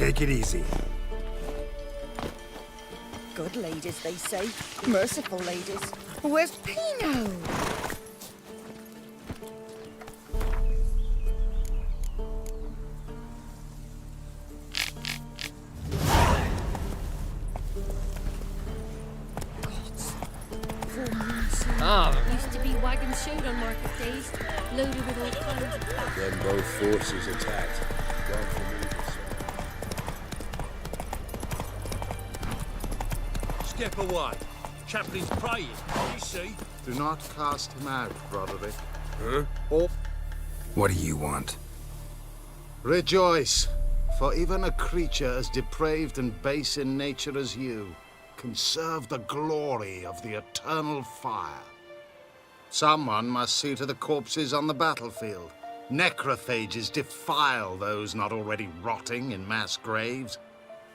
Take it easy. Good ladies, they say. Merciful ladies. Where's Pino? Used to be wagons showed on market days, loaded with all kinds. Then both forces attacked. Gone for me, sir. Step away. Chaplain's praying, you see. Do not cast him out, Broderick. Huh? Or What do you want? rejoice, for even a creature as depraved and base in nature as you can serve the glory of the eternal fire. Someone must see to the corpses on the battlefield. Necrophages defile those not already rotting in mass graves.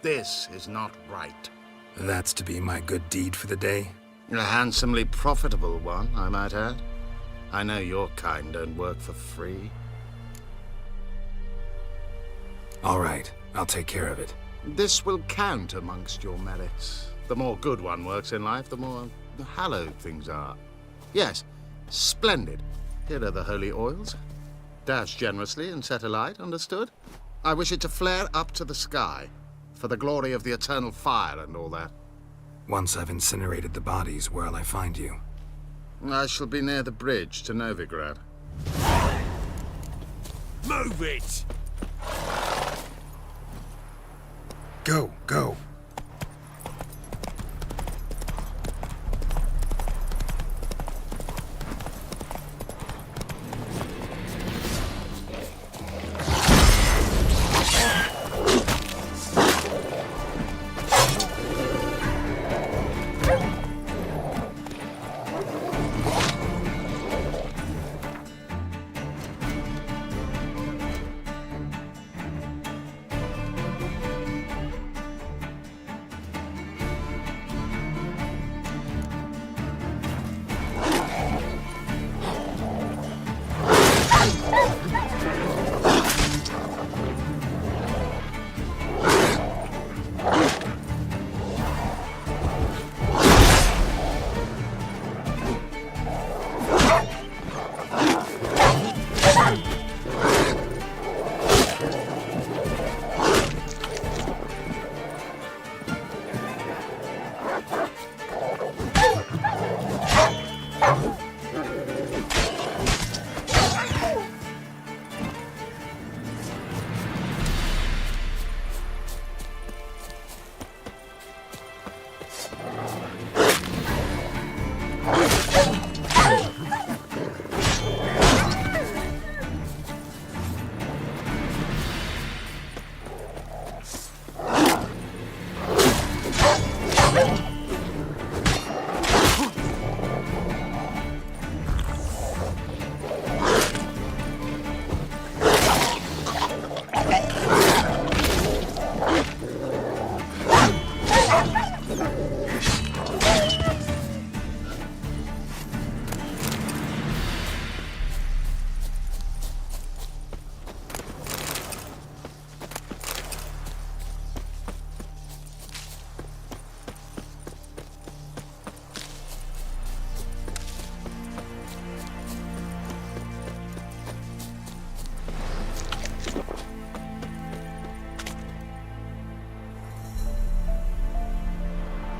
This is not right. That's to be my good deed for the day? A handsomely profitable one, I might add. I know your kind don't work for free. All right, I'll take care of it. This will count amongst your merits. The more good one works in life, the more hallowed things are. Yes, splendid. Here are the holy oils. Dash generously and set alight, understood? I wish it to flare up to the sky, for the glory of the eternal fire and all that. Once I've incinerated the bodies, where'll I find you? I shall be near the bridge to Novigrad. Move it! Go, go.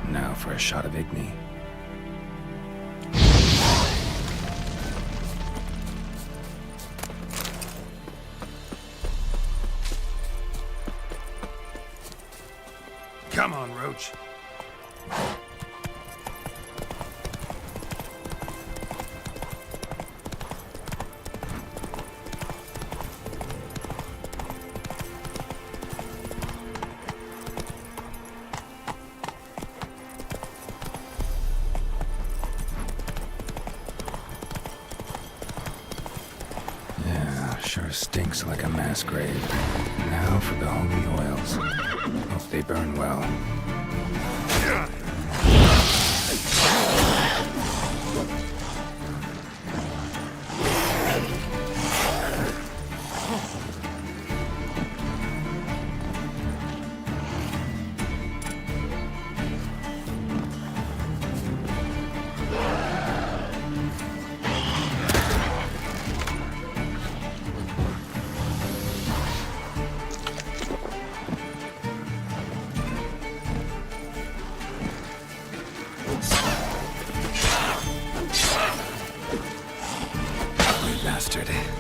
Now for a shot of Igni. Come on, Roach. Sure stinks like a mass grave. Now for the holy oils. Hope they burn well. bastard.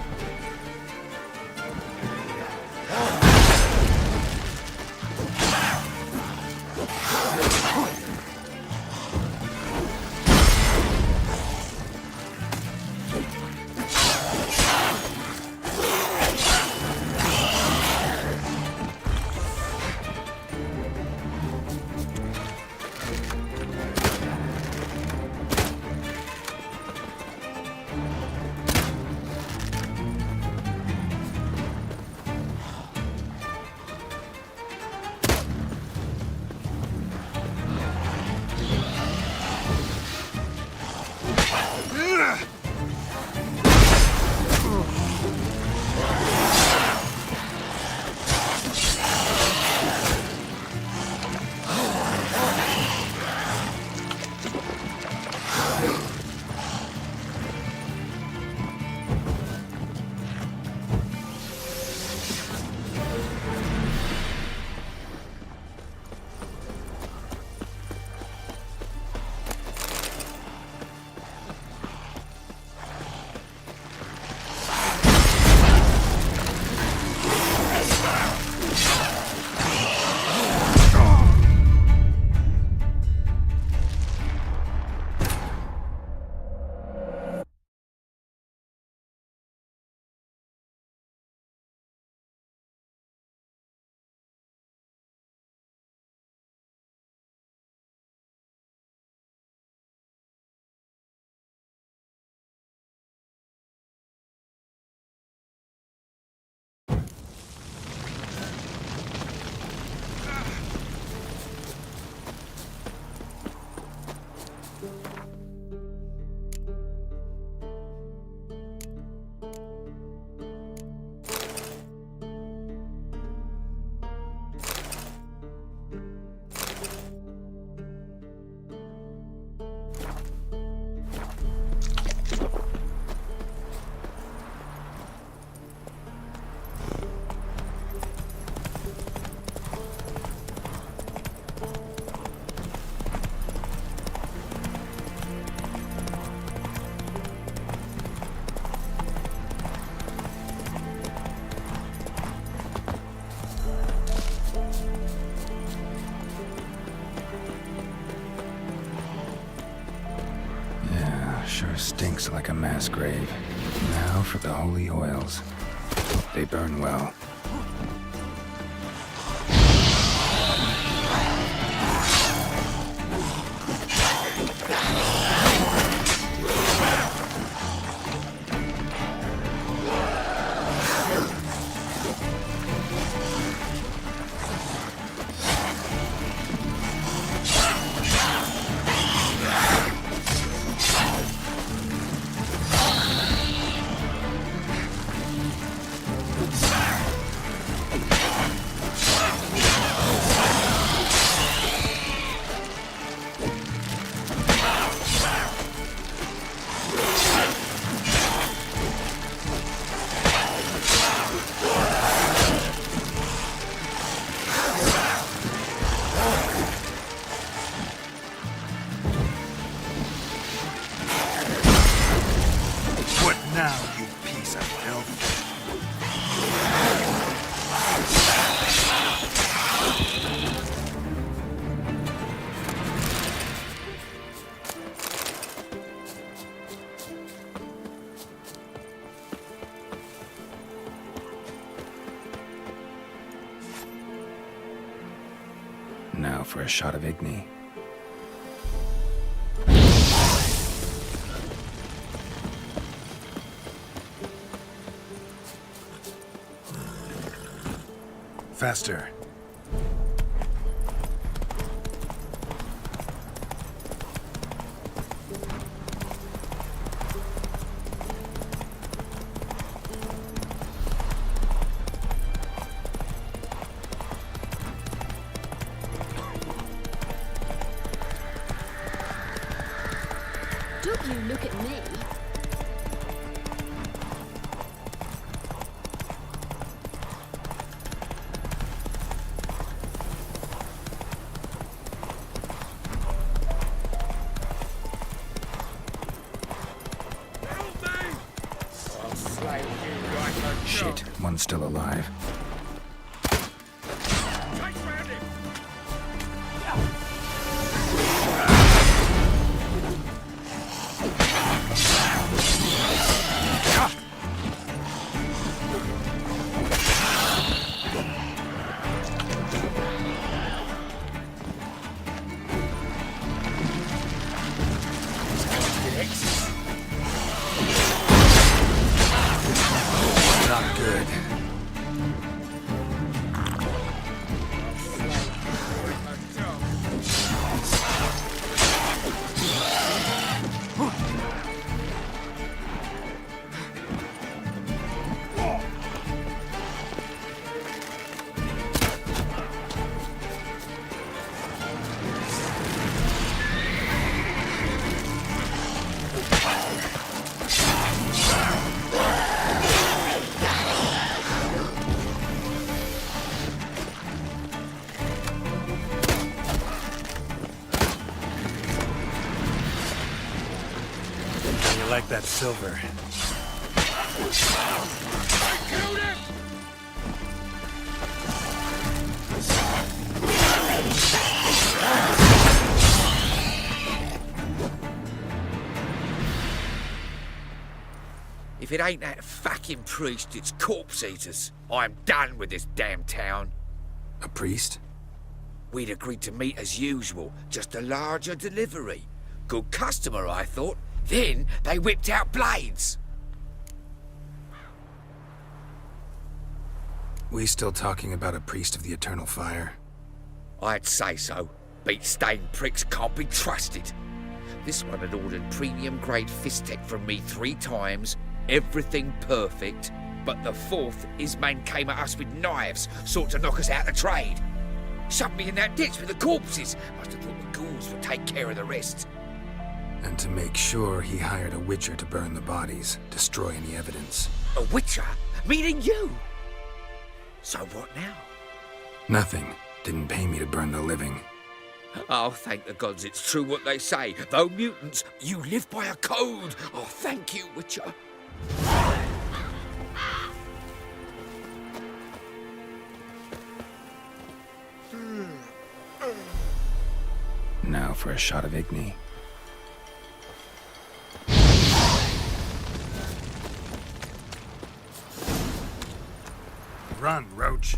Sure stinks like a mass grave. Now for the holy oils. Hope they burn well. Now for a shot of Igni. Faster. Don't you look at me. Shit, one's still alive. Not good. You like that silver? If it ain't that fucking priest, it's corpse eaters. I'm done with this damn town. A priest? We'd agreed to meet as usual, just a larger delivery. Good customer, I thought. Then they whipped out blades. We still talking about a priest of the eternal fire? I'd say so. Beat-stained pricks can't be trusted. This one had ordered premium-grade fist-tech from me 3 times, everything perfect, but the 4th, his man came at us with knives, sought to knock us out of trade. Shoved me in that ditch with the corpses. Must have thought the ghouls would take care of the rest. And to make sure, he hired a witcher to burn the bodies, destroy any evidence. A witcher? Meaning you? So what now? Nothing. Didn't pay me to burn the living. Oh, thank the gods it's true what they say. Though mutants, you live by a code. Oh, thank you, Witcher. Now for a shot of Igni. Run, Roach.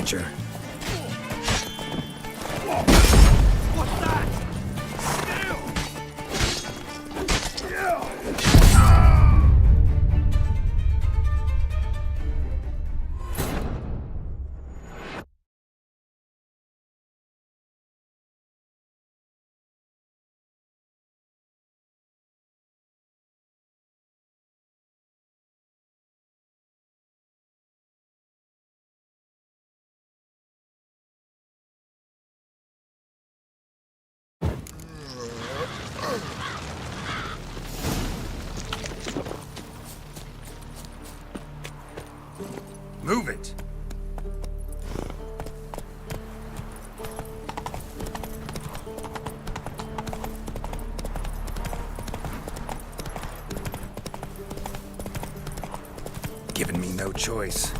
creature. What's that? Move it! Given me no choice.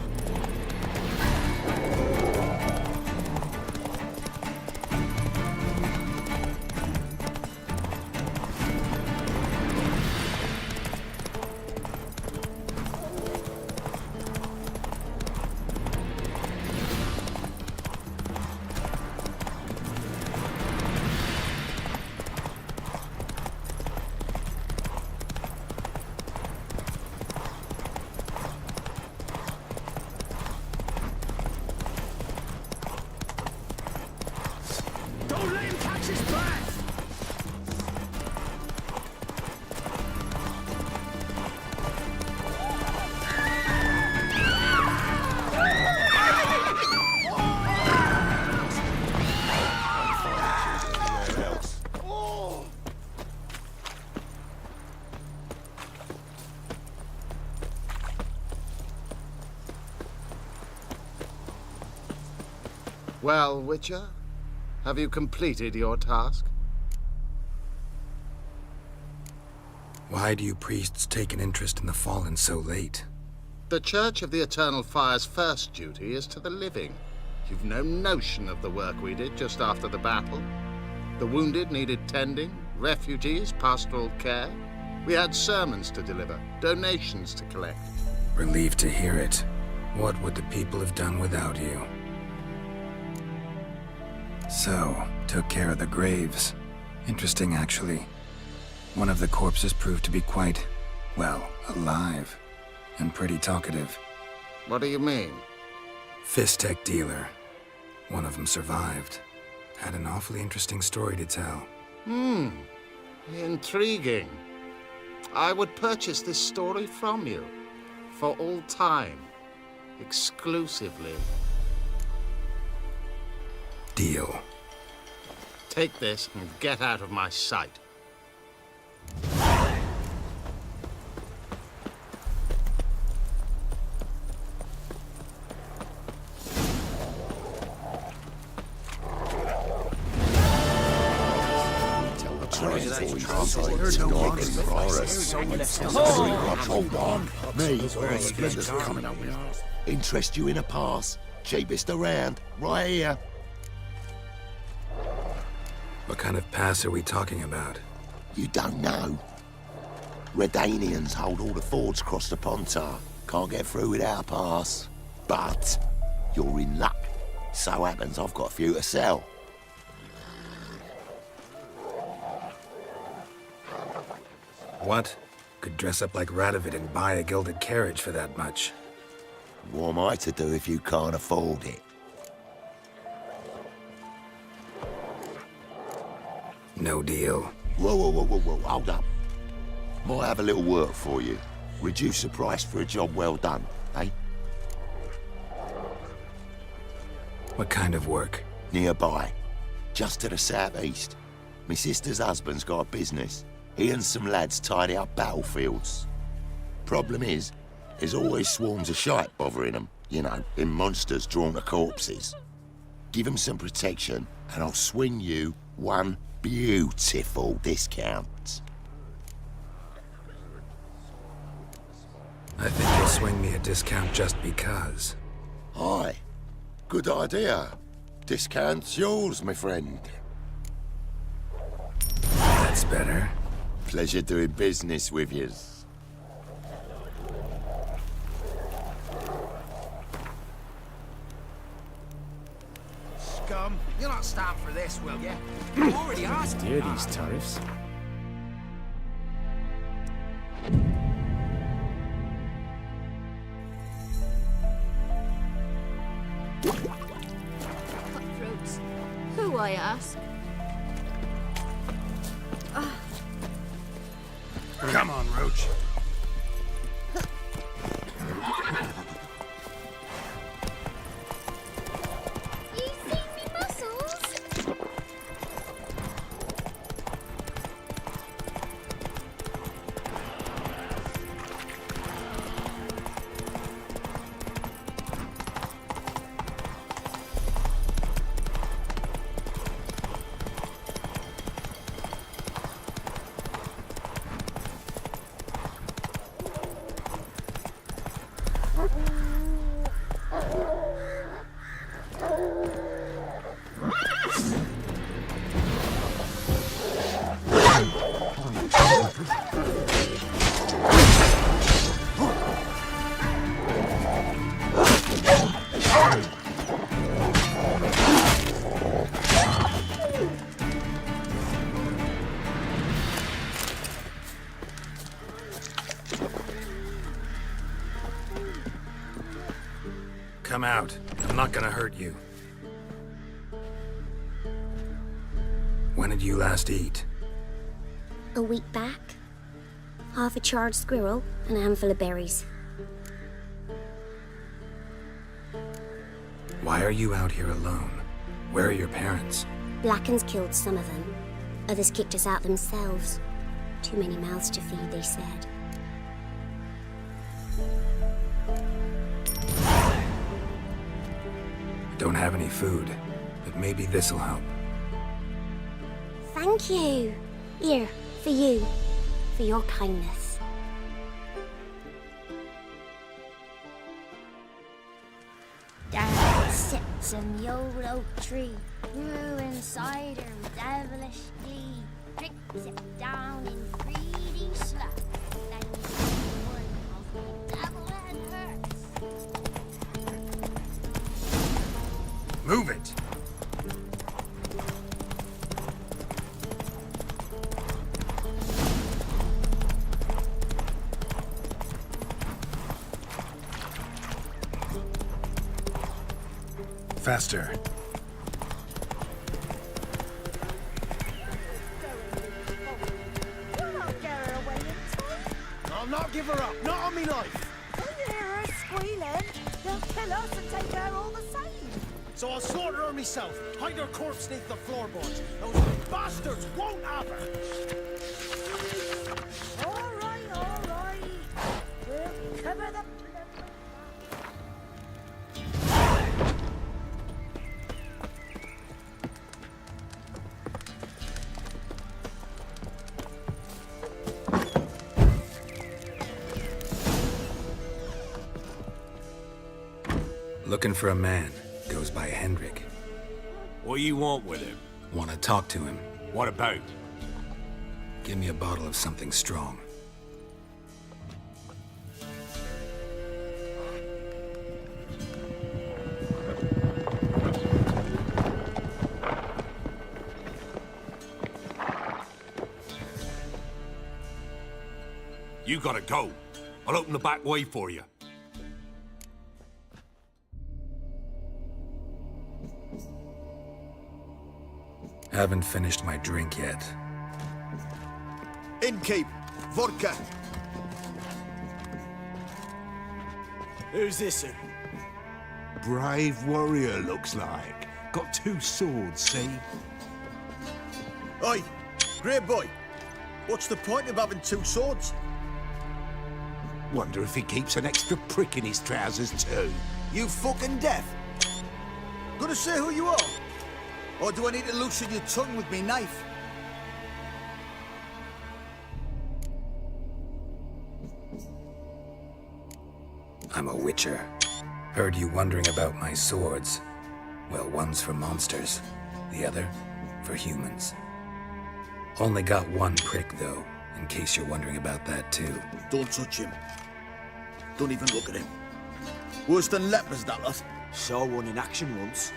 Don't let him catch his breath! Well, Witcher, have you completed your task? Why do you priests take an interest in the fallen so late? The Church of the Eternal Fire's first duty is to the living. You've no notion of the work we did just after the battle. The wounded needed tending, refugees, pastoral care. We had sermons to deliver, donations to collect. Relieved to hear it. What would the people have done without you? So, took care of the graves. Interesting, actually. One of the corpses proved to be quite, well, alive. And pretty talkative. What do you mean? Fistech dealer. One of them survived. Had an awfully interesting story to tell. Intriguing. I would purchase this story from you. For all time. Exclusively. Deal. Take this and get out of my sight. Hold on. Me, Splendour's coming up with us. Interest you in a pass? Cheapest around, right here. What kind of pass are we talking about? You don't know? Redanians hold all the fords across the Pontar. Can't get through without a pass. But you're in luck. So happens I've got a few to sell. What? Could dress up like Radovid and buy a gilded carriage for that much. What am I to do if you can't afford it? No deal. Whoa, hold up. Might have a little work for you. Reduce the price for a job well done, eh? What kind of work? Nearby. Just to the southeast. My sister's husband's got a business. He and some lads tidy up battlefields. Problem is, there's always swarms of shite bothering them. You know, them monsters drawn to corpses. Give them some protection, and I'll swing you one beautiful discount. I think you'll swing me a discount just because. Aye. Good idea. Discount's yours, my friend. That's better. Pleasure doing business with yous. scum. You'll not stand for this, will you? You already asked. Hear these tariffs? Cutthroats. Who, I ask? Come on, Roach. You see me muscles? Come out. I'm not gonna hurt you. When did you last eat? A week back. Half a charred squirrel and a handful of berries. Why are you out here alone? Where are your parents? Blackens killed some of them. Others kicked us out themselves. Too many mouths to feed, they said. Don't have any food, but maybe this'll help. Thank you. Here, for you. For your kindness. There sits a old oak tree, grew inside her with devilish glee. Drinks it down in greedy slap. Then one of the devil and hurts. Move it! Faster. You'll not get her away in time. I'll not give her up. Not on me life. When you hear her squealing, they'll kill us and take her all the same. So I'll slaughter her myself. Hide her corpse beneath the floorboards. Those bastards won't have her. All right. We'll cover the blood. Looking for a man. Goes by Hendrik. What you want with him? Want to talk to him. What about? Give me a bottle of something strong. You gotta go. I'll open the back way for you. Haven't finished my drink yet. Innkeep. Vodka. Who's this? Brave warrior, looks like. Got 2 swords, see? Oi, great boy. What's the point of having 2 swords? Wonder if he keeps an extra prick in his trousers too. You fucking deaf. Gonna say who you are? Or do I need to loosen your tongue with me knife? I'm a witcher. Heard you wondering about my swords. Well, one's for monsters, the other for humans. Only got 1 prick, though, in case you're wondering about that, too. Don't touch him. Don't even look at him. Worse than lepers, that lot. Saw one in action once.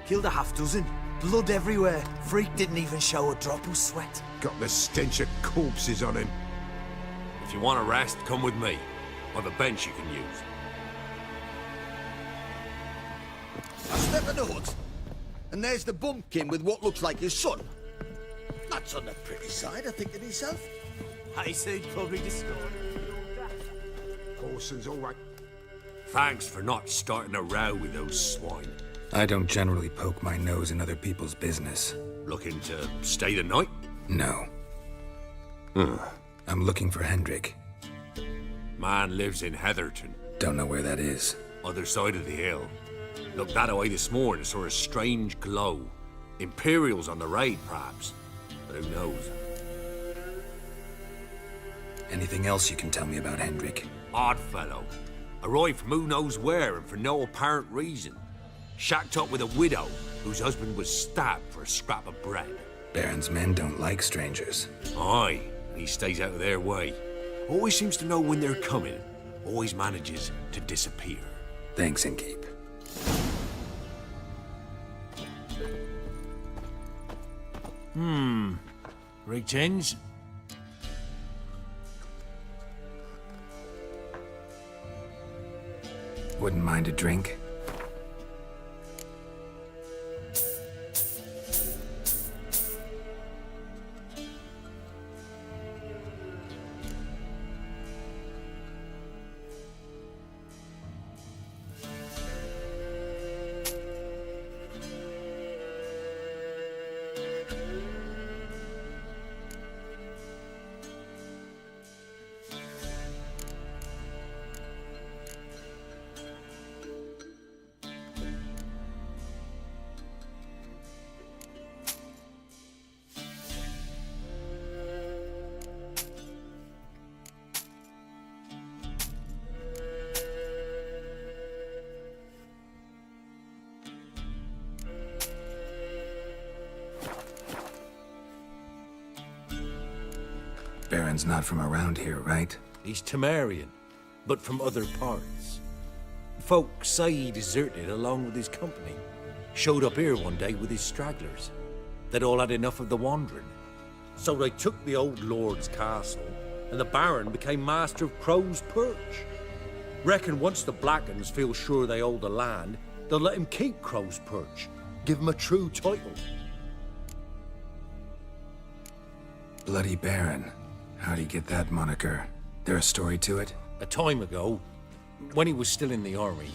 Killed a half dozen. Blood everywhere. Freak didn't even show a drop of sweat. Got the stench of corpses on him. If you want a rest, come with me. I've a bench you can use. I step in the hut, and there's the bumpkin with what looks like his son. That's on the pretty side, I think to myself. I said probably destroyed. Corson's all right. Thanks for not starting a row with those swine. I don't generally poke my nose in other people's business. Looking to stay the night? No. I'm looking for Hendrik. Man lives in Heatherton. Don't know where that is. Other side of the hill. Looked that away this morning, saw a strange glow. Imperials on the raid, perhaps. But who knows? Anything else you can tell me about Hendrik? Odd fellow. Arrived from who knows where and for no apparent reason. Shacked up with a widow whose husband was stabbed for a scrap of bread. Baron's men don't like strangers. Aye, he stays out of their way. Always seems to know when they're coming. Always manages to disappear. Thanks, Innkeep. Greetings. Wouldn't mind a drink? Baron's not from around here, right? He's Temerian, but from other parts. Folk say he deserted along with his company. Showed up here one day with his stragglers. They'd all had enough of the wandering. So they took the old lord's castle, and the Baron became master of Crow's Perch. Reckon once the Blackens feel sure they hold the land, they'll let him keep Crow's Perch. Give him a true title. Bloody Baron. How'd he get that moniker? There a story to it? A time ago, when he was still in the army,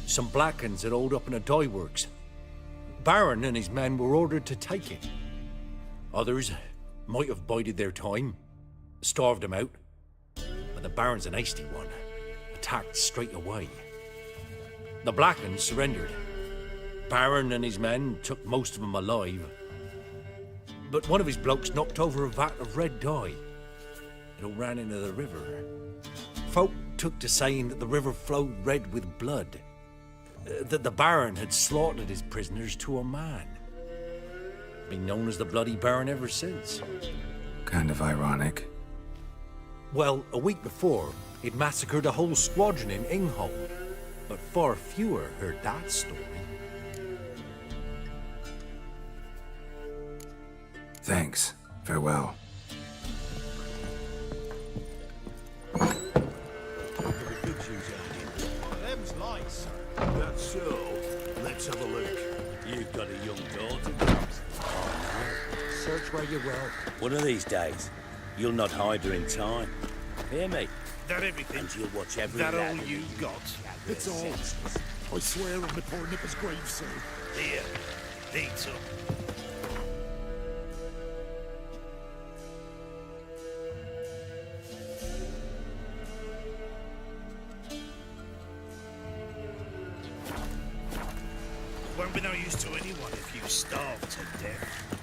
some Blackens had holed up in a dye works. Baron and his men were ordered to take it. Others might have bided their time, starved him out. But the Baron's an hasty one, attacked straight away. The Blackens surrendered. Baron and his men took most of them alive. But one of his blokes knocked over a vat of red dye. It all ran into the river. Folk took to saying that the river flowed red with blood. That the Baron had slaughtered his prisoners to a man. Been known as the Bloody Baron ever since. Kind of ironic. Well, a week before, he'd massacred a whole squadron in Ingholm. But far fewer heard that story. Thanks. Farewell. Them's lights. That's so. Let's have a look. You've got a young daughter. Oh, no. Search where you will. One of these days, you'll not hide her in time. Hear me? That everything? And you'll watch every That all lad you got? It's all. I swear on the poor nipper's grave, sir. Here. Eat some. Won't be no use to anyone if you starve to death.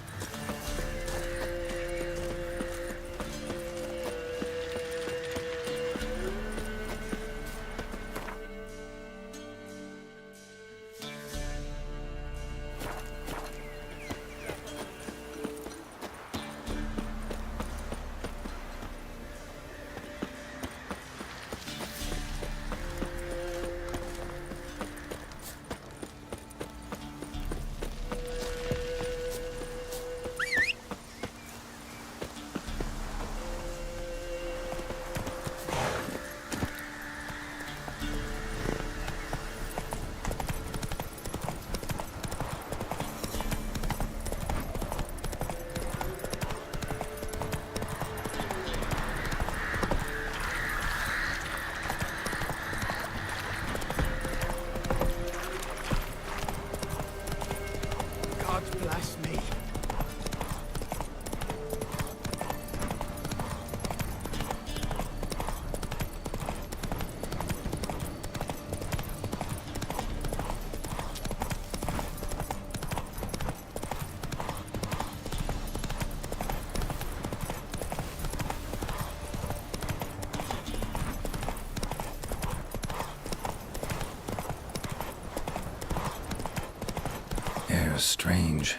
Strange.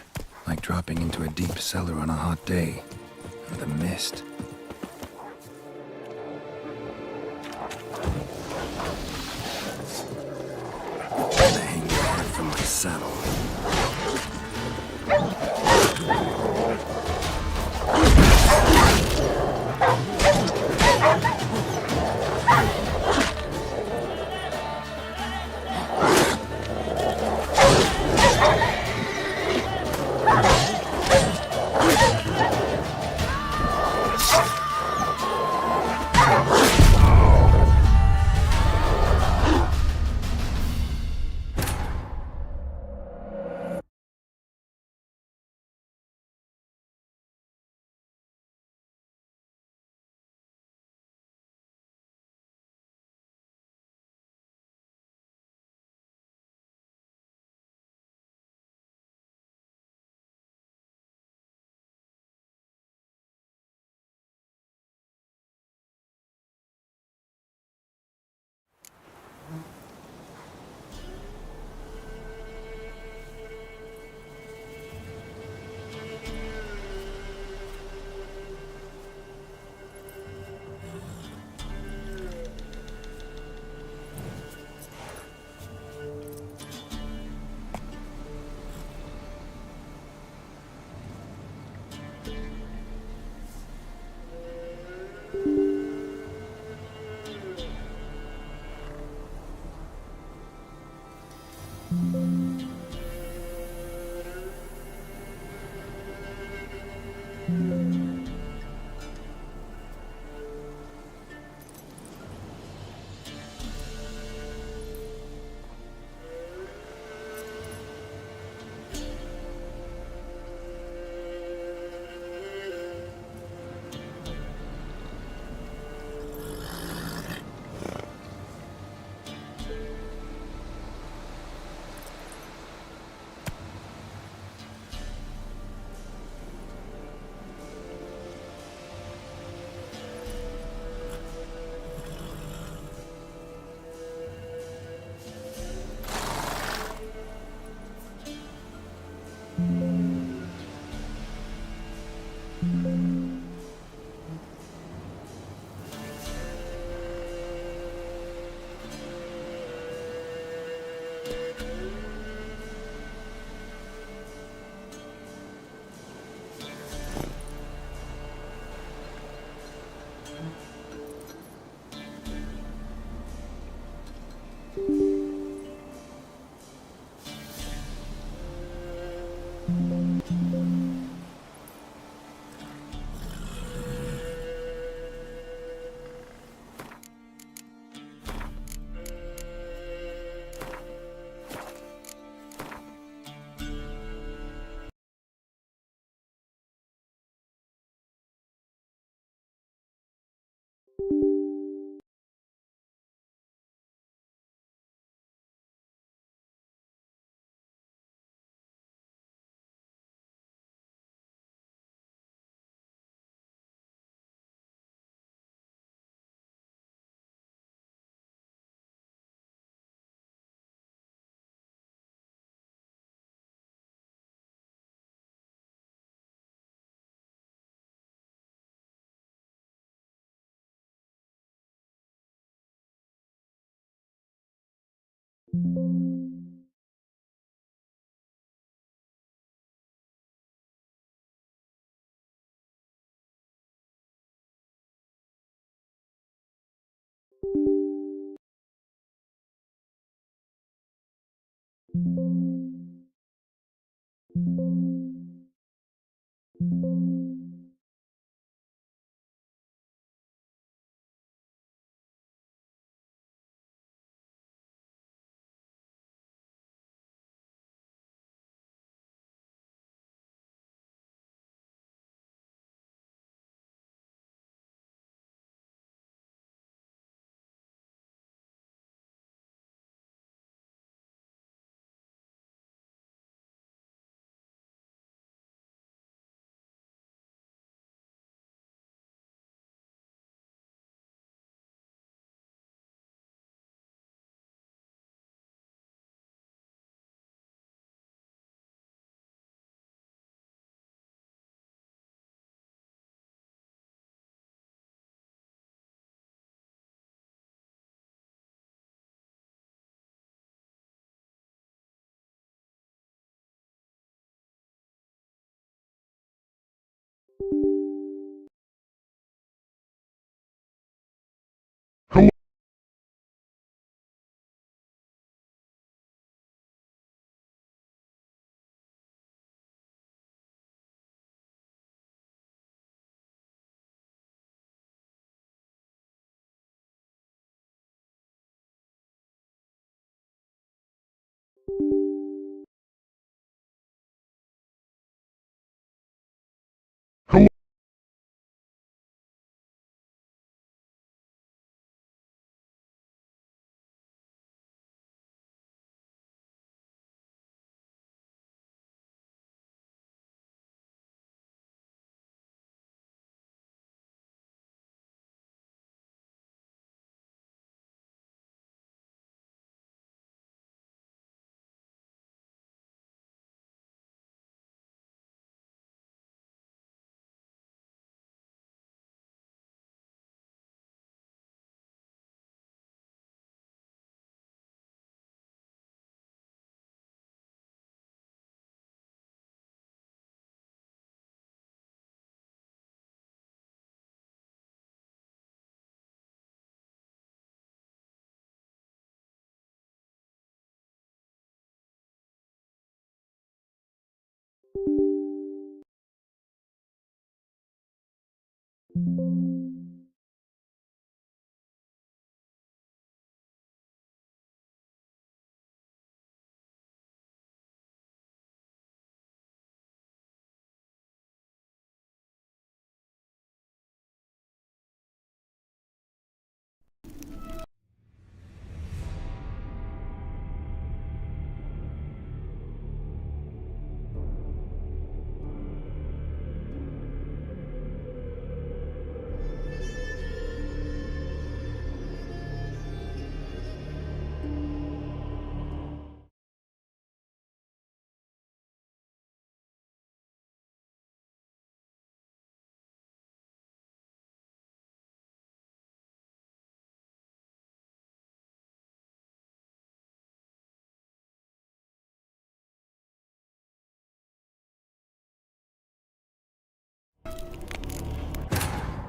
Like dropping into a deep cellar on a hot day. With a mist. The hang guard from my saddle.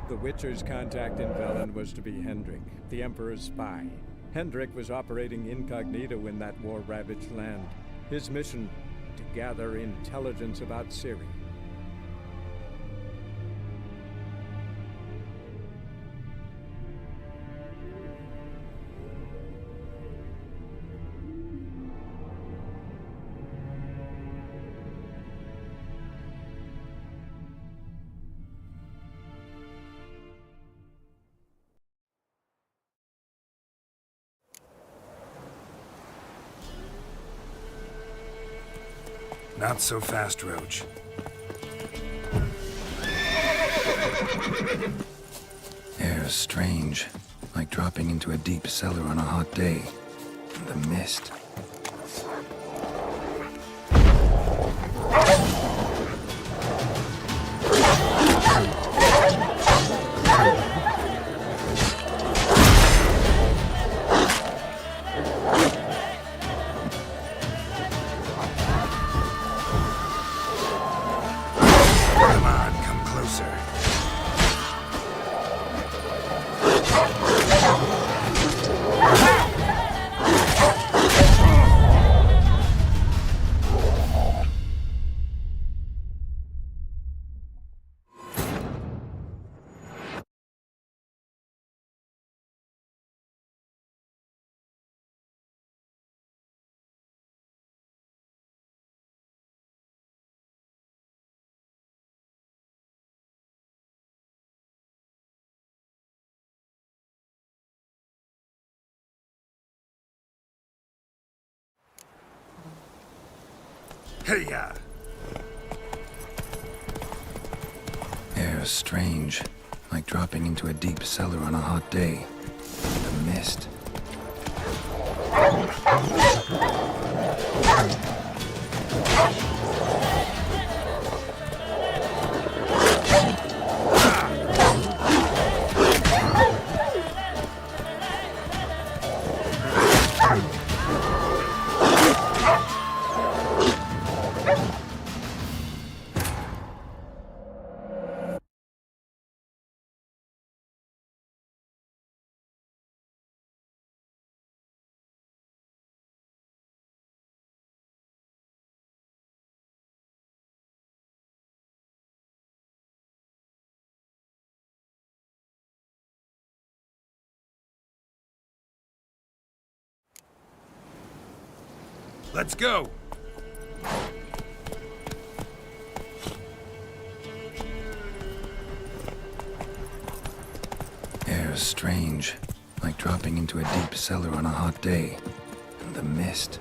The Witcher's contact in Velen was to be Hendrik, the Emperor's spy. Hendrik was operating incognito in that war-ravaged land. His mission, to gather intelligence about Ciri. Not so fast, Roach. Air's strange, like dropping into a deep cellar on a hot day. And the mist. Come on, come closer. Hey-ya! Air's strange, like dropping into a deep cellar on a hot day. The mist. Let's go! Air's strange, like dropping into a deep cellar on a hot day. And the mist.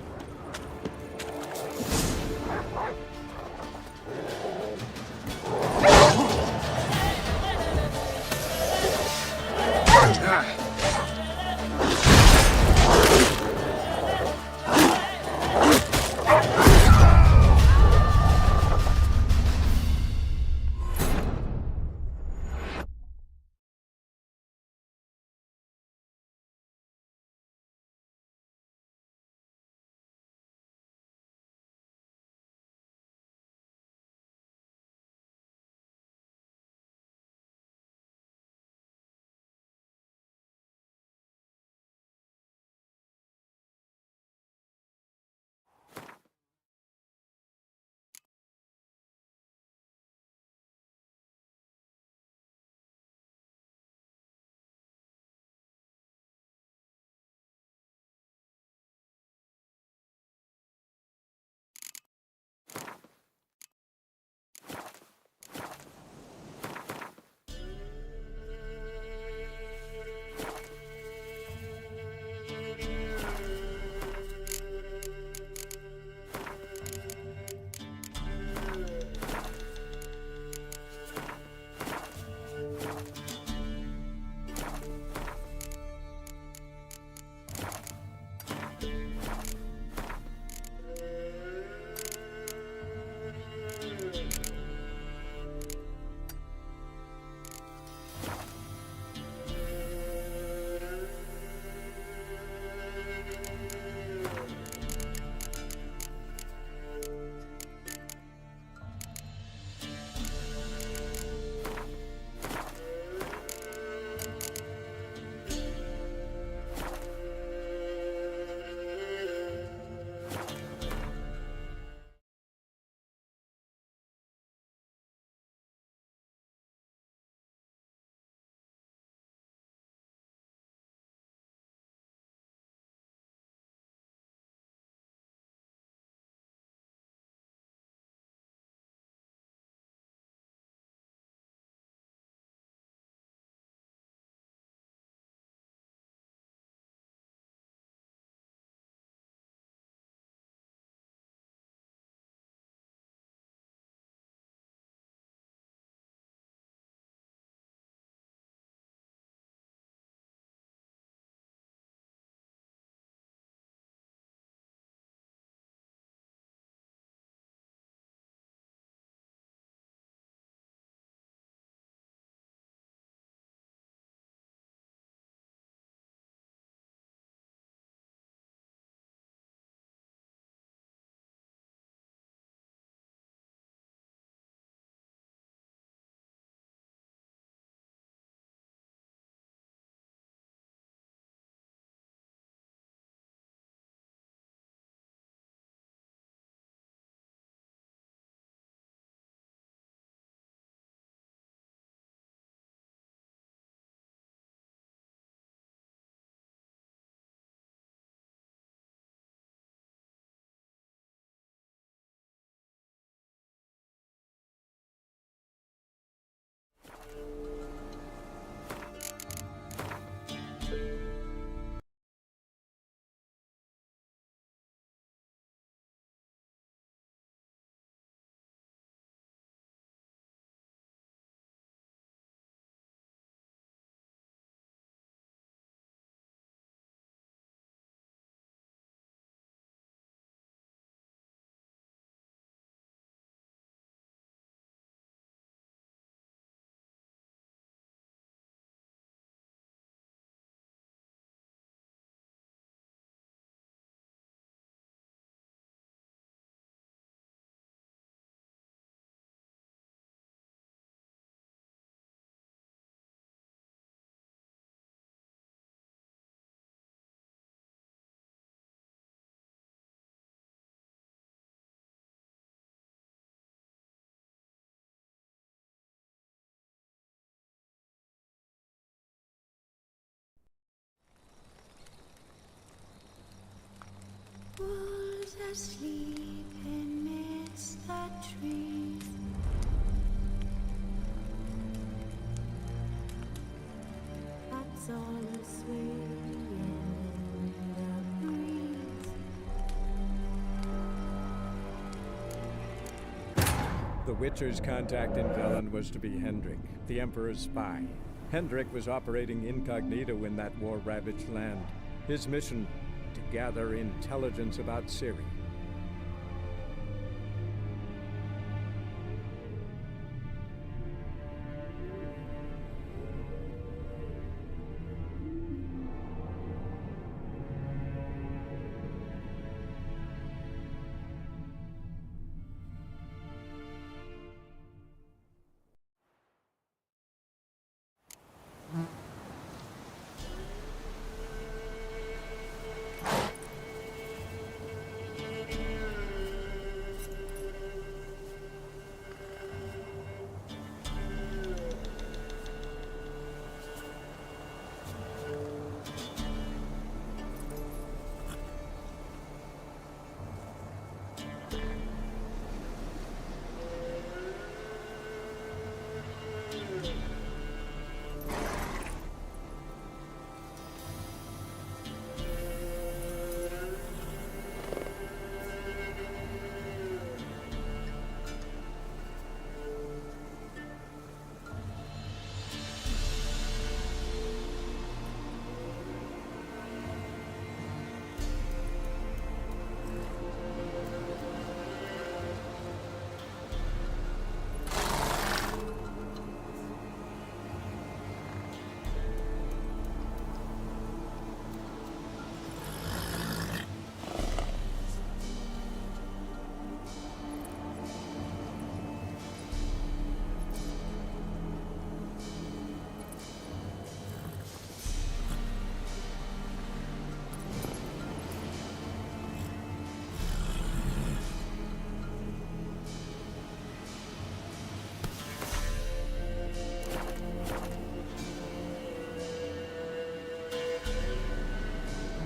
asleep amidst the trees. Bats all a-swaying in the breeze. The Witcher's contact in Velen was to be Hendrik, the Emperor's spy. Hendrik was operating incognito in that war-ravaged land. His mission, to gather intelligence about Ciri.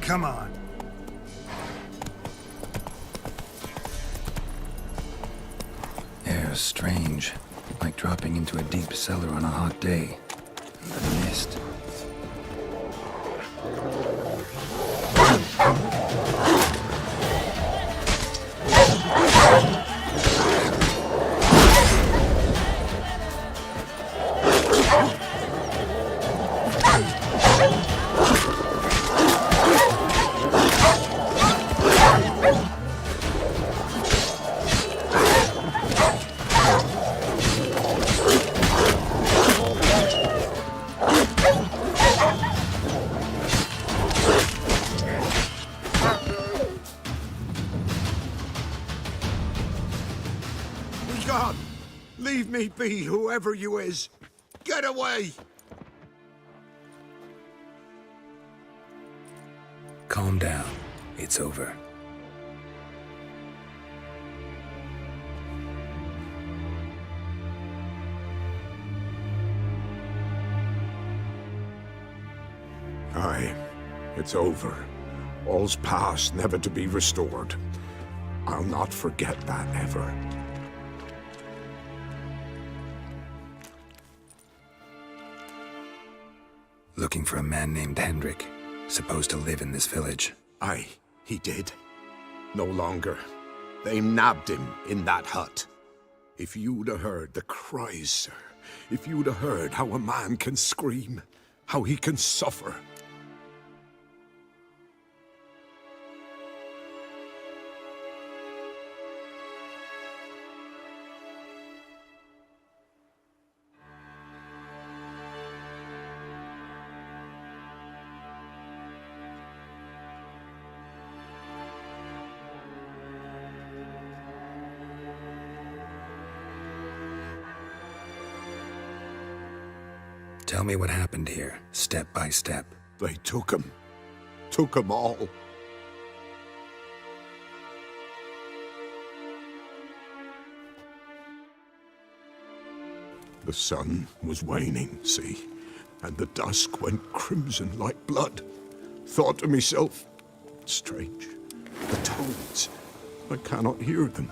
Come on. Air's strange, like dropping into a deep cellar on a hot day. The mist. God, leave me be, whoever you is. Get away! Calm down. It's over. Aye, it's over. All's past, never to be restored. I'll not forget that ever. Looking for a man named Hendrik, supposed to live in this village. Aye, he did. No longer. They nabbed him in that hut. If you'd have heard the cries, sir, if you'd have heard how a man can scream, how he can suffer. Tell me what happened here, step by step. They took him. Took him all. The sun was waning, see, and the dusk went crimson like blood. Thought to myself, strange, the toads, I cannot hear them.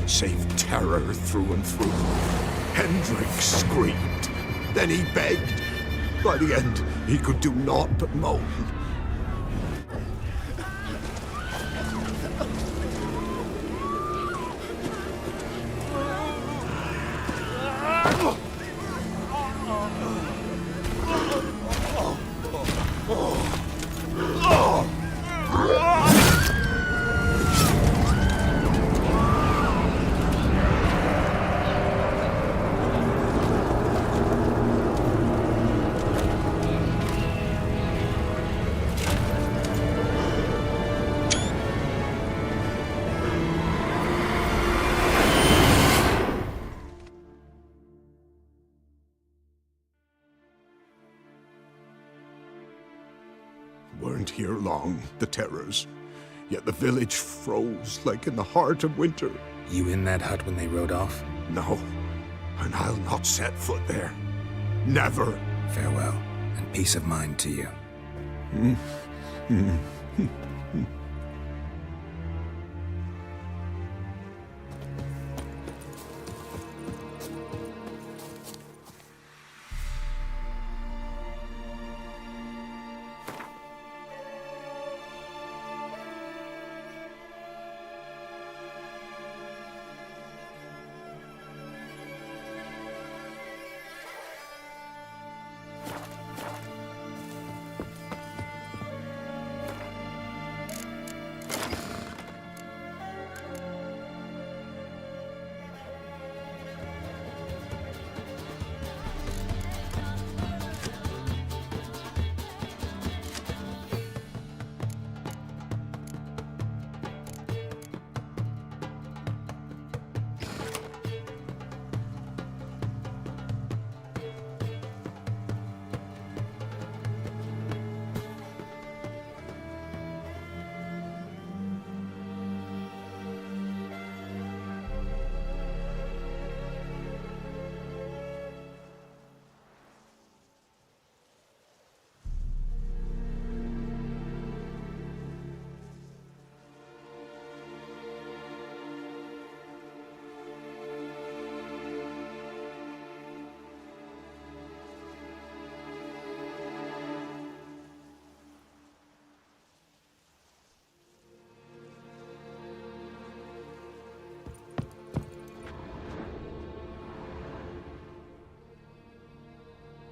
Save terror through and through. Hendrik screamed. Then he begged. By the end, he could do naught but moan. Weren't here long, the terrors. Yet the village froze like in the heart of winter. You in that hut when they rode off? No, and I'll not set foot there. Never. Farewell, and peace of mind to you.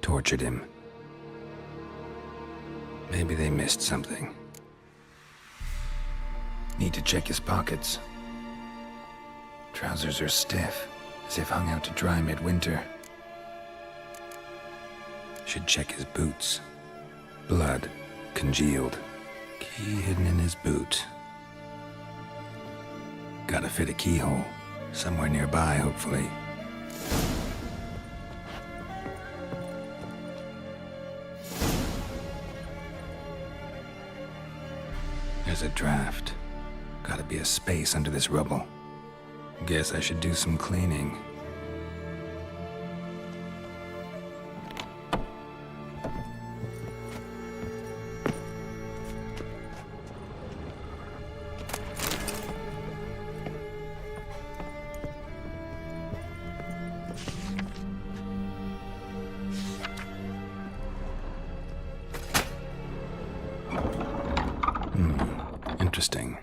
Tortured him. Maybe they missed something. Need to check his pockets. Trousers are stiff, as if hung out to dry midwinter. Should check his boots. Blood, congealed. Key hidden in his boot. Gotta fit a keyhole. Somewhere nearby, hopefully. There's a draft. Gotta be a space under this rubble. Guess I should do some cleaning. Interesting.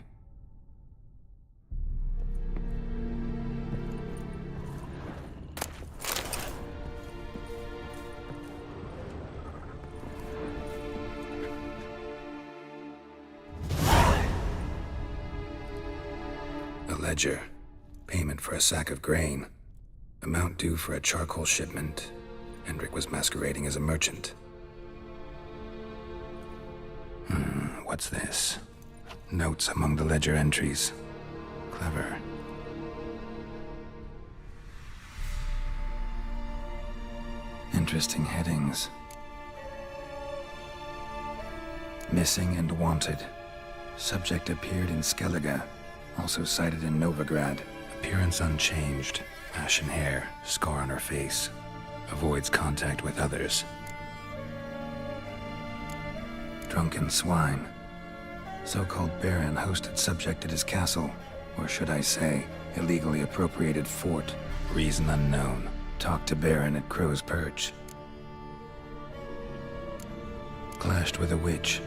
ledger. Payment for a sack of grain. Amount due for a charcoal shipment. Hendrik was masquerading as a merchant. What's this? Notes among the ledger entries. Clever. Interesting headings. Missing and wanted. Subject appeared in Skellige, also cited in Novigrad. Appearance unchanged. Ashen hair, scar on her face. Avoids contact with others. Drunken swine. So-called Baron hosted subject at his castle, or should I say, illegally appropriated fort. Reason unknown. Talked to Baron at Crow's Perch. Clashed with a witch.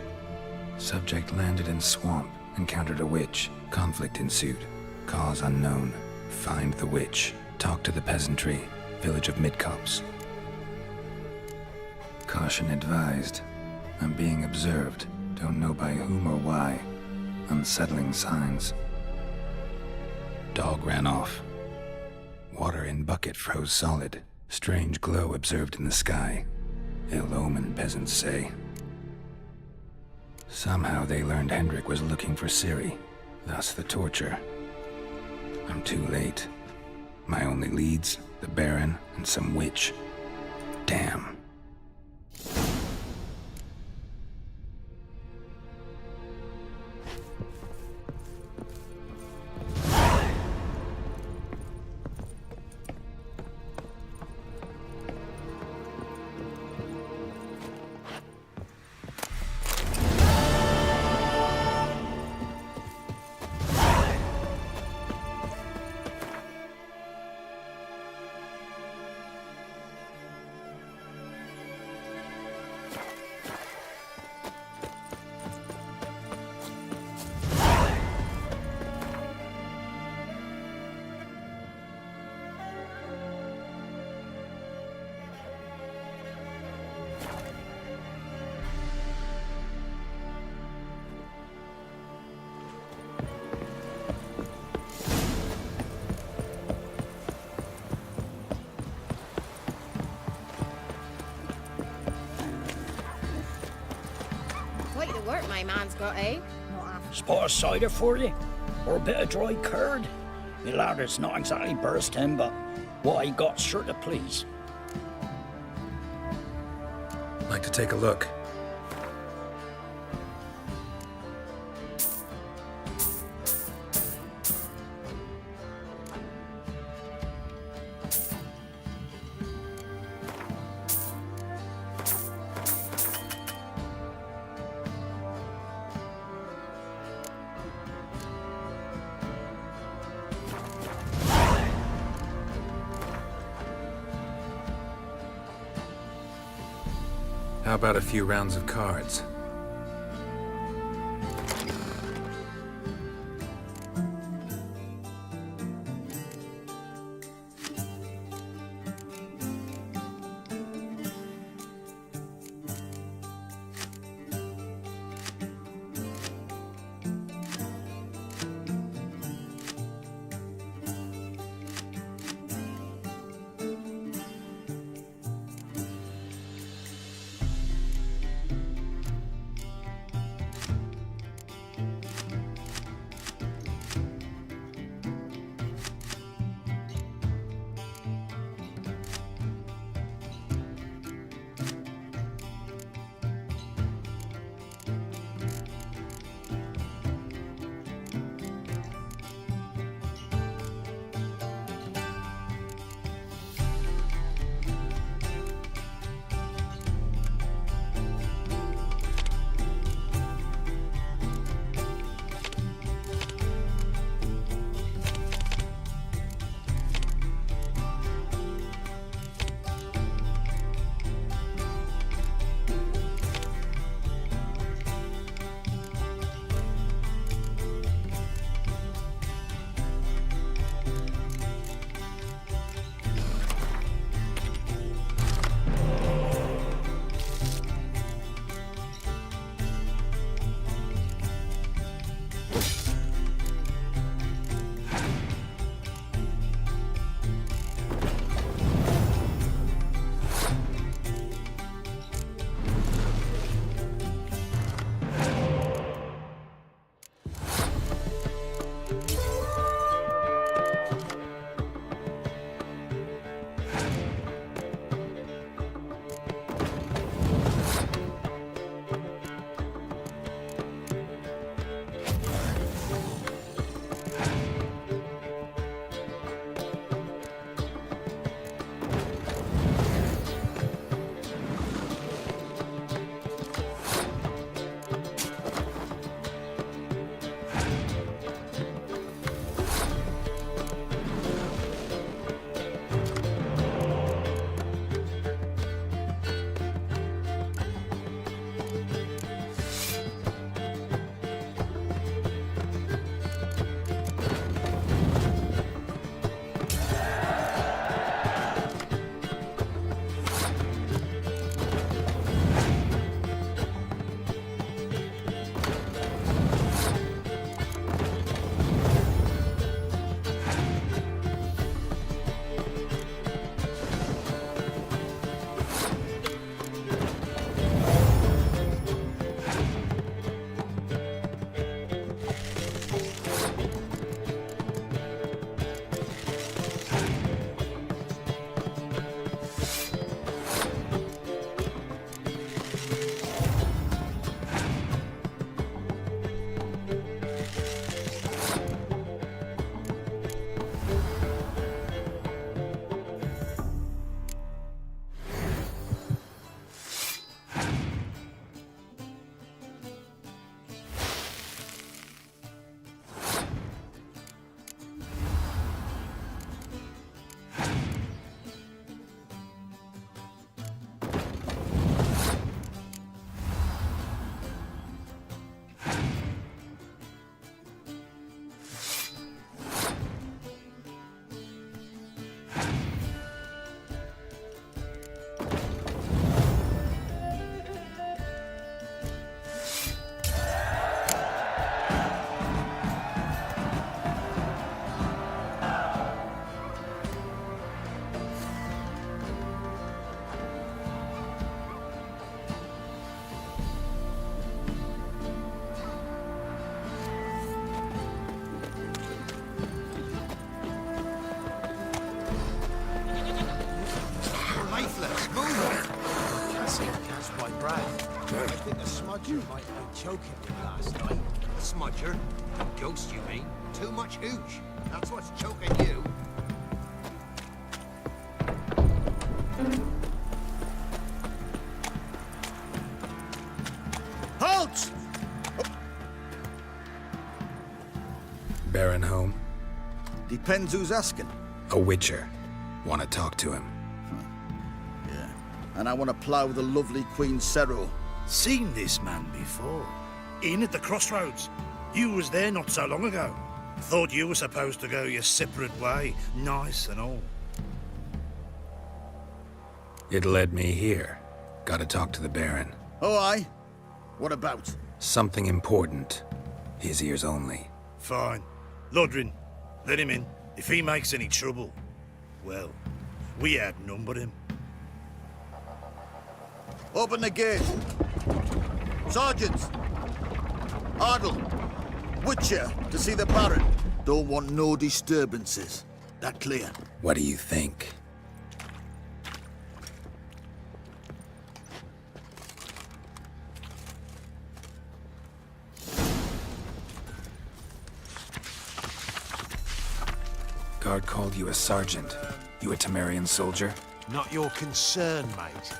Subject landed in swamp, encountered a witch. Conflict ensued. Cause unknown. Find the witch. Talk to the peasantry. Village of Midcopse. Caution advised. I'm being observed. Don't know by whom or why. Unsettling signs. Dog ran off. Water in bucket froze solid. Strange glow observed in the sky. Ill omen, peasants say. Somehow they learned Hendrik was looking for Ciri. Thus the torture. I'm too late. My only leads, the Baron and some witch. Damn. Quite the work my man's got, eh? Spot of cider for you? Or a bit of dry curd? Me lad, it's not exactly bursting, but what I got's sure to please. Like to take a look. How about a few rounds of cards? I think a smudger might have been choking me last night. Smudger? Ghost, you mean? Too much hooch. That's what's choking you. Halt! Baron home? Depends who's asking. A witcher. Want to talk to him. Yeah. And I want to plough the lovely Queen Ciri. Seen this man before. In at the crossroads. You was there not so long ago. Thought you were supposed to go your separate way, nice and all. It led me here. Gotta talk to the Baron. Oh, aye? What about? Something important. His ears only. Fine. Lodrin, let him in. If he makes any trouble, well, we outnumber him. Open the gate. Sergeants! Ardle! Witcher, to see the Baron. Don't want no disturbances. That clear? What do you think? Guard called you a sergeant. You a Temerian soldier? Not your concern, mate.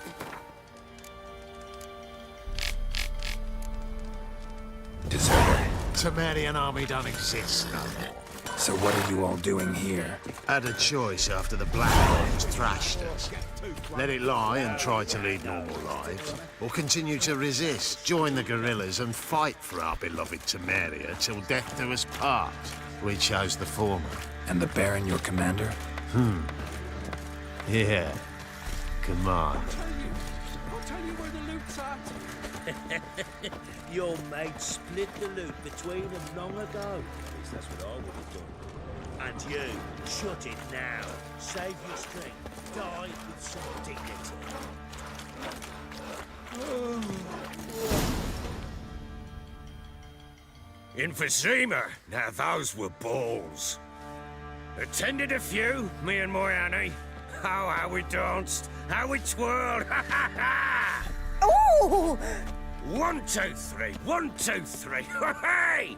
Deserter. Temerian army don't exist no more. So what are you all doing here? Had a choice after the Black Ones thrashed us. Let it lie and try to lead normal lives, or continue to resist, join the guerrillas and fight for our beloved Temeria till death do us part. We chose the former. And the Baron your commander? Yeah. Command. I'll tell you where the loot's at. Your mate split the loot between them long ago. At least that's what I would have done. And you, shut it now. Save your strength. Die with some dignity. Infosema. Now those were balls. Attended a few, me and my Annie. Oh, how we danced, how we twirled, ha ha ha! Oh! 1, 2, 3, 1, 2, 3, hey!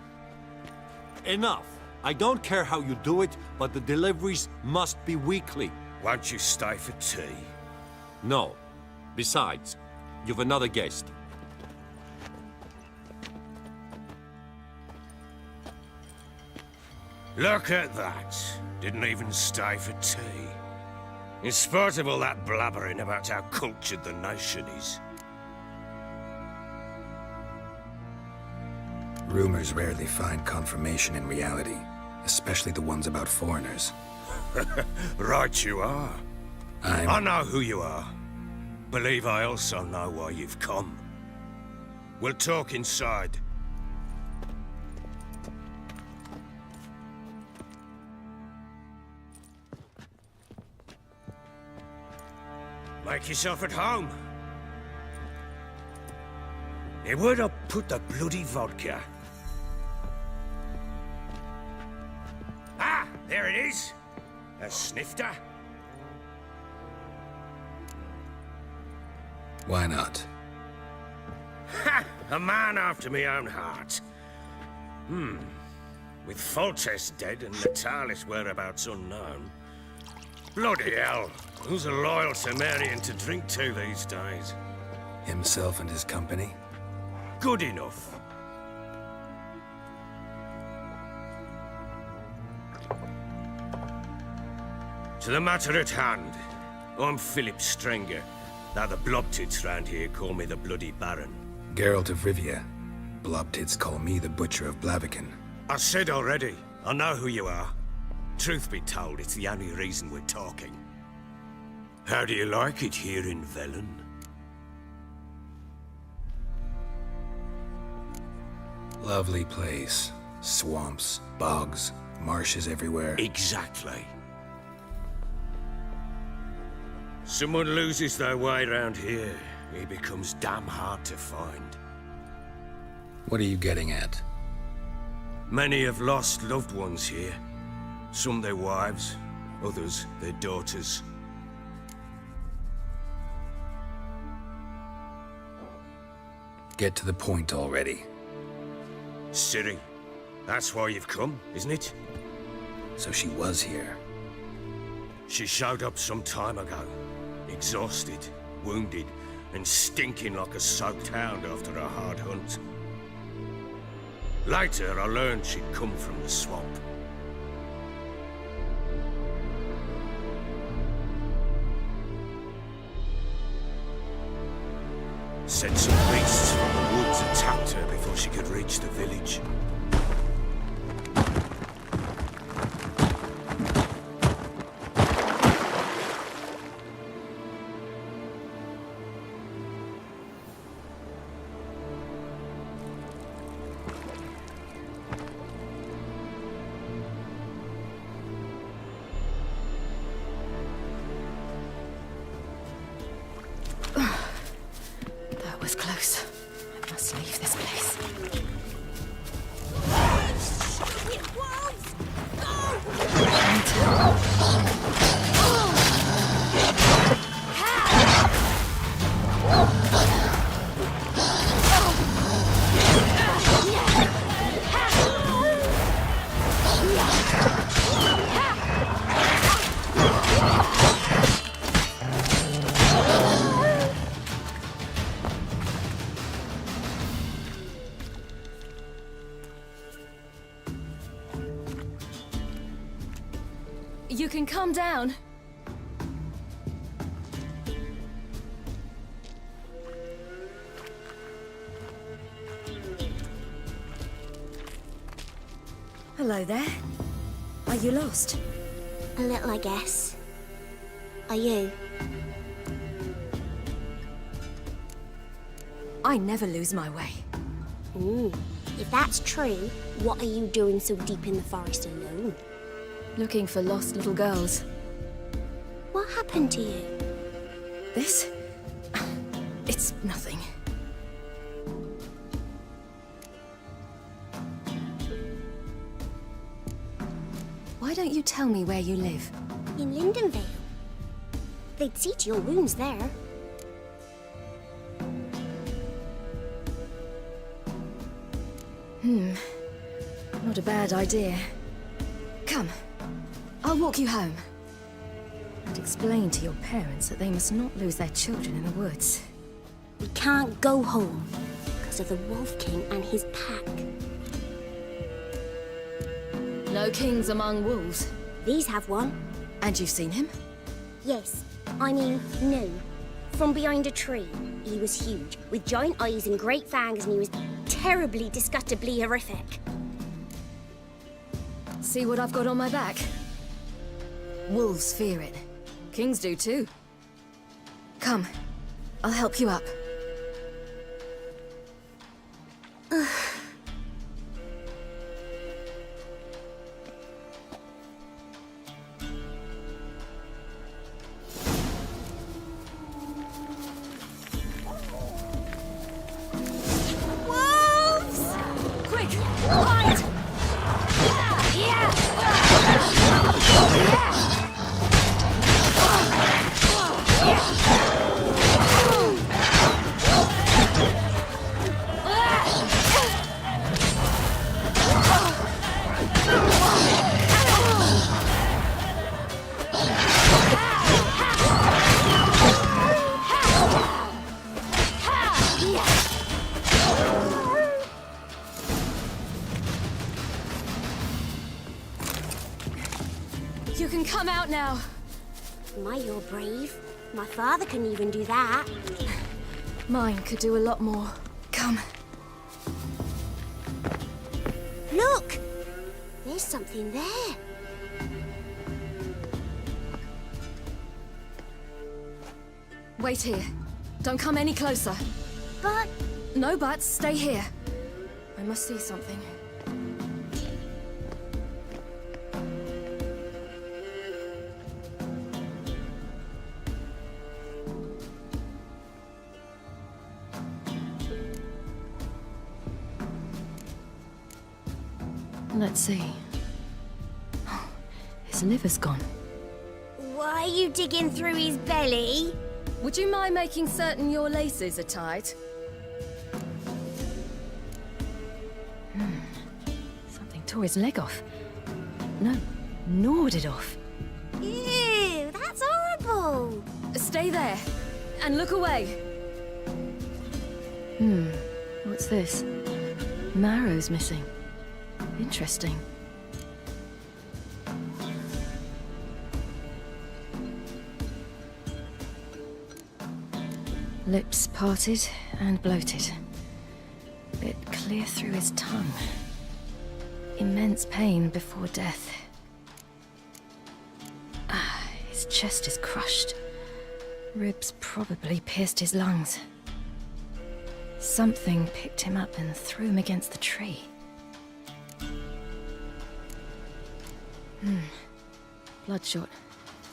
Enough. I don't care how you do it, but the deliveries must be weekly. Won't you stay for tea? No. Besides, you've another guest. Look at that. Didn't even stay for tea. In spite of all that blabbering about how cultured the nation is. Rumors rarely find confirmation in reality, especially the ones about foreigners. Right you are. I know who you are. Believe I also know why you've come. We'll talk inside. Make yourself at home. Hey, where'd I put the bloody vodka? Ah, there it is. A snifter. Why not? Ha! A man after my own heart. With Foltest dead and Natalis' whereabouts unknown. Bloody hell. Who's a loyal Temerian to drink to these days? Himself and his company? Good enough. To the matter at hand. I'm Philip Strenger. Now the Blobtits round here call me the Bloody Baron. Geralt of Rivia. Blobtits call me the Butcher of Blaviken. I said already, I know who you are. Truth be told, it's the only reason we're talking. How do you like it here in Velen? Lovely place. Swamps, bogs, marshes everywhere. Exactly. Someone loses their way around here, he becomes damn hard to find. What are you getting at? Many have lost loved ones here. Some their wives, others their daughters. Get to the point already. Ciri, that's why you've come, isn't it? So she was here. She showed up some time ago. Exhausted, wounded, and stinking like a soaked hound after a hard hunt. Later, I learned she'd come from the swamp. Said some beasts from the woods attacked her before she could reach the village. That was close. I must leave this place. You can calm down. Hello there. Are you lost? A little, I guess. Are you? I never lose my way. If that's true, what are you doing so deep in the forest alone? Looking for lost little girls. What happened to you? This? It's nothing. Why don't you tell me where you live? In Lindenvale. They'd see to your wounds there. Not a bad idea. Come, I'll walk you home. And explain to your parents that they must not lose their children in the woods. We can't go home because of the Wolf King and his pack. No kings among wolves. These have one. And you've seen him? Yes. I mean, no. From behind a tree. He was huge, with giant eyes and great fangs, and he was terribly, disgustingly horrific. See what I've got on my back? Wolves fear it. Kings do too. Come, I'll help you up. Wolves! Quick, hide! You can come out now. My, you're brave. My father couldn't even do that. Mine could do a lot more. Come. Look! There's something there. Wait here. Don't come any closer. But... No buts. Stay here. I must see something. Let's see. Oh, his liver's gone. Why are you digging through his belly? Would you mind making certain your laces are tight? tore his leg off. No, gnawed it off. Ew, that's horrible. Stay there, and look away. What's this? Marrow's missing. Interesting. Lips parted and bloated. Bit clear through his tongue. Immense pain before death. His chest is crushed. Ribs probably pierced his lungs. Something picked him up and threw him against the tree. Bloodshot,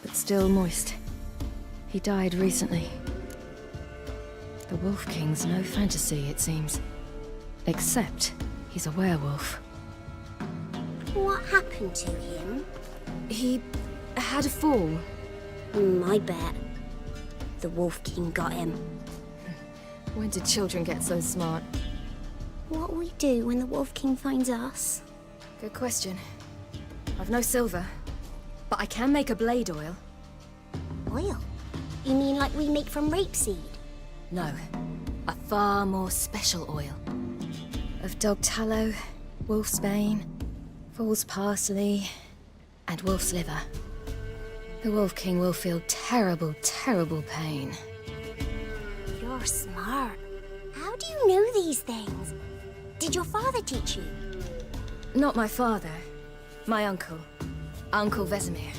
but still moist. He died recently. The Wolf King's no fantasy, it seems. Except he's a werewolf. What happened to him? He had a fall. I bet. The Wolf King got him. When did children get so smart? What will we do when the Wolf King finds us? Good question. I've no silver, but I can make a blade oil. Oil? You mean like we make from rapeseed? No, a far more special oil. Of dog tallow, wolf's bane, fool's parsley, and wolf's liver. The Wolf King will feel terrible, terrible pain. You're smart. How do you know these things? Did your father teach you? Not my father. My uncle. Uncle Vesemir.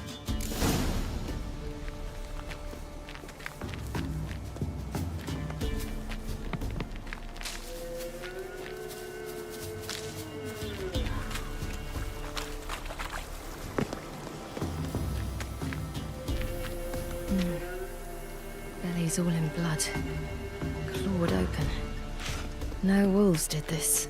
Belly's all in blood. Clawed open. No wolves did this.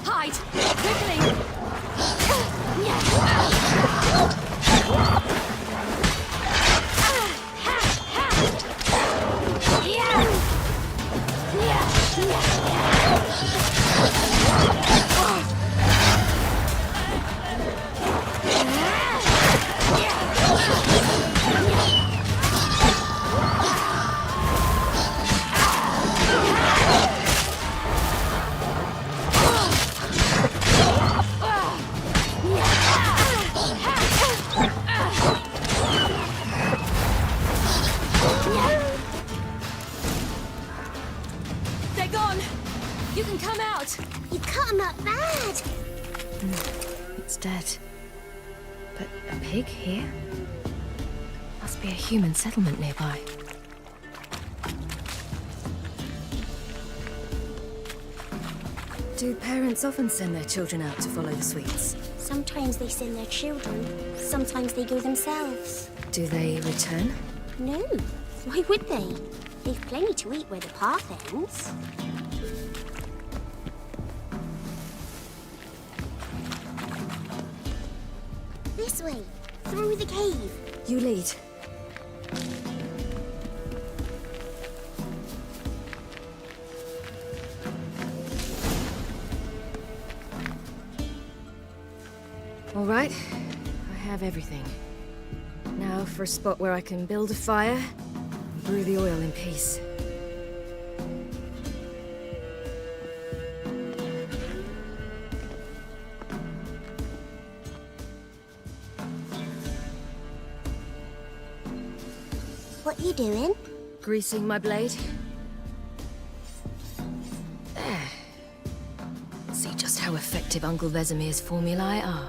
Hide! Quickly! They're gone! You can come out! You cut him up bad! It's dead. But a pig here? Must be a human settlement nearby. Do parents often send their children out to follow the sweets? Sometimes they send their children, sometimes they go themselves. Do they return? No, why would they? They've plenty to eat where the path ends. This way, through the cave. You lead. All right, I have everything. Now for a spot where I can build a fire, brew the oil in peace. What you doing? Greasing my blade. There. See just how effective Uncle Vesemir's formulae are.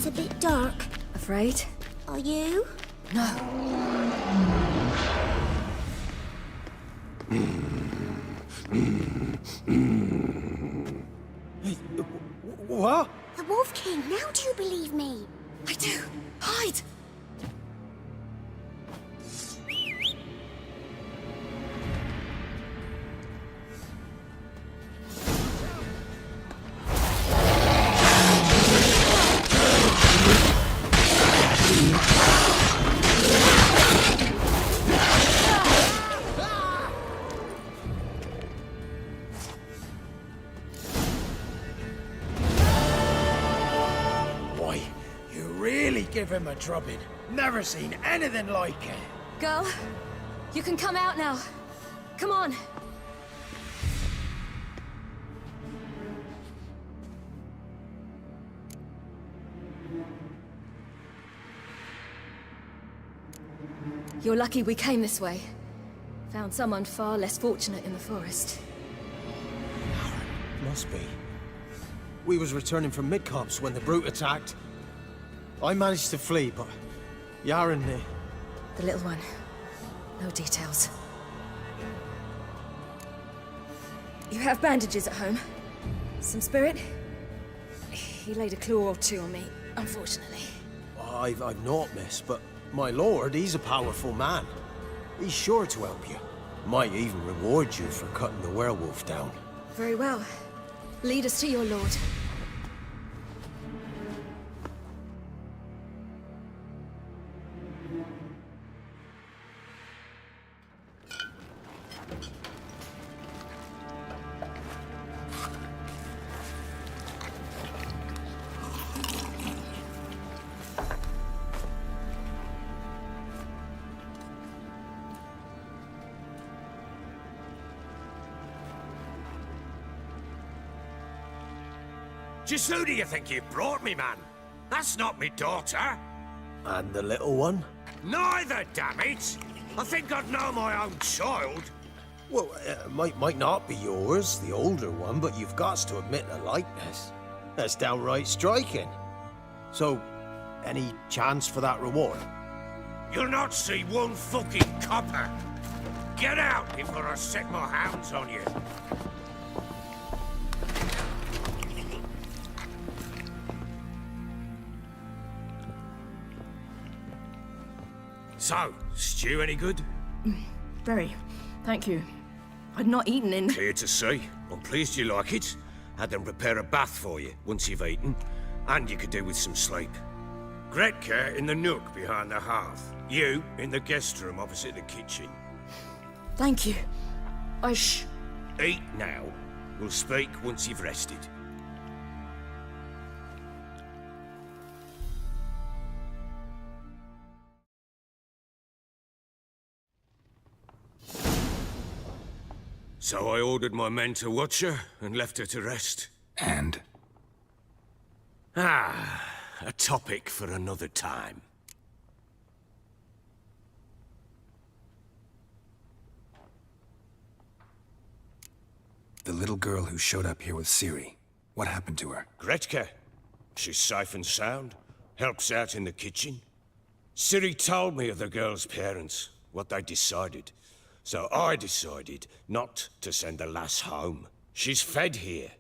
a bit dark. Afraid? Are you? No. What? The Wolf King, now do you believe me? I do. Hide! Give him a drubbing. Never seen anything like it. Girl, you can come out now. Come on. You're lucky we came this way. Found someone far less fortunate in the forest. Must be. We was returning from Midcopse when the brute attacked. I managed to flee, but Yaren... The little one. No details. You have bandages at home? Some spirit? He laid a claw or two on me, unfortunately. I've naught, miss, but my lord, he's a powerful man. He's sure to help you. Might even reward you for cutting the werewolf down. Very well. Lead us to your lord. Just who do you think you brought me, man? That's not me daughter. And the little one? Neither, damn it! I think I'd know my own child. Well, might not be yours, the older one, but you've got to admit a likeness. That's downright striking. So, any chance for that reward? You'll not see one fucking copper. Get out before I set my hounds on you. So, stew any good? Very. Thank you. I'd not eaten in... Clear to see. I'm pleased you like it. Had them prepare a bath for you once you've eaten. And you could do with some sleep. Gretka in the nook behind the hearth. You in the guest room opposite the kitchen. Thank you. Eat now. We'll speak once you've rested. So I ordered my men to watch her and left her to rest. And? A topic for another time. The little girl who showed up here with Ciri. What happened to her? Gretka. She's safe and sound. Helps out in the kitchen. Ciri told me of the girl's parents, what they decided. So I decided not to send the lass home. She's fed here.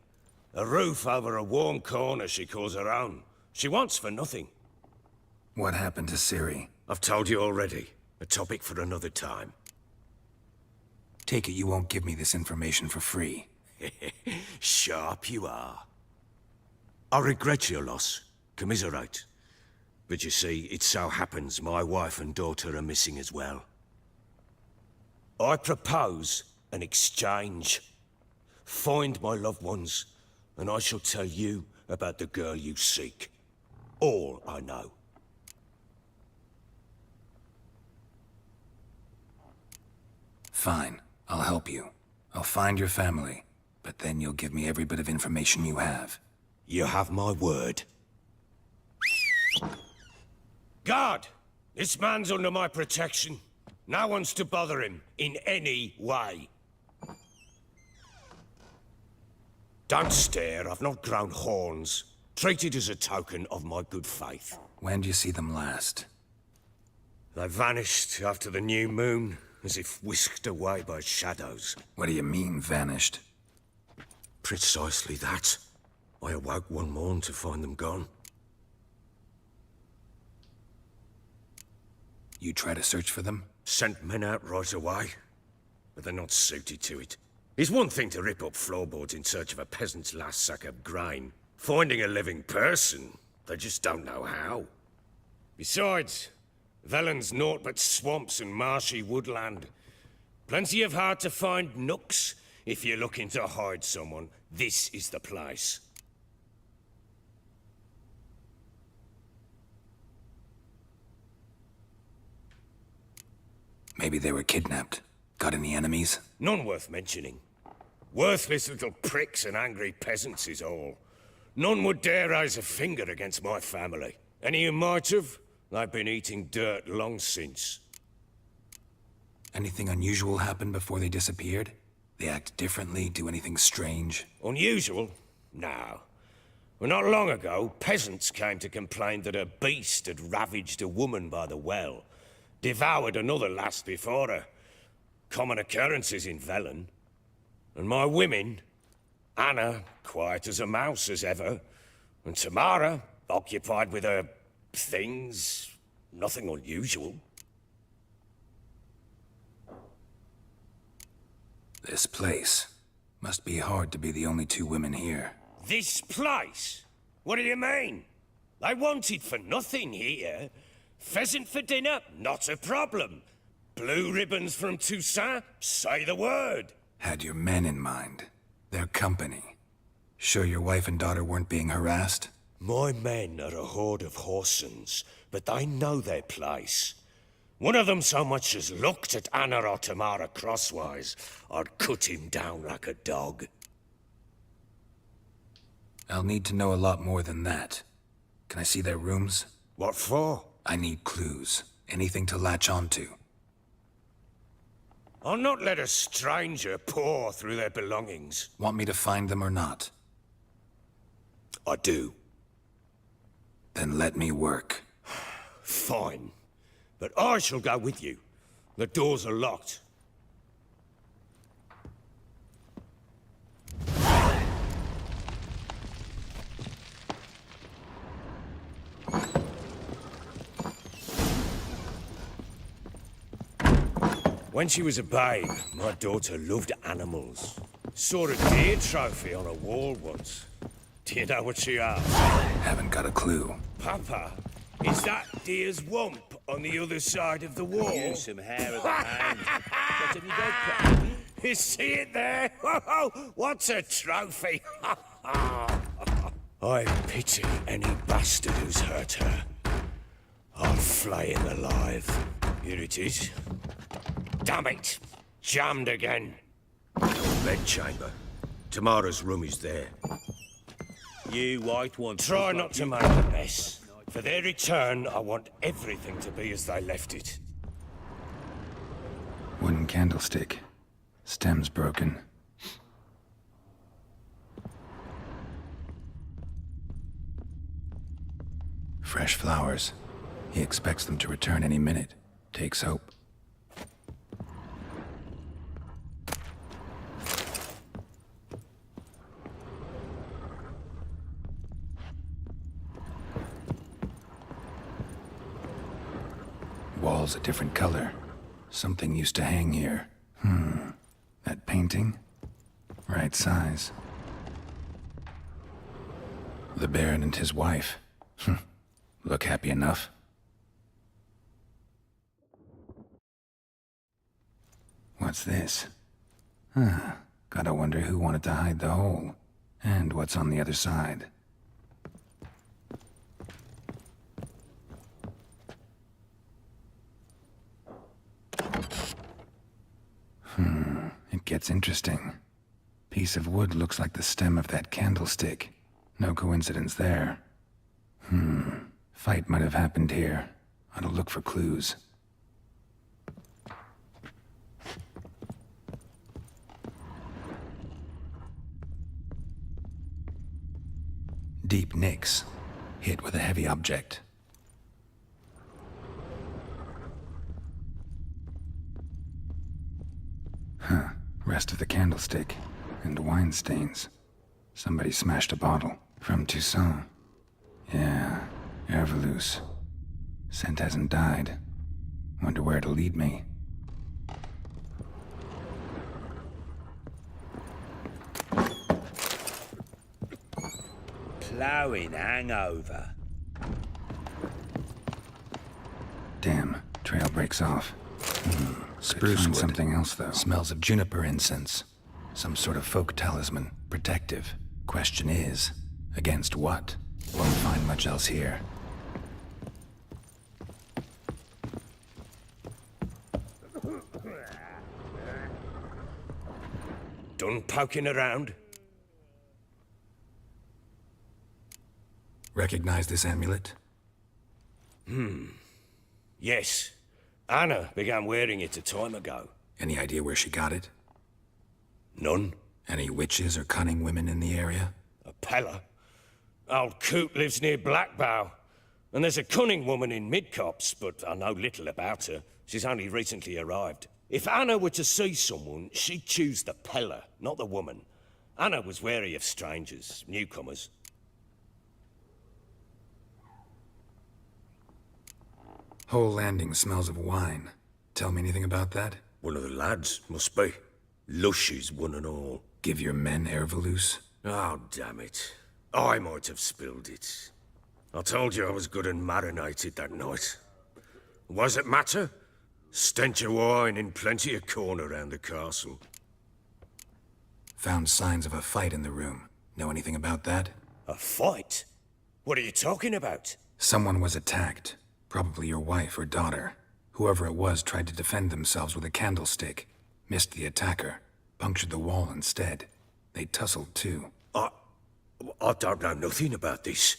A roof over a warm corner she calls her own. She wants for nothing. What happened to Ciri? I've told you already. A topic for another time. Take it you won't give me this information for free. Sharp you are. I regret your loss. Commiserate. But you see, it so happens my wife and daughter are missing as well. I propose an exchange. Find my loved ones, and I shall tell you about the girl you seek. All I know. Fine. I'll help you. I'll find your family, but then you'll give me every bit of information you have. You have my word. Guard! This man's under my protection. No one's to bother him in any way. Don't stare, I've not grown horns. Treat it as a token of my good faith. When do you see them last? They vanished after the new moon, as if whisked away by shadows. What do you mean, vanished? Precisely that. I awoke one morn to find them gone. You try to search for them? Sent men out right away, but they're not suited to it. It's one thing to rip up floorboards in search of a peasant's last sack of grain. Finding a living person, they just don't know how. Besides, Velen's naught but swamps and marshy woodland. Plenty of hard-to-find nooks. If you're looking to hide someone, this is the place. Maybe they were kidnapped. Got any enemies? None worth mentioning. Worthless little pricks and angry peasants is all. None would dare raise a finger against my family. Any who might have, they've been eating dirt long since. Anything unusual happen before they disappeared? They act differently, do anything strange? Unusual? No. Well, not long ago, peasants came to complain that a beast had ravaged a woman by the well. Devoured another lass before her. Common occurrences in Velen. And my women, Anna, quiet as a mouse as ever, and Tamara, occupied with her things, nothing unusual. This place. Must be hard to be the only two women here. This place? What do you mean? They wanted for nothing here. Pheasant for dinner? Not a problem. Blue ribbons from Toussaint? Say the word. Had your men in mind. Their company. Sure your wife and daughter weren't being harassed? My men are a horde of whoresons, but they know their place. One of them so much as looked at Anna or Tamara crosswise, I'd cut him down like a dog. I'll need to know a lot more than that. Can I see their rooms? What for? I need clues. Anything to latch onto. I'll not let a stranger pore through their belongings. Want me to find them or not? I do. Then let me work. Fine. But I shall go with you. The doors are locked. When she was a babe, my daughter loved animals. Saw a deer trophy on a wall once. Do you know what she asked? Haven't got a clue. Papa, is that deer's wump on the other side of the wall? You some hair of the hand. What have you got, Papa? You see it there? Oh, what's a trophy? I pity any bastard who's hurt her. I'll flay him alive. Here it is. Damn it! Jammed again. Bed chamber. Tamara's room is there. You white one. Try not to make a mess. For their return, I want everything to be as they left it. Wooden candlestick. Stem's broken. Fresh flowers. He expects them to return any minute. Takes hope. Wall's a different color. Something used to hang here. That painting? Right size. The Baron and his wife. Look happy enough. What's this? Gotta wonder who wanted to hide the hole. And what's on the other side. It gets interesting. Piece of wood looks like the stem of that candlestick. No coincidence there. Fight might have happened here. Ought to look for clues. Deep nicks, hit with a heavy object. Huh. Rest of the candlestick. And wine stains. Somebody smashed a bottle. From Toussaint. Yeah, Ervelus. Scent hasn't died. Wonder where it'll lead me. Ploughing hangover. Damn, trail breaks off. Spruce wood. Something else, though. Smells of juniper incense. Some sort of folk talisman. Protective. Question is, against what? Won't find much else here. Done poking around? Recognize this amulet? Yes. Anna began wearing it a time ago. Any idea where she got it? None. Any witches or cunning women in the area? A Pella. Old Coot lives near Blackbow. And there's a cunning woman in Midcopse, but I know little about her. She's only recently arrived. If Anna were to see someone, she'd choose the Pella, not the woman. Anna was wary of strangers, newcomers. Whole landing smells of wine. Tell me anything about that? One of the lads, must be. Lushes, one and all. Give your men Ervelus? Oh, damn it. I might have spilled it. I told you I was good and marinated that night. What does it matter? Stench of wine in plenty of corn around the castle. Found signs of a fight in the room. Know anything about that? A fight? What are you talking about? Someone was attacked. Probably your wife or daughter. Whoever it was tried to defend themselves with a candlestick. Missed the attacker. Punctured the wall instead. They tussled too. I don't know nothing about this.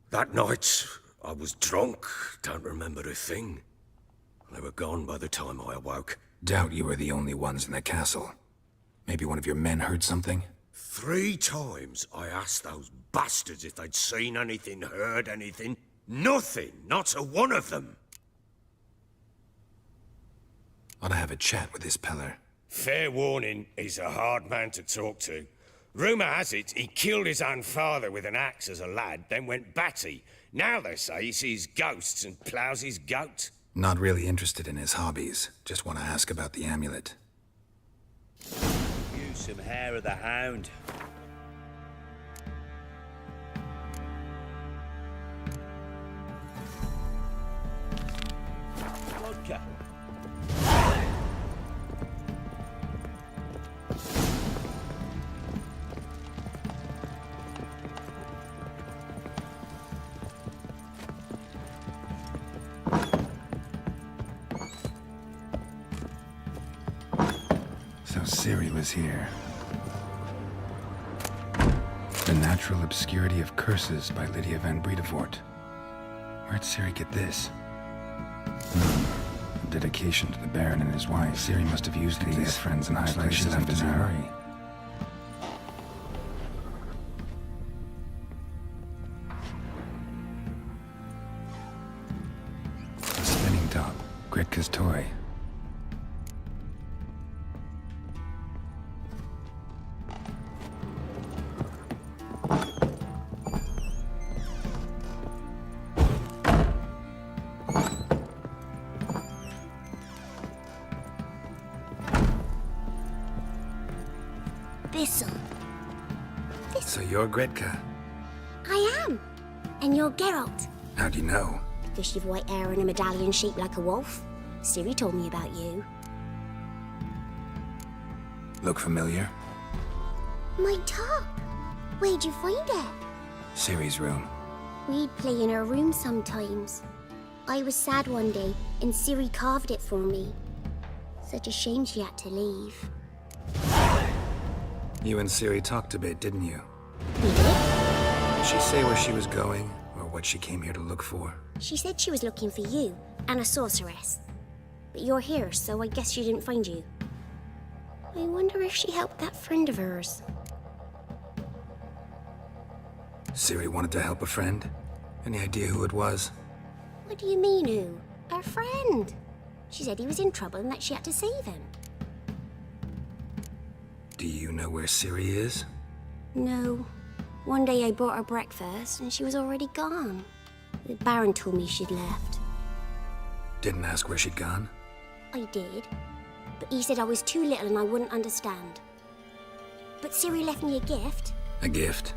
That night, I was drunk. Don't remember a thing. They were gone by the time I awoke. Doubt you were the only ones in the castle. Maybe one of your men heard something? 3 times I asked those bastards if they'd seen anything, heard anything. Nothing, not a one of them. Ought to have a chat with this Peller. Fair warning, he's a hard man to talk to. Rumour has it he killed his own father with an axe as a lad, then went batty. Now they say he sees ghosts and ploughs his goat. Not really interested in his hobbies. Just want to ask about the amulet. Use some hair of the hound. Vodka. So Ciri was here. The Natural Obscurity of Curses by Lydia van Bredevoort. Where'd Ciri get this? A dedication to the Baron and his wife. Ciri must have used these friends in high places in a hurry. A spinning top. Gretka's toy. So you're Gretka? I am. And you're Geralt. How'd you know? Because you've white hair and a medallion shaped like a wolf. Ciri told me about you. Look familiar? My top. Where'd you find it? Ciri's room. We'd play in her room sometimes. I was sad one day, and Ciri carved it for me. Such a shame she had to leave. You and Ciri talked a bit, didn't you? Did she say where she was going, or what she came here to look for? She said she was looking for you, and a sorceress. But you're here, so I guess she didn't find you. I wonder if she helped that friend of hers. Ciri wanted to help a friend. Any idea who it was? What do you mean, who? Her friend. She said he was in trouble and that she had to save him. Do you know where Ciri is? No. One day I bought her breakfast and she was already gone. The Baron told me she'd left. Didn't ask where she'd gone? I did. But he said I was too little and I wouldn't understand. But Ciri left me a gift. A gift?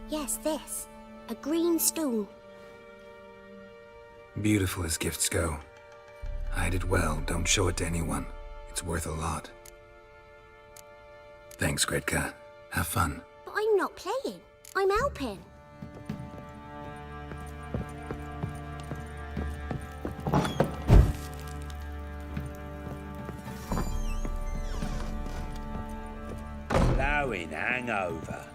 Yes, this. A green stone. Beautiful as gifts go. Hide it well, don't show it to anyone. It's worth a lot. Thanks, Gretka. Have fun. But I'm not playing. I'm helping. Blowing hangover.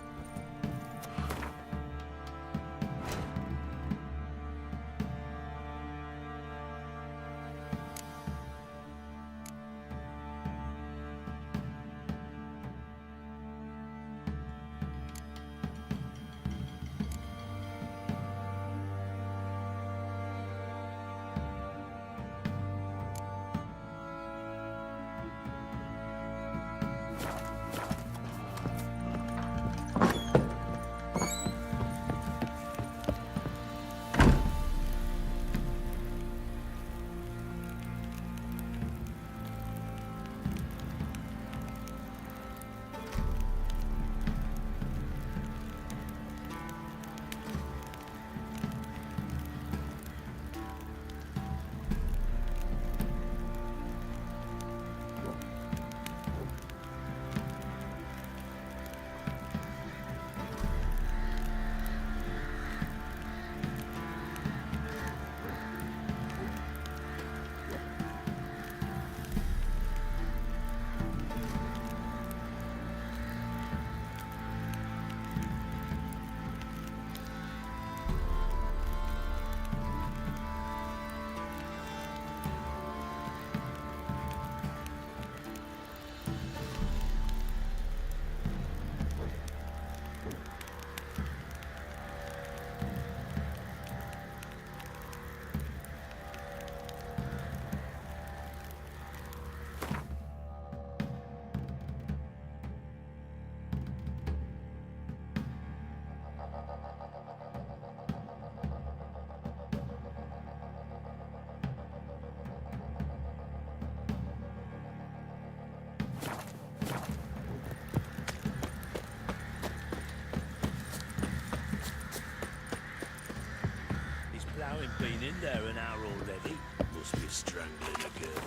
Plowing been in there an hour already. Must be strangling a girl.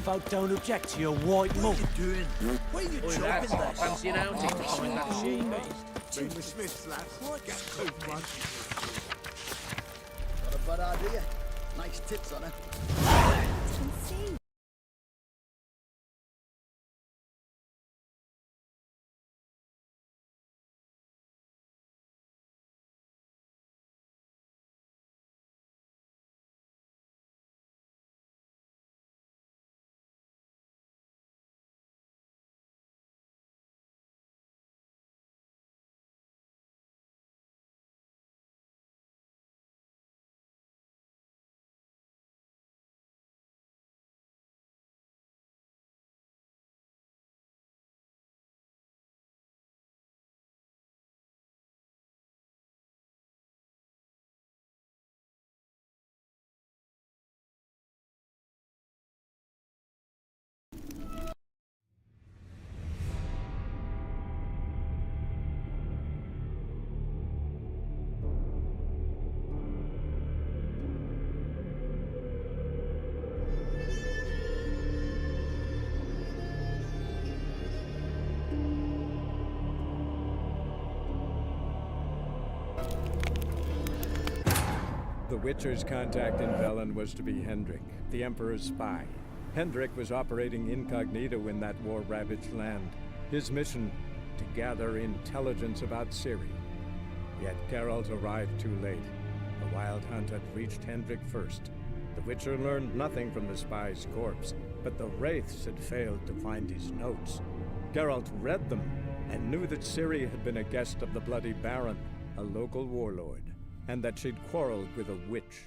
Folk don't object to your white mug. What are you doing? Where are you Oi, chopping lads, there? fancy an outing to find that sheep. Bring the Smiths, lads. Get cooked, man. Not a bad idea. Nice tits on her. The Witcher's contact in Velen was to be Hendrik, the Emperor's spy. Hendrik was operating incognito in that war-ravaged land. His mission, to gather intelligence about Ciri. Yet Geralt arrived too late. The Wild Hunt had reached Hendrik first. The Witcher learned nothing from the spy's corpse, but the wraiths had failed to find his notes. Geralt read them and knew that Ciri had been a guest of the Bloody Baron, a local warlord, and that she'd quarreled with a witch.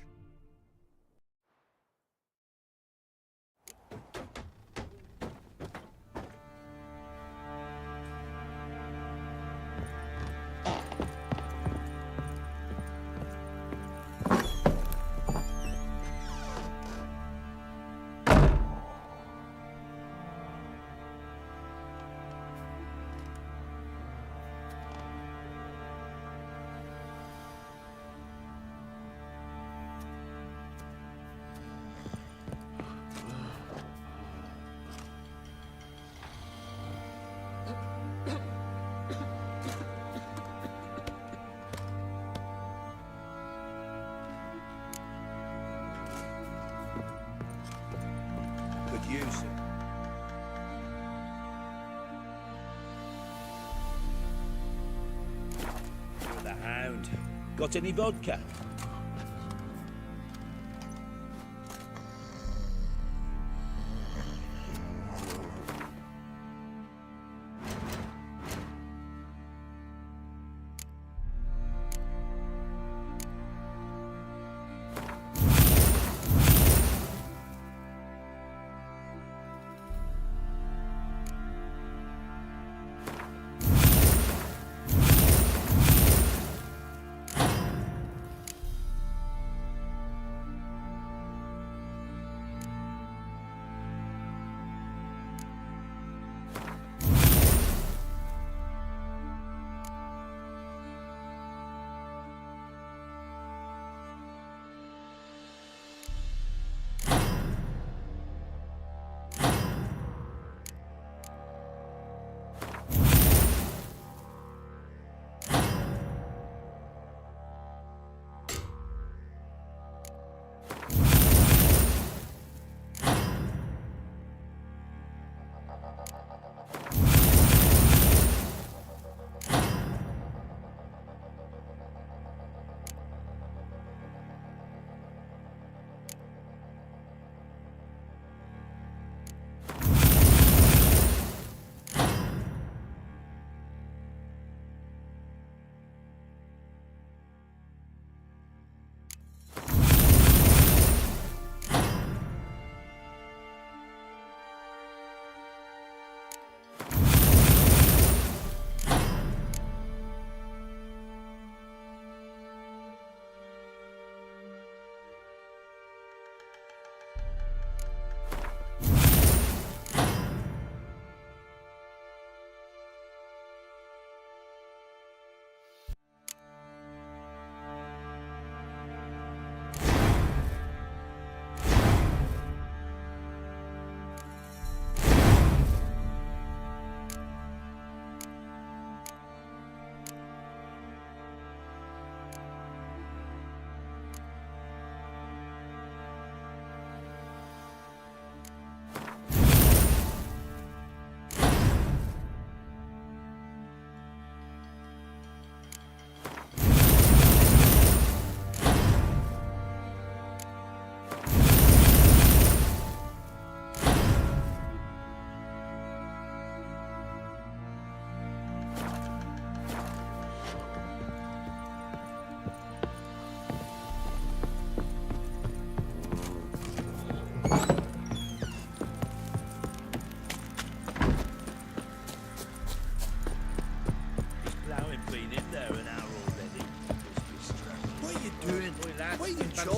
Could use it. You're the hound. Got any vodka?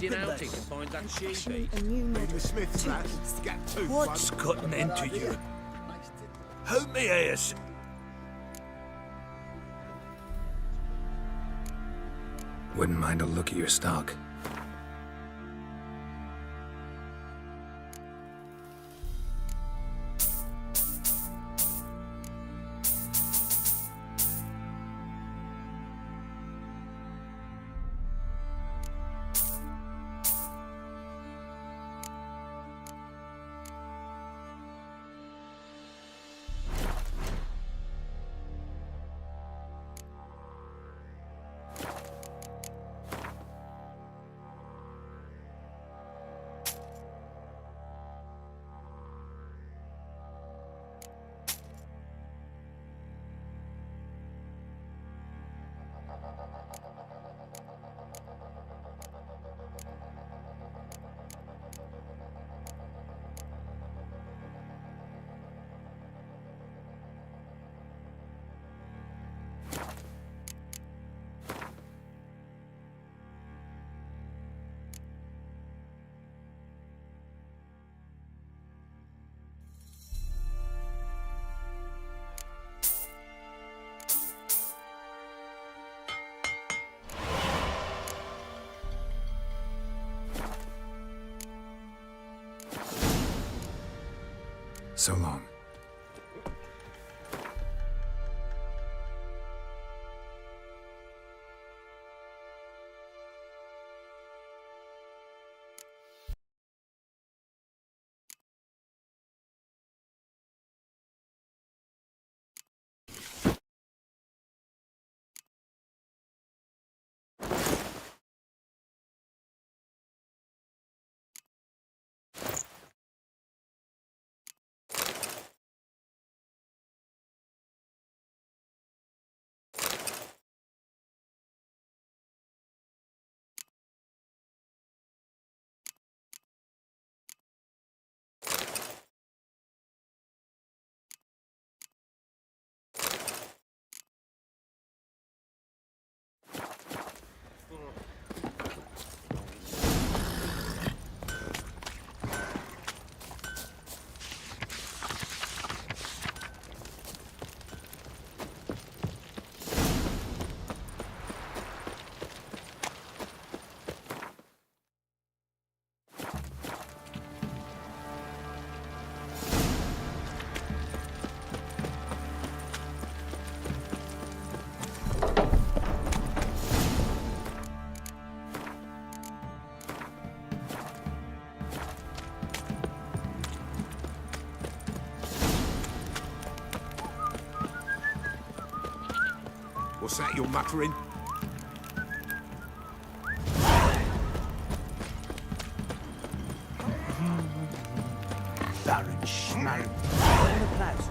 Outing to find that sheep. In the smith's flat, scat tooth. What's gotten into you? Hold me ears. Wouldn't mind a look at your stock. So long. What's that you're muttering? Baron Schmarren. On the plaza.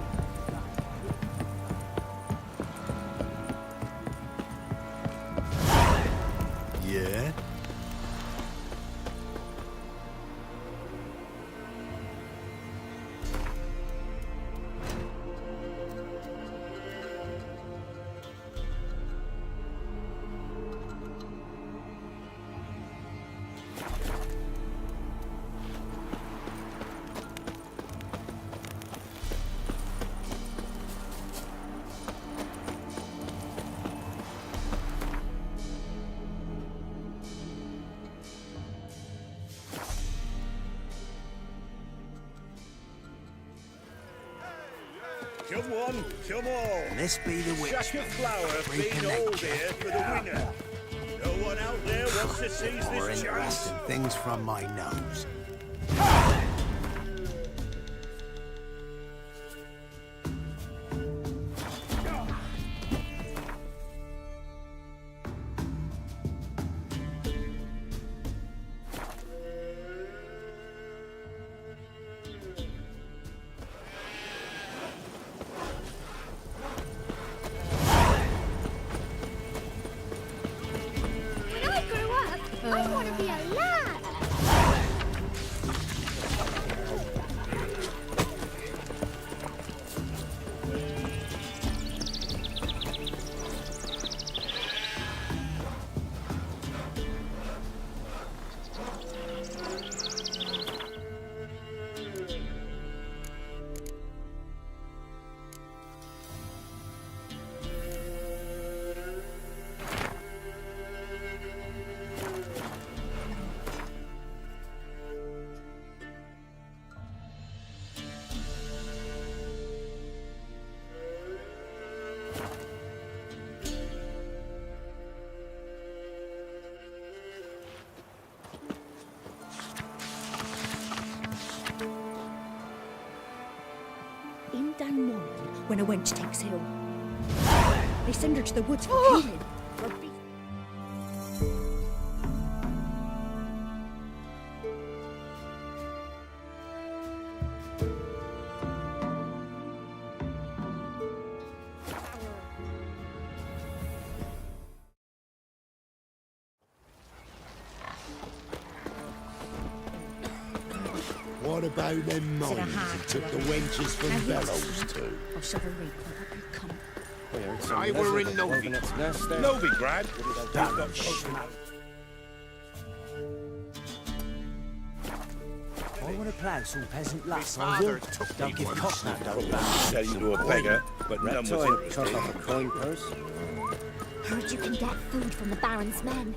Yeah? Come on, come on. This be the witch. Sack of flour being old here for the winner. No one out there wants to seize More this chance. interesting things from my nose. When I grow up, I want to be a lad. In down north, when a wench takes ill, they send her to the woods for healing. For be- What about them Is it a mines hard that took the one? wenches from Now here's Bellows the to? I'll shove a reap up your cunt. I were in Novigrad. Baron Schmarren. I want to plough some peasant lass, I will. Don't give cock no dough. Sell you to a beggar, but none was interested. a coin purse. Heard you can get food from the Baron's men.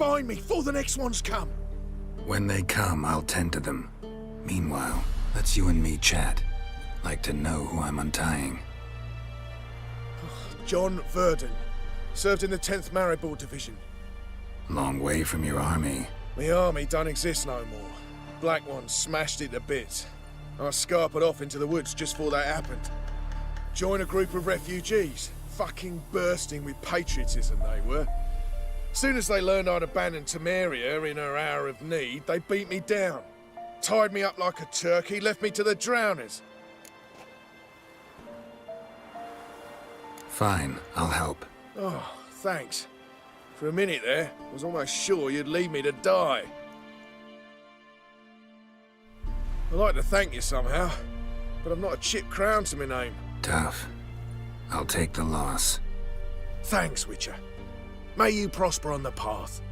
find me before the next ones come. When they come, I'll tend to them. Meanwhile, let's you and me chat. Like to know who I'm untying. John Verdon. Served in the 10th Maribor Division. Long way from your army. The army don't exist no more. Black Ones smashed it to bits. I scarpered off into the woods just before that happened. Joined a group of refugees. Fucking bursting with patriotism they were. Soon as they learned I'd abandoned Temeria in her hour of need, they beat me down. Tied me up like a turkey, left me to the drowners. Fine, I'll help. Oh, thanks. For a minute there, I was almost sure you'd leave me to die. I'd like to thank you somehow, but I've not a chip crown to my name. Tough. I'll take the loss. Thanks, Witcher. May you prosper on the path.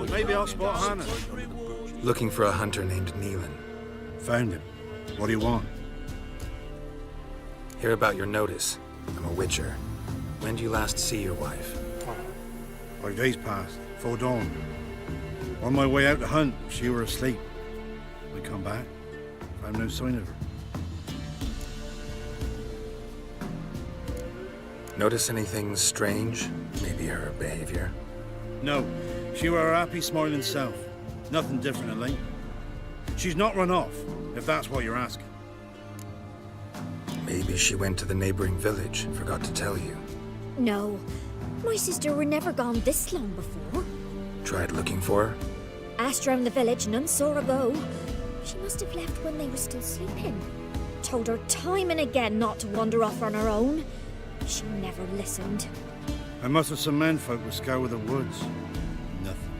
Maybe I'll spot Hannah. Looking for a hunter named Neelan. Found him. What do you want? Hear about your notice. I'm a witcher. When do you last see your wife? 5 days passed, 4 dawn. On my way out to hunt, she were asleep. I come back, found no sign of her. Notice anything strange? Maybe her behavior? No, she were her happy, smiling self. Nothing different, Elaine. She's not run off, if that's what you're asking. Maybe she went to the neighboring village and forgot to tell you. No, my sister were never gone this long before. Tried looking for her? Asked round the village, none saw her go. She must have left when they were still sleeping. Told her time and again not to wander off on her own. She never listened. I must have some menfolk would scour the woods. Nothing.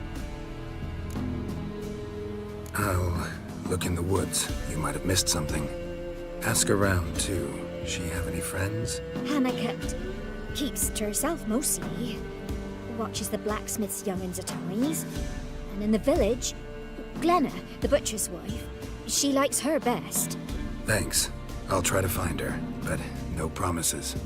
I'll look in the woods. You might have missed something. Ask around, too. She have any friends? Hannah keeps to herself mostly. Watches the blacksmith's young'uns at times. And in the village, Glenna, the butcher's wife, she likes her best. Thanks. I'll try to find her, but no promises.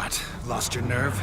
What? Lost your nerve?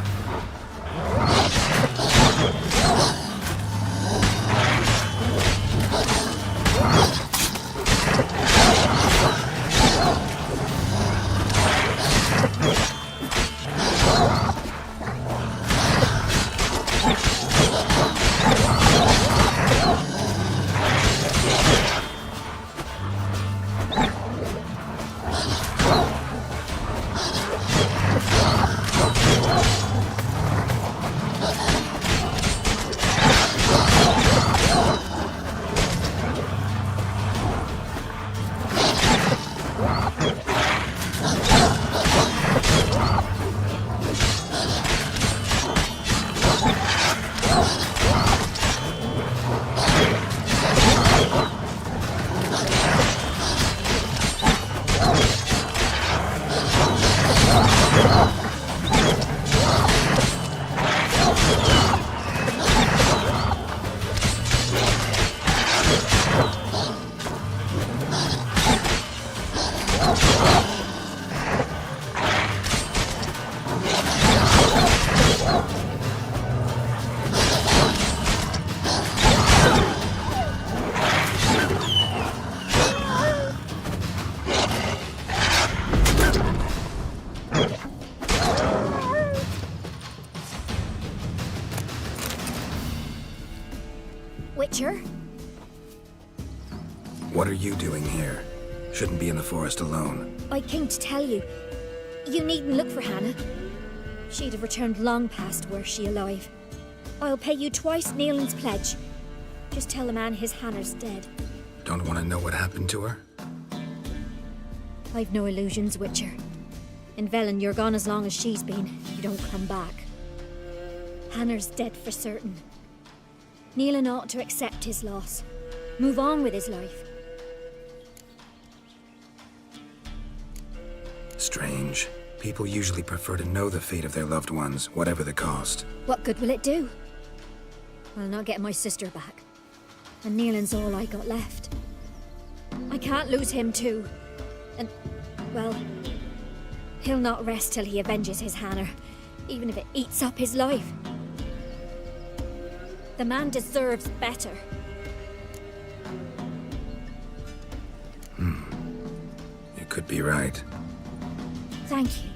Witcher? What are you doing here? Shouldn't be in the forest alone. I came to tell you. You needn't look for Hannah. She'd have returned long past were she alive. I'll pay you twice Nealon's pledge. Just tell the man his Hannah's dead. Don't want to know what happened to her? I've no illusions, Witcher. In Velen, you're gone as long as she's been. You don't come back. Hannah's dead for certain. Nealon ought to accept his loss. Move on with his life. Strange. People usually prefer to know the fate of their loved ones, whatever the cost. What good will it do? I'll not get my sister back. And Nealon's all I got left. I can't lose him too. And, well, he'll not rest till he avenges his Hannah, even if it eats up his life. The man deserves better. You could be right. Thank you.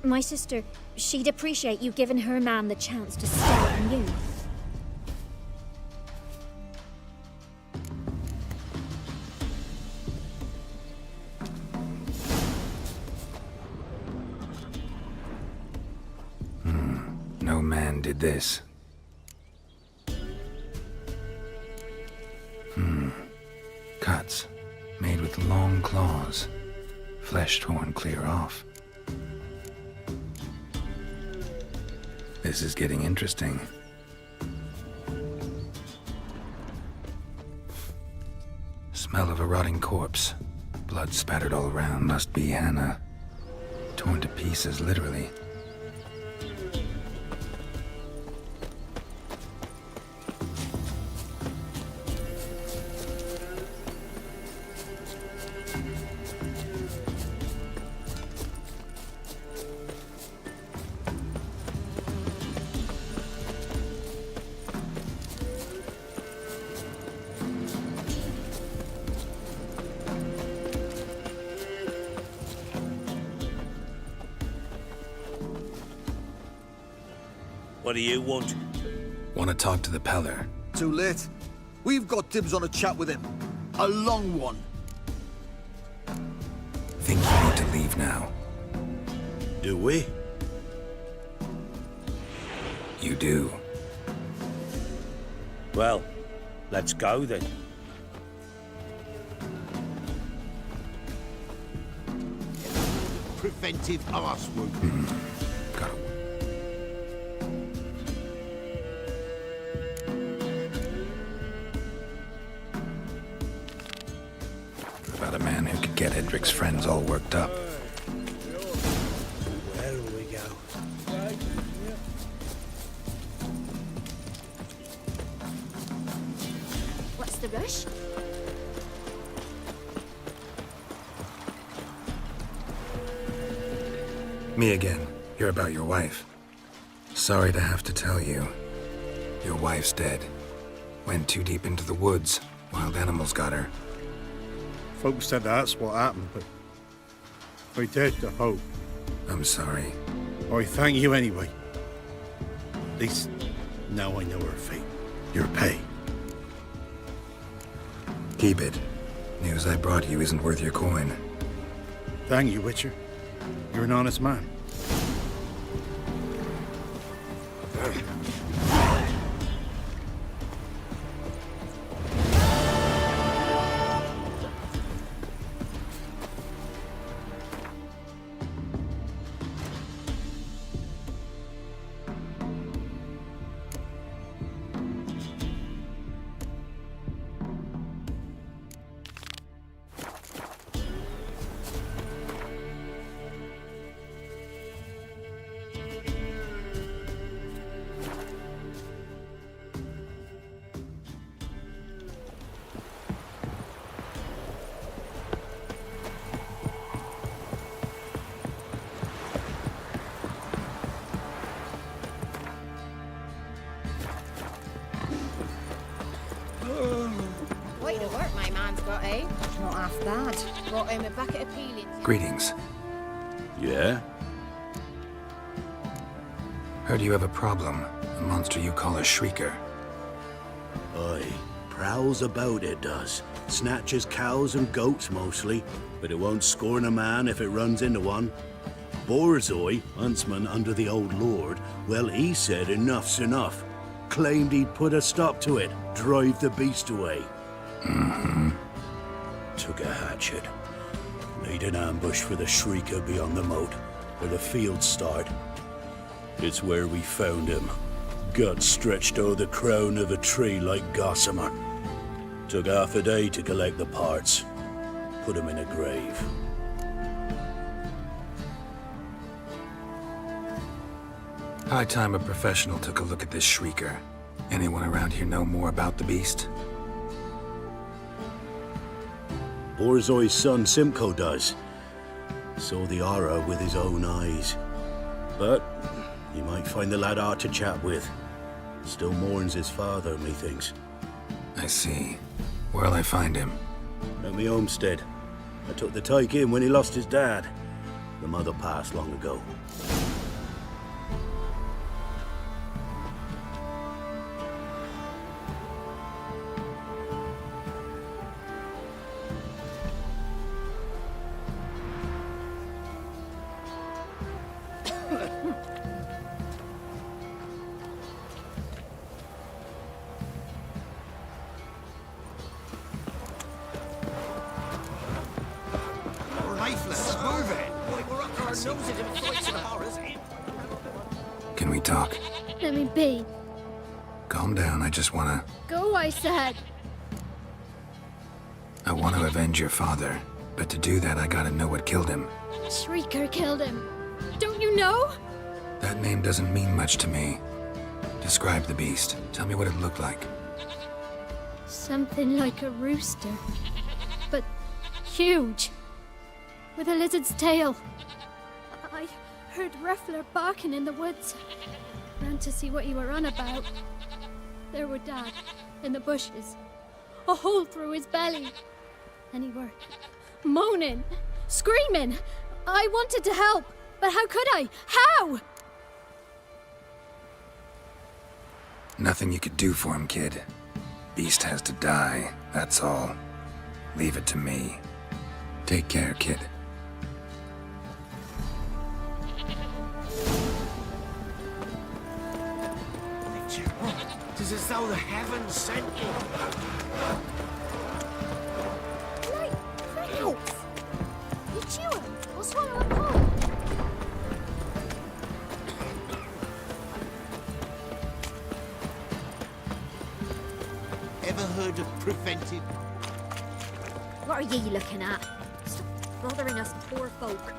My sister, she'd appreciate you giving her man the chance to stay on you. No man did this. Cuts, made with long claws, flesh torn clear off. This is getting interesting. Smell of a rotting corpse. Blood spattered all around. Must be Hannah. Torn to pieces, literally. What do you want? Want to talk to the Peller. Too late. We've got dibs on a chat with him. A long one. Think you need to leave now. Do we? You do. Well, let's go then. Preventive arse wound. Got it. About a man who could get Edric's friends all worked up. Where will we go? What's the rush? Me again. You're about your wife. Sorry to have to tell you. Your wife's dead. Went too deep into the woods. Wild animals got her. Folks said that's what happened, but I dared to hope. I'm sorry. I thank you anyway. At least now I know her fate. Your pay. Keep it. News I brought you isn't worth your coin. Thank you, Witcher. You're an honest man. Way to work my man's got, eh? Not half bad. Got him a bucket of peelings. Greetings. Yeah? Heard you have a problem. A monster you call a shrieker. Aye. Prowls about, it does. Snatches cows and goats mostly, but it won't scorn a man if it runs into one. Borzoi, huntsman under the old lord, well, he said enough's enough. Claimed he'd put a stop to it, drive the beast away. Mm-hmm. Took a hatchet. Laid an ambush for the shrieker beyond the moat, where the fields start. It's where we found him. Gut stretched o'er the crown of a tree like gossamer. Took half a day to collect the parts. Put him in a grave. High time a professional took a look at this shrieker. Anyone around here know more about the beast? Borzoi's son Simcoe does. Saw the aura with his own eyes. But you might find the lad hard to chat with. Still mourns his father, methinks. I see. Where'll I find him? At me homestead. I took the tyke in when he lost his dad. The mother passed long ago. Can we talk? Let me be. Calm down, I just wanna... Go, I said. I want to avenge your father. But to do that, I gotta know what killed him. Shrieker killed him. Don't you know? That name doesn't mean much to me. Describe the beast. Tell me what it looked like. Something like a rooster. But huge. With a lizard's tail. I heard Ruffler barking in the woods. Ran to see what you were on about. There were Dad, in the bushes. A hole through his belly. And he were moaning, screaming. I wanted to help, but how could I? How? Nothing you could do for him, kid. Beast has to die, that's all. Leave it to me. Take care, kid. It's as though the heavens sent you. Help! You chew him. We'll swallow him whole. Ever heard of preventive? What are ye looking at? Stop bothering us poor folk.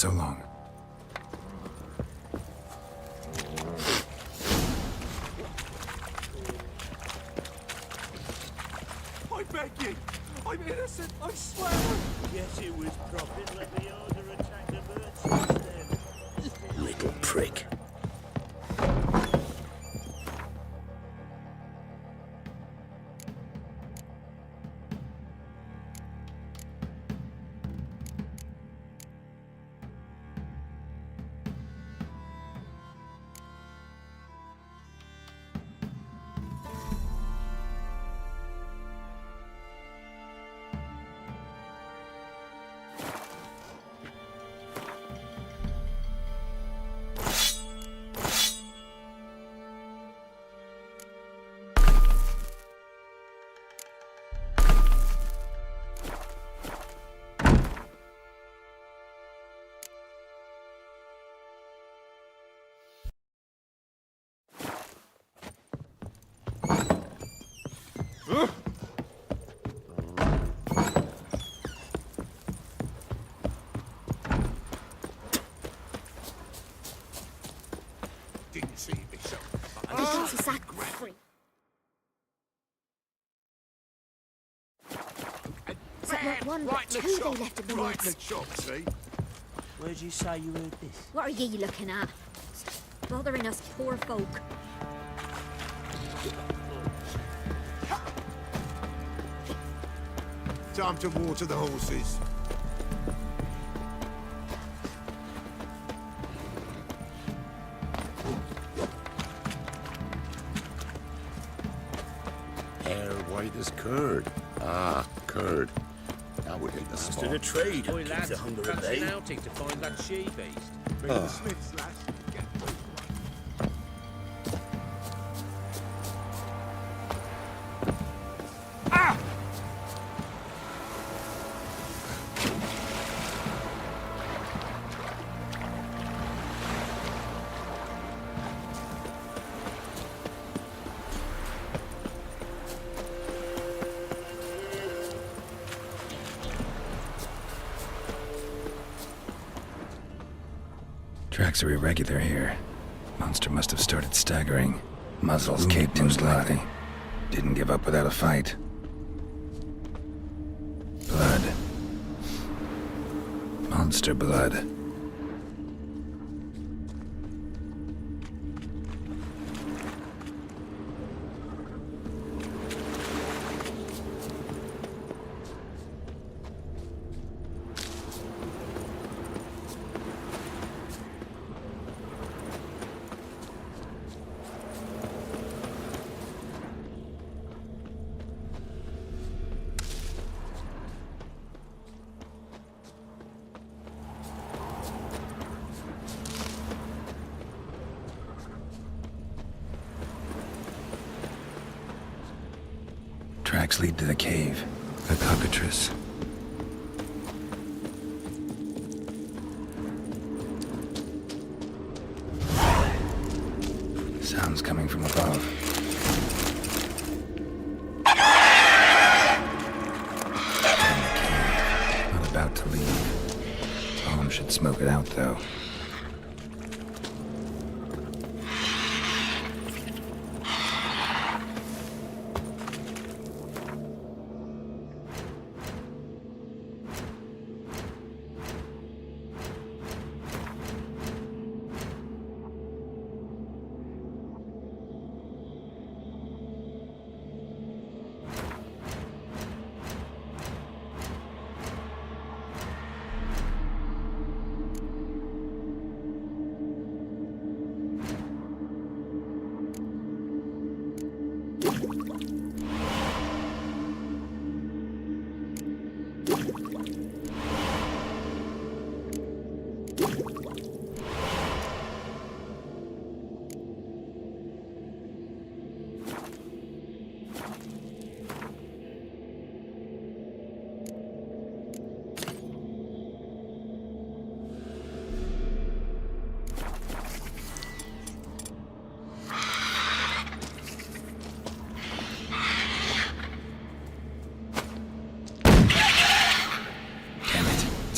So long. I beg you! I'm innocent, I swear! Yes, it was profit. Let the order attack the merchants then. Little prick. Didn't see me, so. That's a sack free. So not one, but two they left in the Right in woods. the shop, see? Where'd you say you heard this? What are ye looking at? Bothering us poor folk. Time to water the horses. Hair white as curd. Ah, curd. That would hit the Master spot. of the trade. Oi, Keep lads, the hunger at fancy bay. an outing to find that she-beast. Bring the smiths, lass. Get Tracks are irregular here. Monster must have started staggering. Muzzles caked in blood. Didn't give up without a fight. Blood. Monster blood. Tracks lead to the cave. The cockatrice. Sounds coming from above. Not about to leave. Tom should smoke it out, though.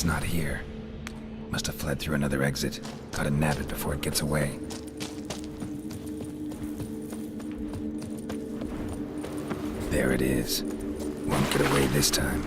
Not here. Must have fled through another exit. Gotta nab it before it gets away. There it is. Won't get away this time.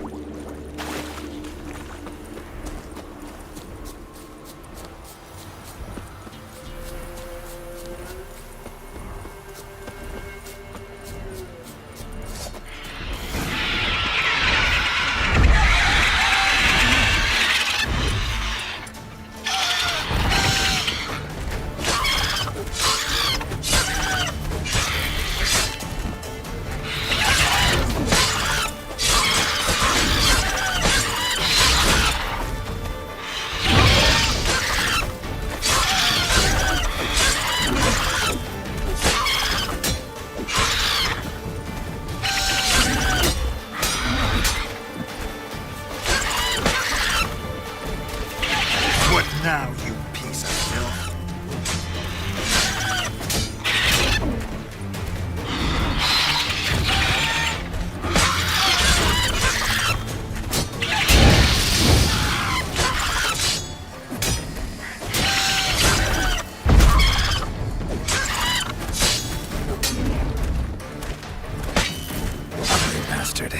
Now, you piece of filth. Ugly bastard.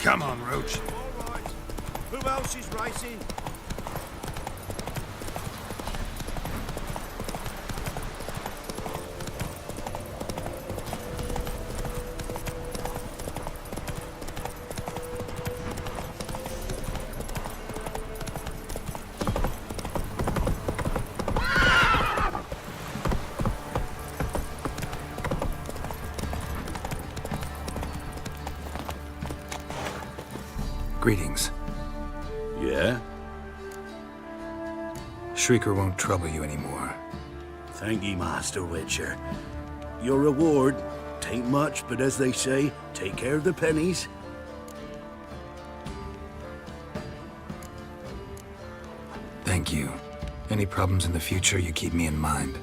Come on, Roach. All right. Who else is racing? Greetings. Yeah? Shrieker won't trouble you anymore. Thank ye, Master Witcher. Your reward, tain't much, but as they say, take care of the pennies. Thank you. Any problems in the future, you keep me in mind.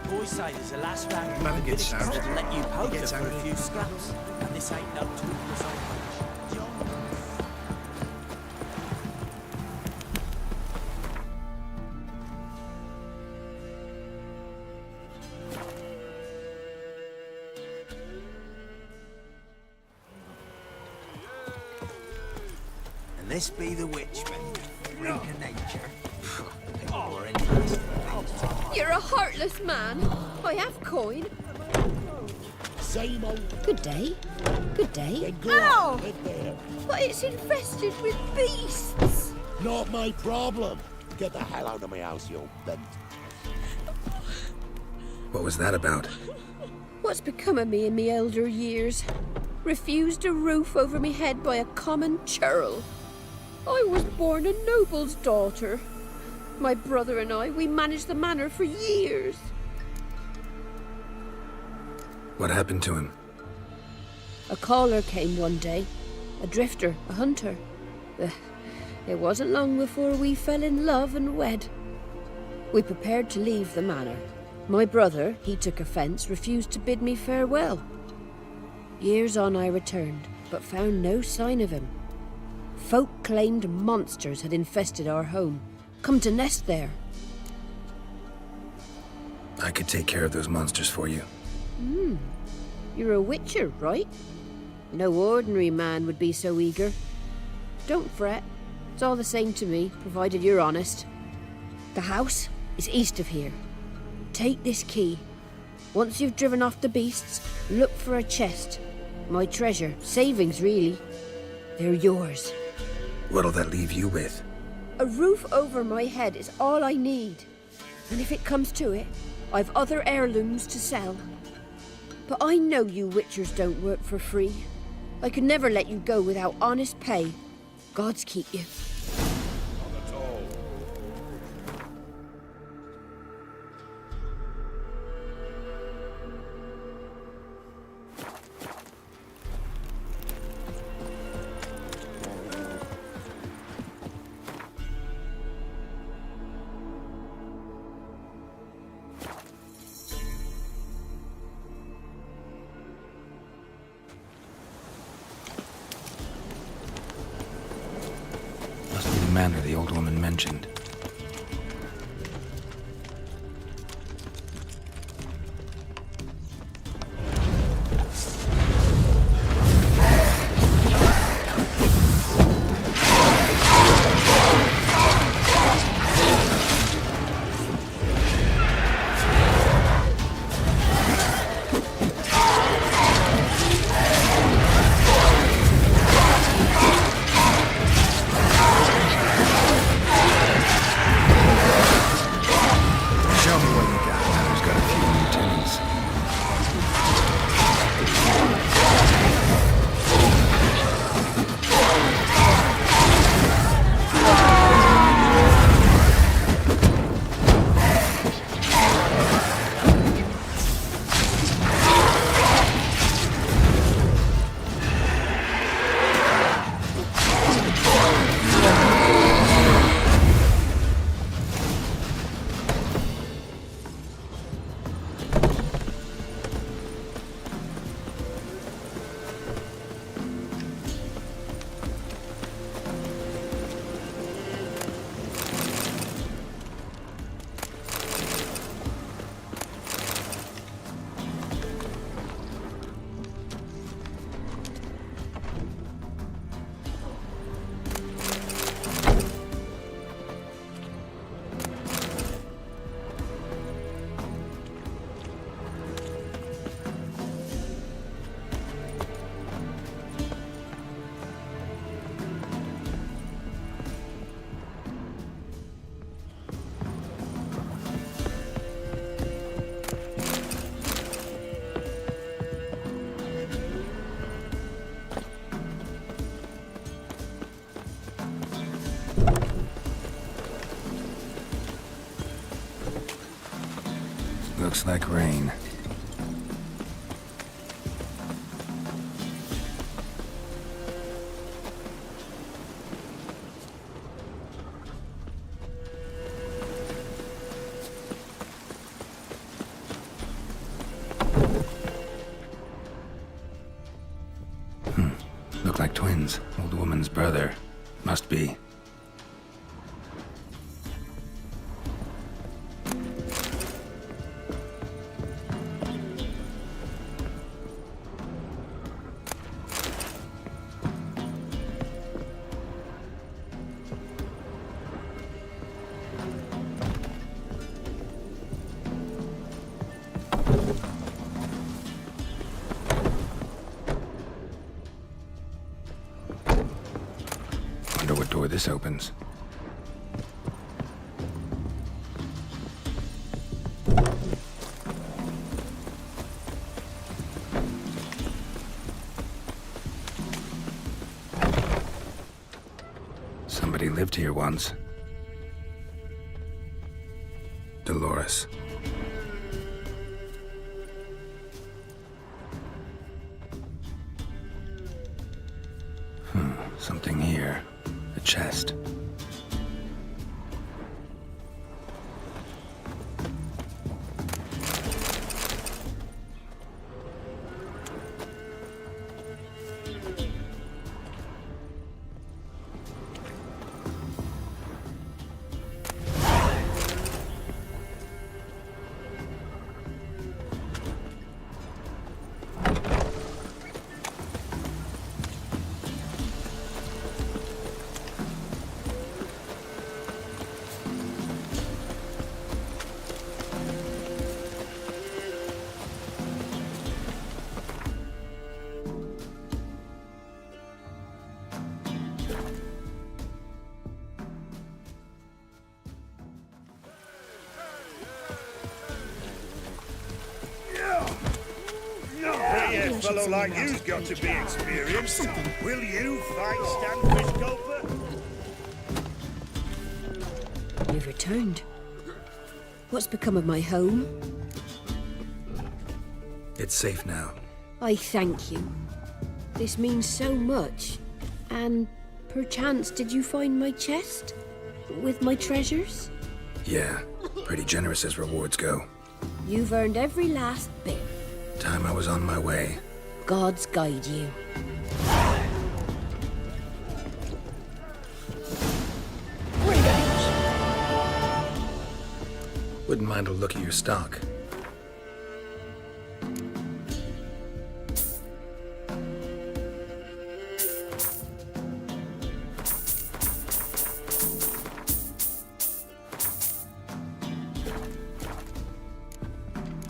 Boys say there's a last round in the Better get village sound. that'll let you poke He her gets for a angry. few scraps. And this ain't no toothless old wench. John. And this be the witchman, freak of nature. People are interested in things. You're a heartless man. I have coin. same old. Good day. Good day. Then go Ow! on, live there. But it's infested with beasts. Not my problem. Get the hell out of my house, you bent. What was that about? What's become of me in me elder years? Refused a roof over me head by a common churl. I was born a noble's daughter. My brother and I, we managed the manor for years. What happened to him? A caller came one day. A drifter, a hunter. It wasn't long before we fell in love and wed. We prepared to leave the manor. My brother, he took offence, refused to bid me farewell. Years on I returned, but found no sign of him. Folk claimed monsters had infested our home, come to nest there. I could take care of those monsters for you. You're a witcher, right? No ordinary man would be so eager. Don't fret. It's all the same to me, provided you're honest. The house is east of here. Take this key. Once you've driven off the beasts, look for a chest. My treasure, savings really. They're yours. What'll that leave you with? A roof over my head is all I need. And if it comes to it, I've other heirlooms to sell. But I know you witchers don't work for free. I could never let you go without honest pay. Gods keep you. Must be the manor the old woman mentioned. Looks like rain. Look like twins. Old woman's brother. Must be. this opens. Somebody lived here once. Dolores. Something here. A chest. A fellow like you's got to be experienced. Will you fight Stanfish Gulper? You've returned. What's become of my home? It's safe now. I thank you. This means so much. And perchance did you find my chest? With my treasures? Yeah, pretty generous as rewards go. You've earned every last bit. Time I was on my way. Gods guide you. Wouldn't mind a look at your stock.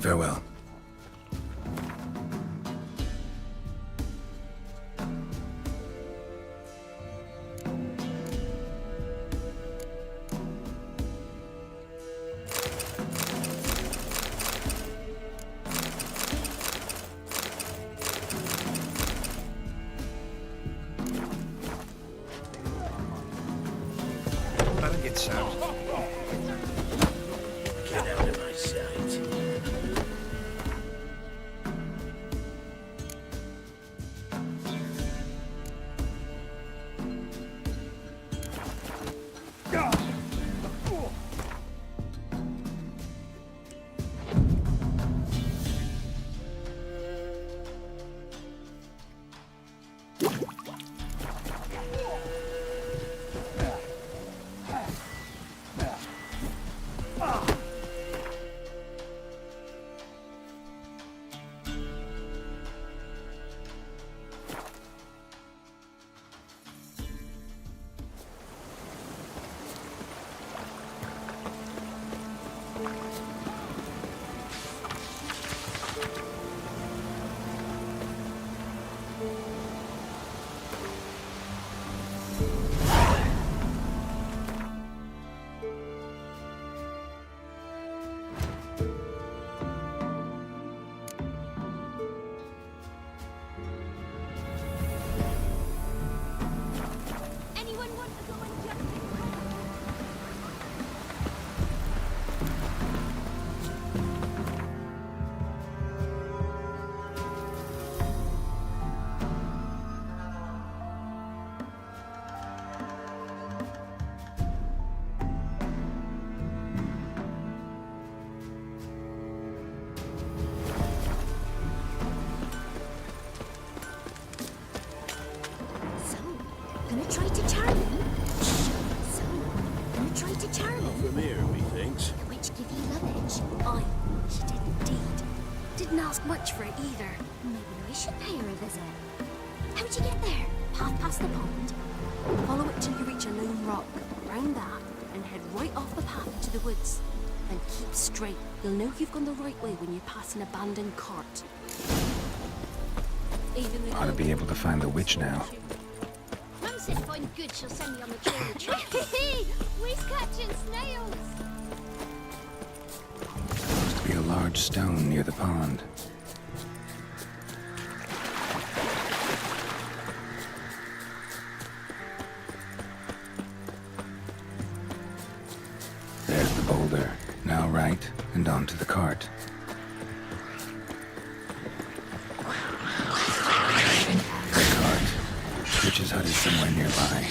Farewell. Let him get sound. Get out of my sight. Gonna try to charm him? So, gonna try to charm him? From here, methinks. Which give you luggage? Aye, she did indeed. Didn't ask much for it either. Maybe I should pay her a visit. How'd you get there? Path past the pond? Follow it till you reach a lone rock. Round that, and head right off the path into the woods. Then keep straight. You'll know you've gone the right way when you pass an abandoned cart. Ought to be able to find the witch now. said if I'm good, she'll send me on the trail of treasure. We's catching snails. Must be a large stone near the pond. There's the boulder. Now right, and onto the cart. The cart. Witch's hut is somewhere nearby.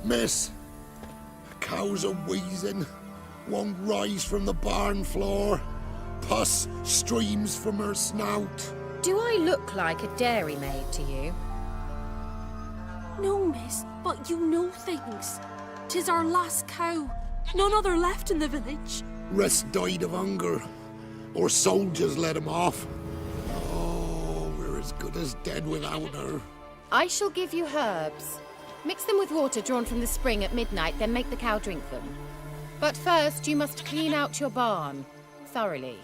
Miss, cows are wheezing, won't rise from the barn floor, pus streams from her snout. Do I look like a dairymaid to you? No, miss, but you know things. 'Tis our last cow. None other left in the village. Rest died of hunger, or soldiers let him off. Oh, we're as good as dead without her. I shall give you herbs. Mix them with water drawn from the spring at midnight, then make the cow drink them. But first, you must clean out your barn. Thoroughly.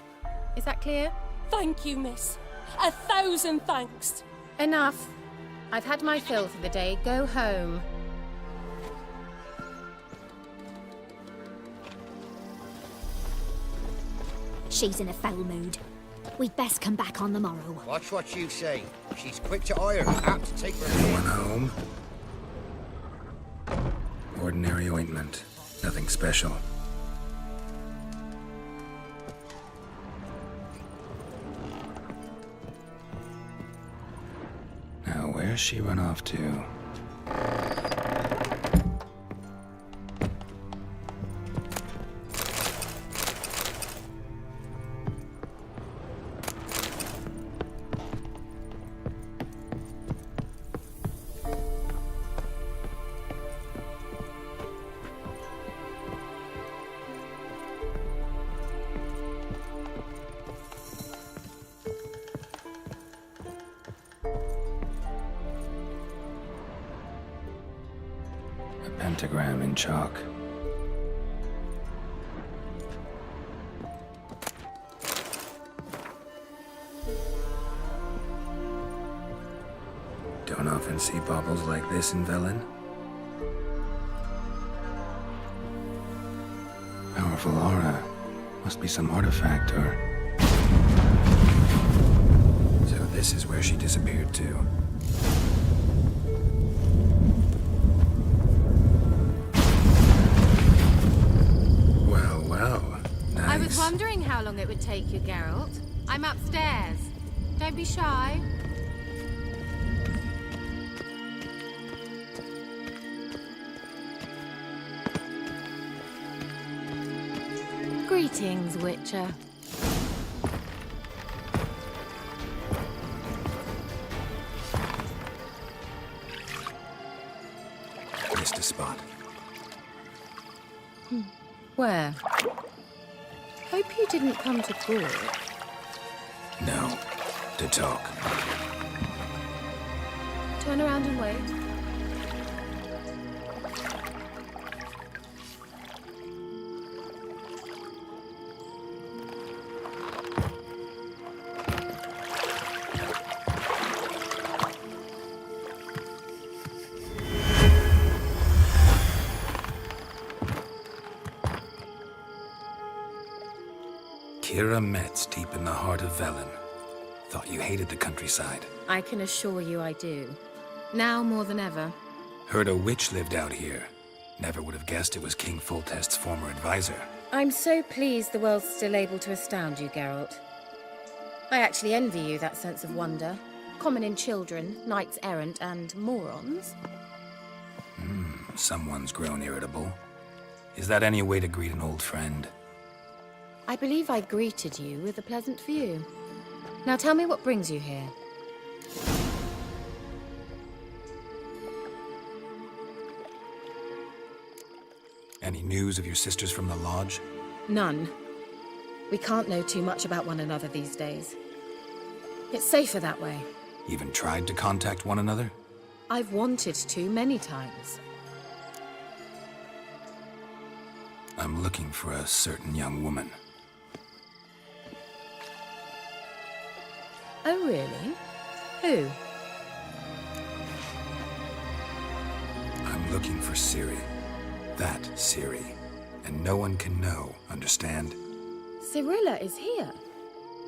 Is that clear? Thank you, miss. 1,000 thanks. Enough. I've had my fill for the day. Go home. She's in a foul mood. We'd best come back on the morrow. Watch what you say. She's quick to iron, apt to take her Anyone home? Ordinary ointment. Nothing special. Now, where's she run off to? Pentagram in chalk. Don't often see baubles like this in Velen. Powerful aura. Must be some artifact or... So this is where she disappeared to. I was wondering how long it would take you, Geralt. I'm upstairs. Don't be shy. Greetings, Witcher. Missed a spot. Where? Hope you didn't come to talk. No, to talk. Turn around and wait. Kira Metz, deep in the heart of Velen. Thought you hated the countryside. I can assure you I do. Now more than ever. Heard a witch lived out here. Never would have guessed it was King Foltest's former advisor. I'm so pleased the world's still able to astound you, Geralt. I actually envy you that sense of wonder. Common in children, knights errant, and morons. Someone's grown irritable. Is that any way to greet an old friend? I believe I greeted you with a pleasant view. Now tell me what brings you here. Any news of your sisters from the lodge? None. We can't know too much about one another these days. It's safer that way. Even tried to contact one another? I've wanted to many times. I'm looking for a certain young woman. Oh, really? Who? I'm looking for Ciri. That Ciri. And no one can know, understand? Cirilla is here.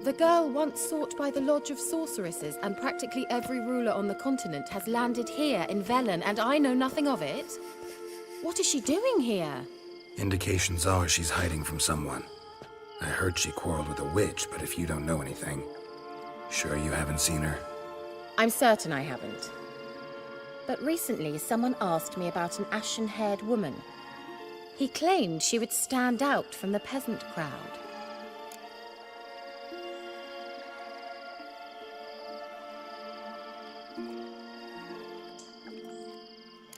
The girl once sought by the Lodge of Sorceresses, and practically every ruler on the continent has landed here in Velen, and I know nothing of it. What is she doing here? Indications are she's hiding from someone. I heard she quarreled with a witch, but if you don't know anything, sure you haven't seen her? I'm certain I haven't. But recently, someone asked me about an ashen-haired woman. He claimed she would stand out from the peasant crowd.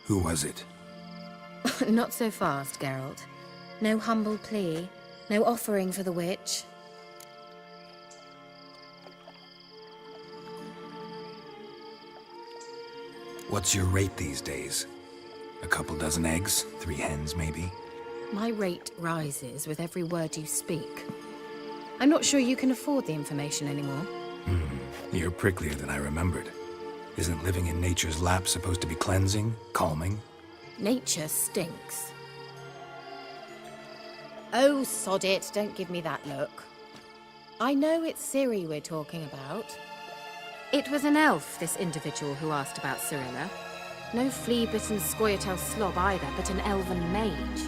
Who was it? Not so fast, Geralt. No humble plea, no offering for the witch. What's your rate these days? A couple dozen eggs? 3 hens, maybe? My rate rises with every word you speak. I'm not sure you can afford the information anymore. You're pricklier than I remembered. Isn't living in nature's lap supposed to be cleansing, calming? Nature stinks. Oh, sod it, don't give me that look. I know it's Ciri we're talking about. It was an elf, this individual who asked about Cirilla. No flea-bitten Scoia'tael slob either, but an elven mage.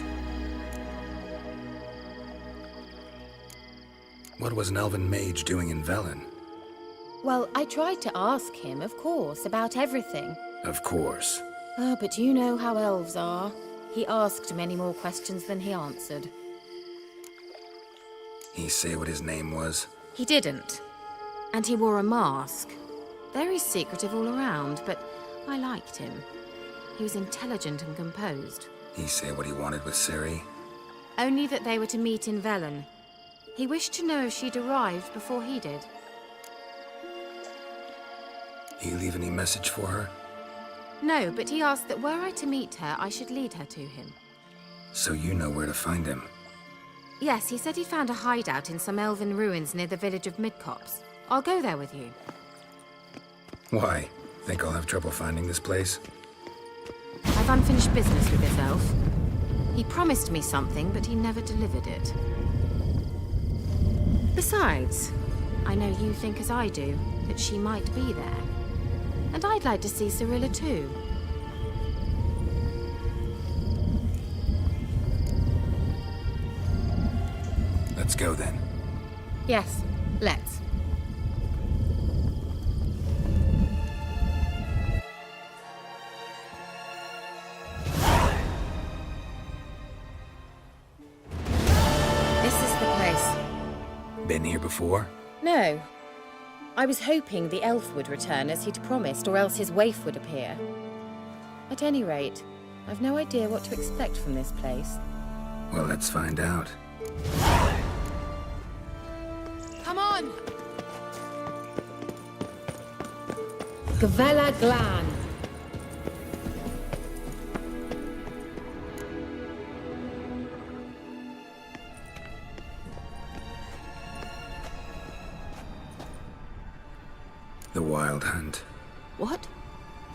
What was an elven mage doing in Velen? Well, I tried to ask him, of course, about everything. Of course. Oh, but you know how elves are. He asked many more questions than he answered. He say what his name was? He didn't. And he wore a mask. Very secretive all around, but I liked him. He was intelligent and composed. He say what he wanted with Ciri? Only that they were to meet in Velen. He wished to know if she'd arrived before he did. He leave any message for her? No, but he asked that were I to meet her, I should lead her to him. So you know where to find him? Yes, he said he found a hideout in some elven ruins near the village of Midcopse. I'll go there with you. Why? Think I'll have trouble finding this place? I've unfinished business with this elf. He promised me something, but he never delivered it. Besides, I know you think as I do, that she might be there. And I'd like to see Cirilla too. Let's go then. Yes, let's. This is the place. Been here before? No. I was hoping the elf would return as he'd promised, or else his waif would appear. At any rate, I've no idea what to expect from this place. Well, let's find out. Come on! Gavella Glan. The Wild Hunt. What?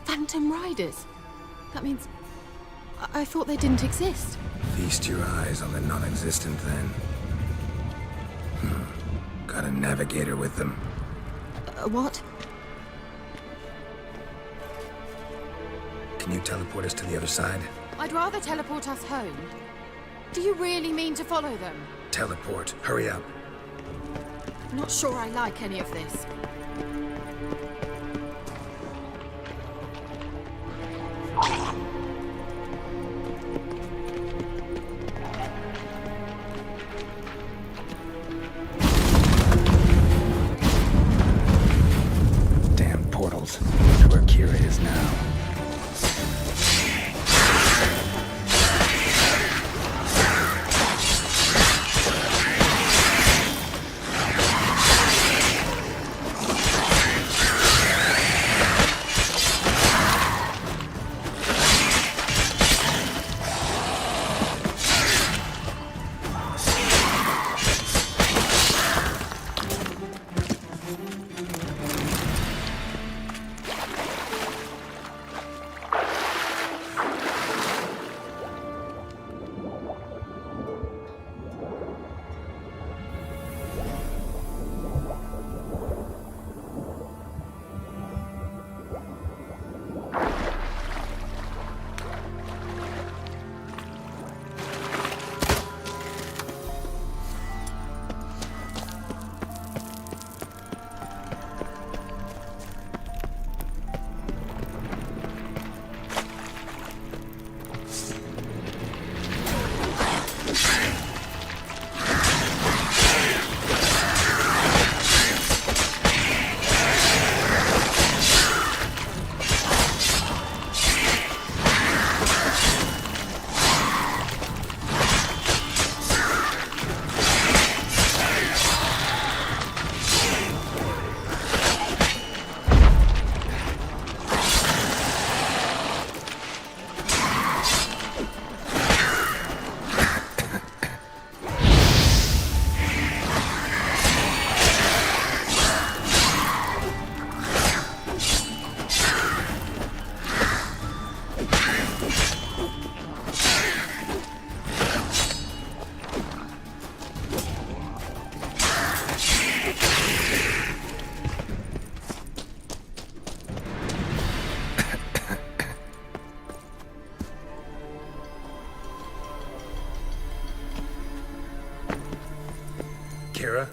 Phantom Riders? That means... I thought they didn't exist. Feast your eyes on the non-existent then. Got a navigator with them. What? Can you teleport us to the other side? I'd rather teleport us home. Do you really mean to follow them? Teleport. Hurry up. Not sure I like any of this. Damn portals. Look where Ciri is now. Kira?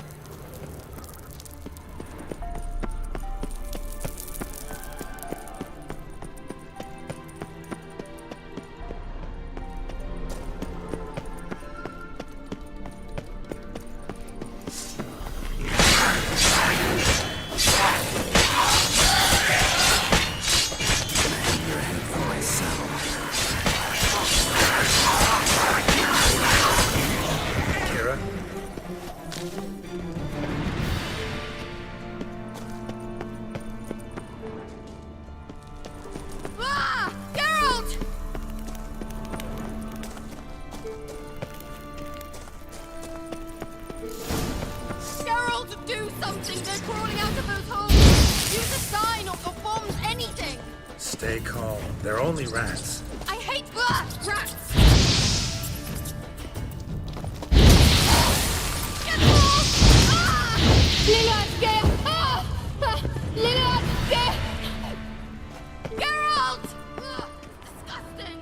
Ah! Geralt! Geralt, do something! They're crawling out of those holes! Use a sign or bombs, anything! Stay calm. They're only rats. I hate rats! Get off! Ah! Lillian, get! Ah! Lillian, get! Geralt! Ah, disgusting!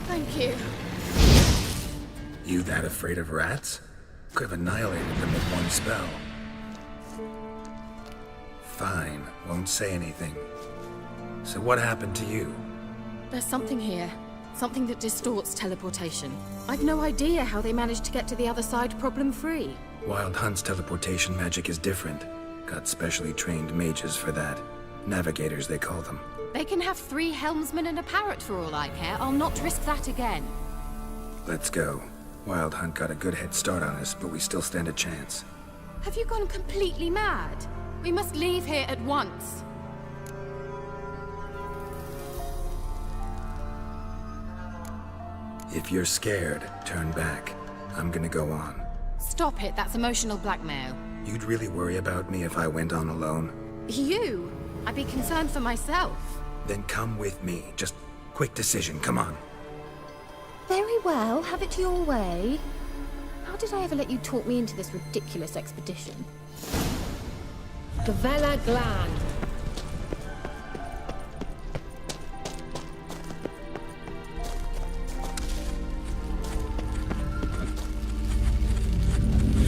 Thank you. You that afraid of rats? Could have annihilated them with one spell. Fine, won't say anything. So what happened to you? There's something here. Something that distorts teleportation. I've no idea how they managed to get to the other side problem-free. Wild Hunt's teleportation magic is different. Got specially trained mages for that. Navigators, they call them. They can have 3 helmsmen and a parrot for all I care. I'll not risk that again. Let's go. Wild Hunt got a good head start on us, but we still stand a chance. Have you gone completely mad? We must leave here at once. If you're scared, turn back. I'm gonna go on. Stop it, that's emotional blackmail. You'd really worry about me if I went on alone? You? I'd be concerned for myself. Then come with me. Just quick decision, come on. Very well, have it your way. How did I ever let you talk me into this ridiculous expedition? Gavella Glan.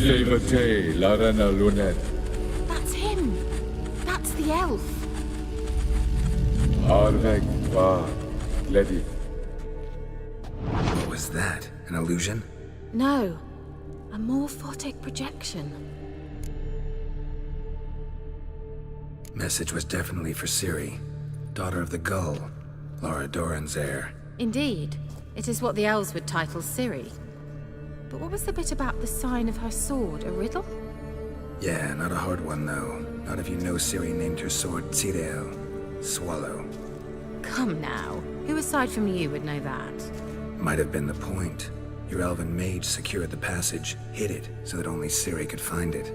Levate, Larena Lunet. That's him. That's the elf. Arveg va, Ledi. What was that? An illusion? No. A morphotic projection. Message was definitely for Ciri, daughter of the Gull, Laura Doran's heir. Indeed. It is what the elves would title Ciri. But what was the bit about the sign of her sword? A riddle? Yeah, not a hard one though. Not if you know Ciri named her sword Ciri, swallow. Come now. Who aside from you would know that? Might have been the point. Your elven mage secured the passage, hid it, so that only Ciri could find it.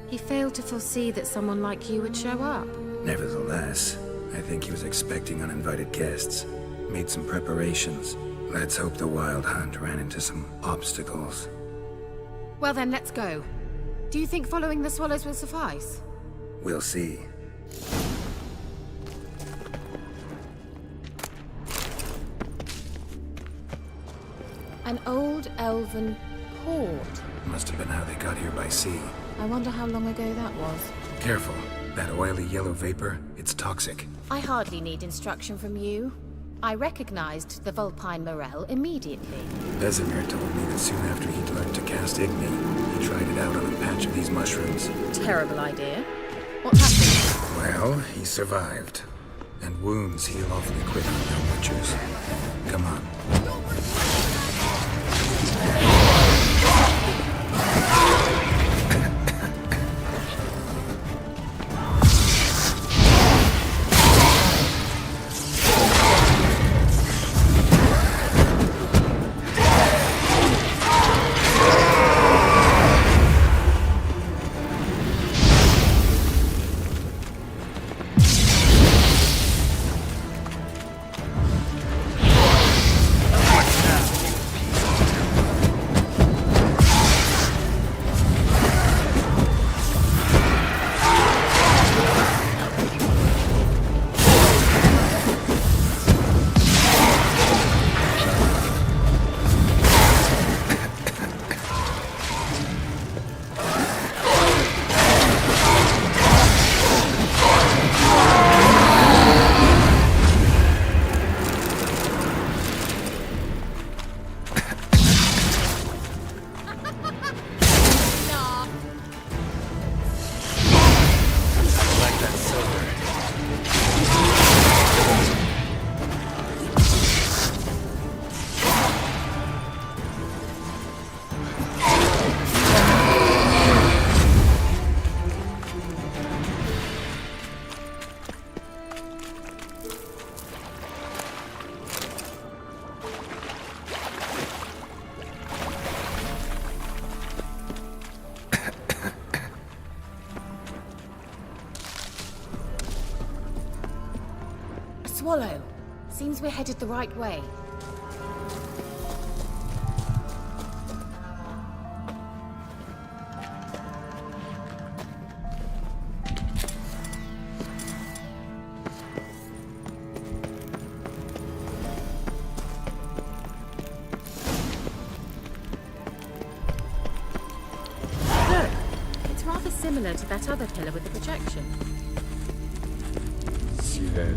He failed to foresee that someone like you would show up. Nevertheless, I think he was expecting uninvited guests. Made some preparations. Let's hope the Wild Hunt ran into some obstacles. Well then, let's go. Do you think following the swallows will suffice? We'll see. An old elven port. Must have been how they got here by sea. I wonder how long ago that was. Careful. That oily yellow vapor, it's toxic. I hardly need instruction from you. I recognized the Vulpine Morel immediately. Vesemir told me that soon after he'd learned to cast Igni, he tried it out on a patch of these mushrooms. Terrible idea. What happened? Well, he survived. And wounds heal awfully quick on young witchers. Come on. swallow. Seems we're headed the right way. Look, it's rather similar to that other pillar with the projection. Sirel,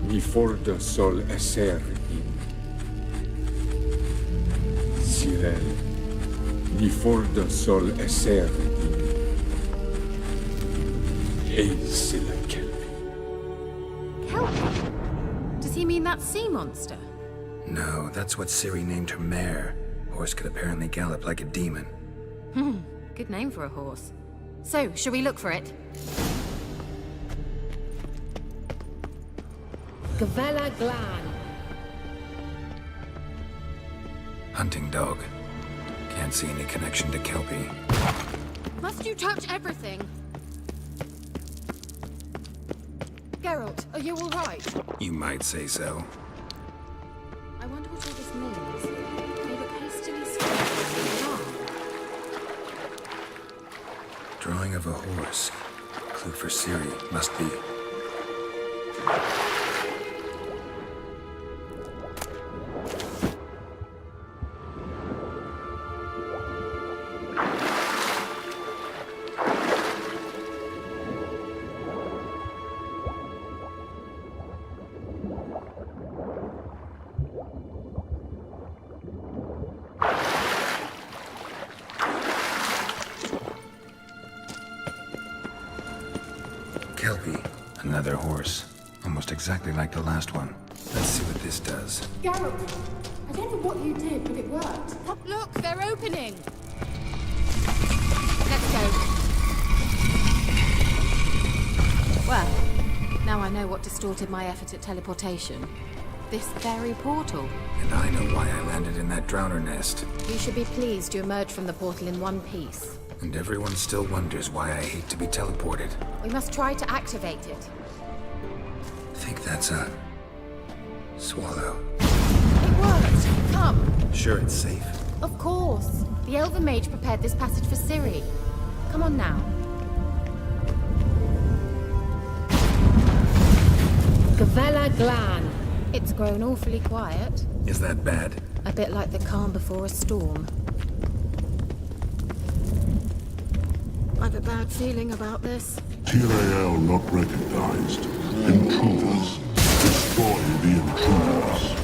mi forda sol esser in. Sirel, mi forda sol esser in. Eis la kelpi. Kelp? Does he mean that sea monster? No, that's what Ciri named her mare. Horse could apparently gallop like a demon. Good name for a horse. So, shall we look for it? Gavella Glan. Hunting dog. Can't see any connection to Kelpie. Must you touch everything? Geralt, are you all right? You might say so. I wonder what all this means. They look hastily scribbled. Drawing of a horse. Clue for Ciri. Must be. Kelpie. Another horse. Almost exactly like the last one. Let's see what this does. Geralt, I don't know what you did, but it worked. Look, they're opening. Let's go. Well, now I know what distorted my effort at teleportation. This very portal. And I know why I landed in that drowner nest. You should be pleased you emerged from the portal in one piece. And everyone still wonders why I hate to be teleported. We must try to activate it. Think that's a swallow. It worked! Come! Sure it's safe. Of course. The Elven Mage prepared this passage for Ciri. Come on now. Gavella Glan. It's grown awfully quiet. Is that bad? A bit like the calm before a storm. I've a bad feeling about this. Tyrael not recognized. Intruders. Destroy the intruders.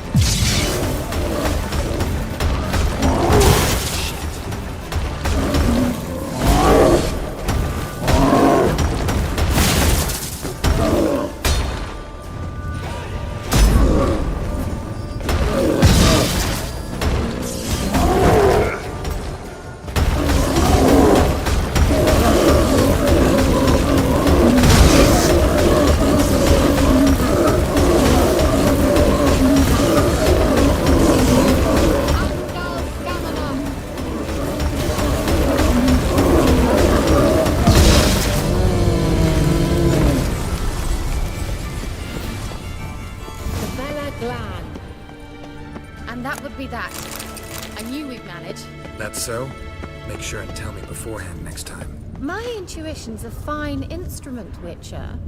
And that would be that. I knew we'd manage. That's so? Make sure and tell me beforehand next time. My intuition's a fine instrument, Witcher.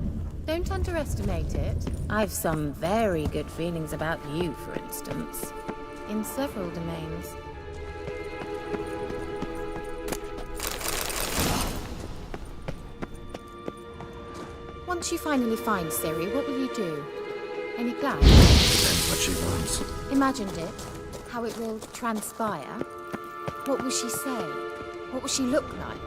Don't underestimate it. I've some very good feelings about you, for instance. In several domains. Once you finally find Ciri, what will you do? Any plans? Depends what she wants. Imagined it. How it will transpire. What will she say? What will she look like?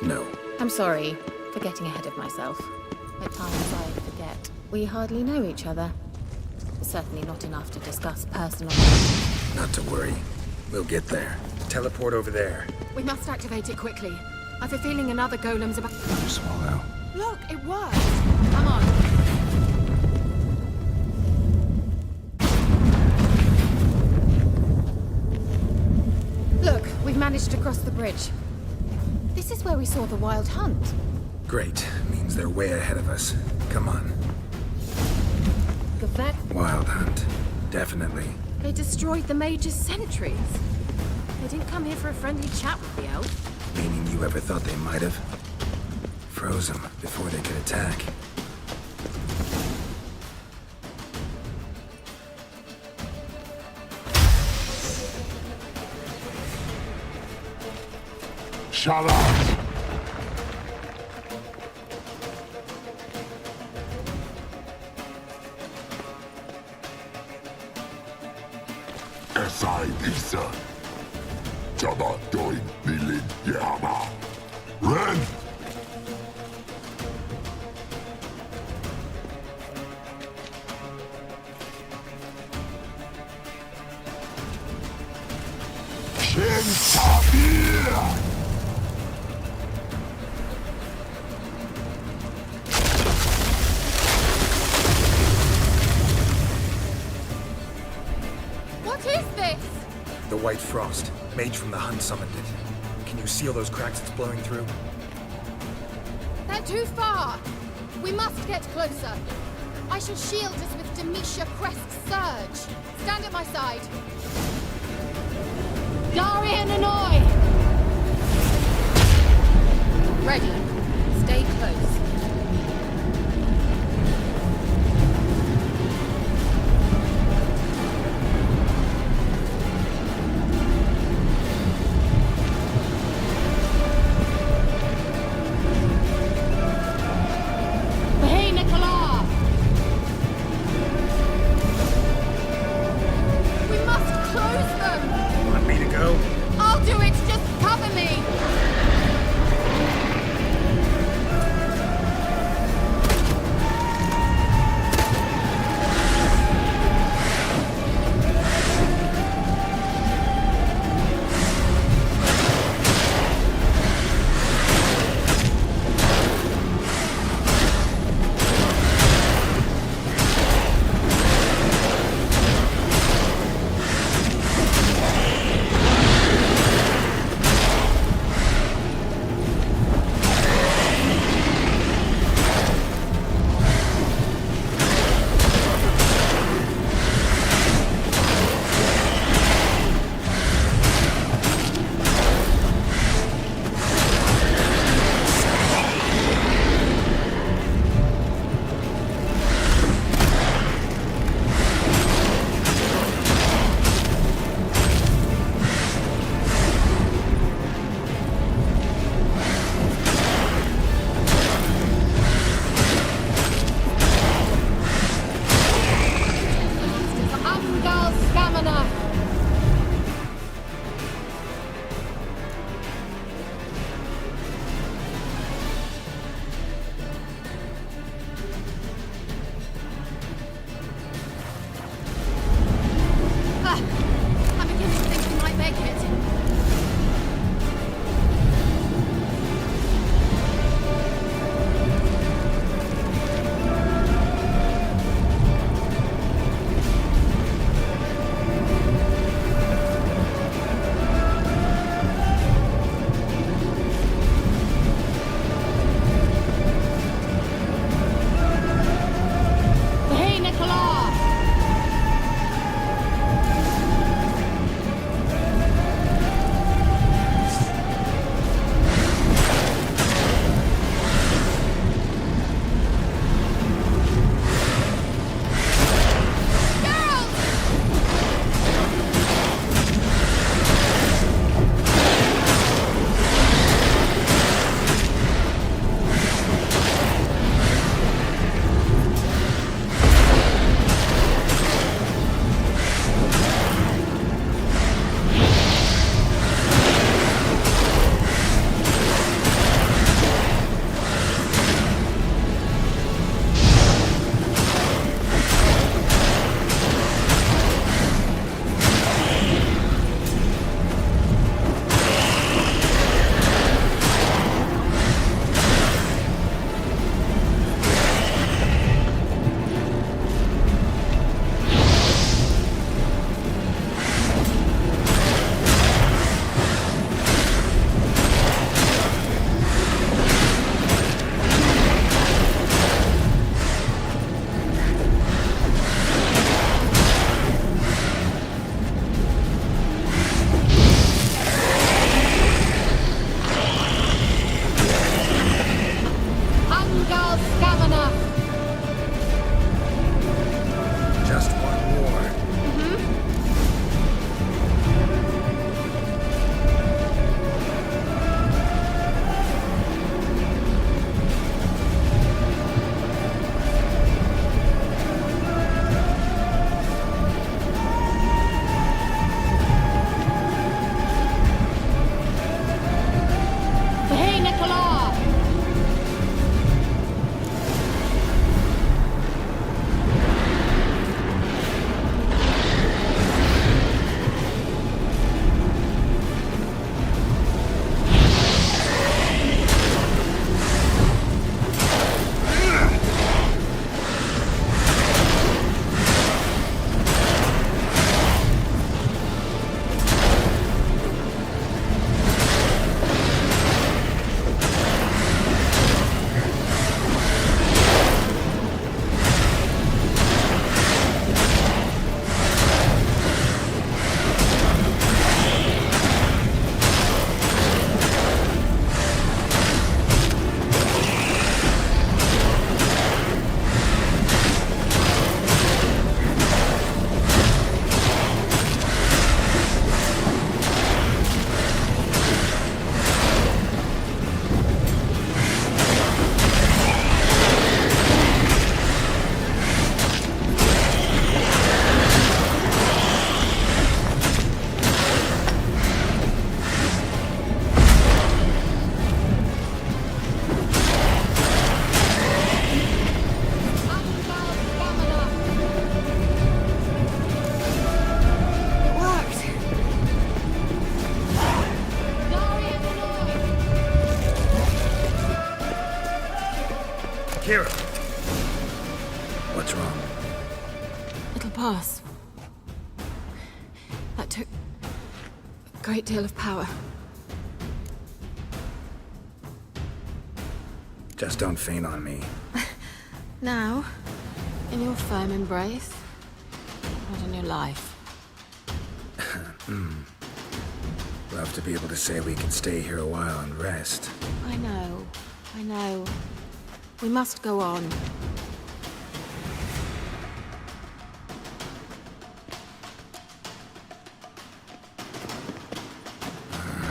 No. I'm sorry for getting ahead of myself. At times I forget. We hardly know each other. Certainly not enough to discuss personal matters. Not to worry. We'll get there. Teleport over there. We must activate it quickly. I've a feeling another golem's about... Another swallow. Look, it worked! Come on. Look, we've managed to cross the bridge. This is where we saw the wild hunt. Great. Means they're way ahead of us. Come on. Gavet, Wild hunt. Definitely. they destroyed the Mage's sentries. They didn't come here for a friendly chat with the elf. Meaning you ever thought they might have? Froze them before they could attack. Shut up! Esai Isa. Jabba doin Nilin Yama. Ren! Shin Tabir! What is this? The White Frost. Mage from the Hunt summoned it. Can you see all those cracks it's blowing through? They're too far. We must get closer. I shall shield us with Demetia Crest's surge. Stand at my side. Darian Annoy! Ready. Stay close. Hey, Nicola! We must close them! Want me to go? I'll do it, just cover me! Angal Stamina! Just one more. Hey, Nicola! Ciri! What's wrong? It'll pass. That took a great deal of power. Just don't faint on me. Now, in your firm embrace, not in your life. Love to be able to say we can stay here a while and rest. I know. We must go on.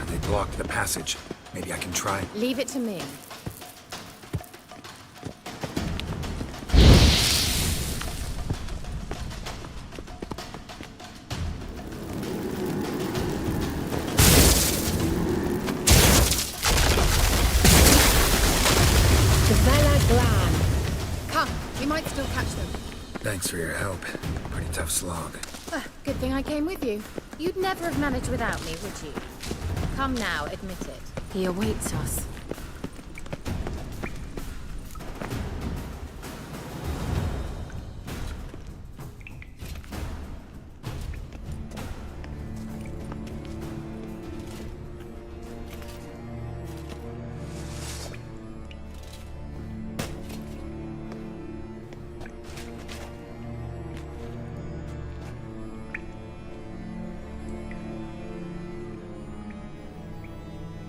They blocked the passage. Maybe I can try. Leave it to me. Come, we might still catch them. Thanks for your help. Pretty tough slog. Good thing I came with you. You'd never have managed without me, would you? Come now, admit it. He awaits us.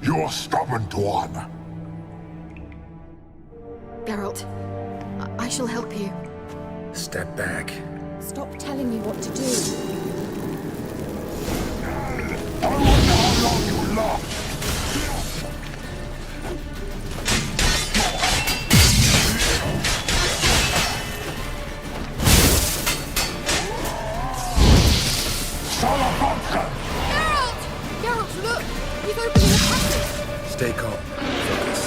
You're stubborn one. Geralt, I shall help you. Step back. Stop telling me what to do. I wonder how long you will last. Geralt, look! He's opening a passage! Stay calm. Focus.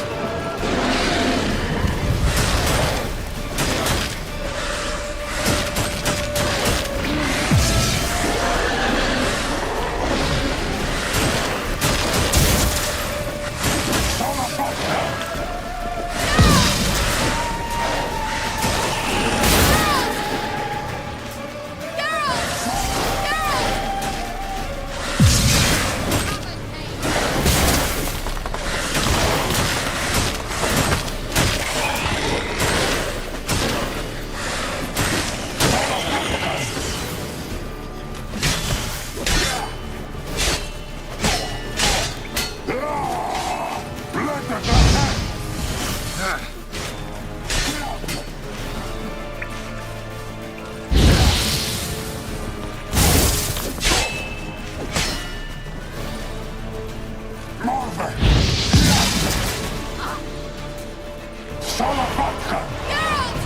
Geralt!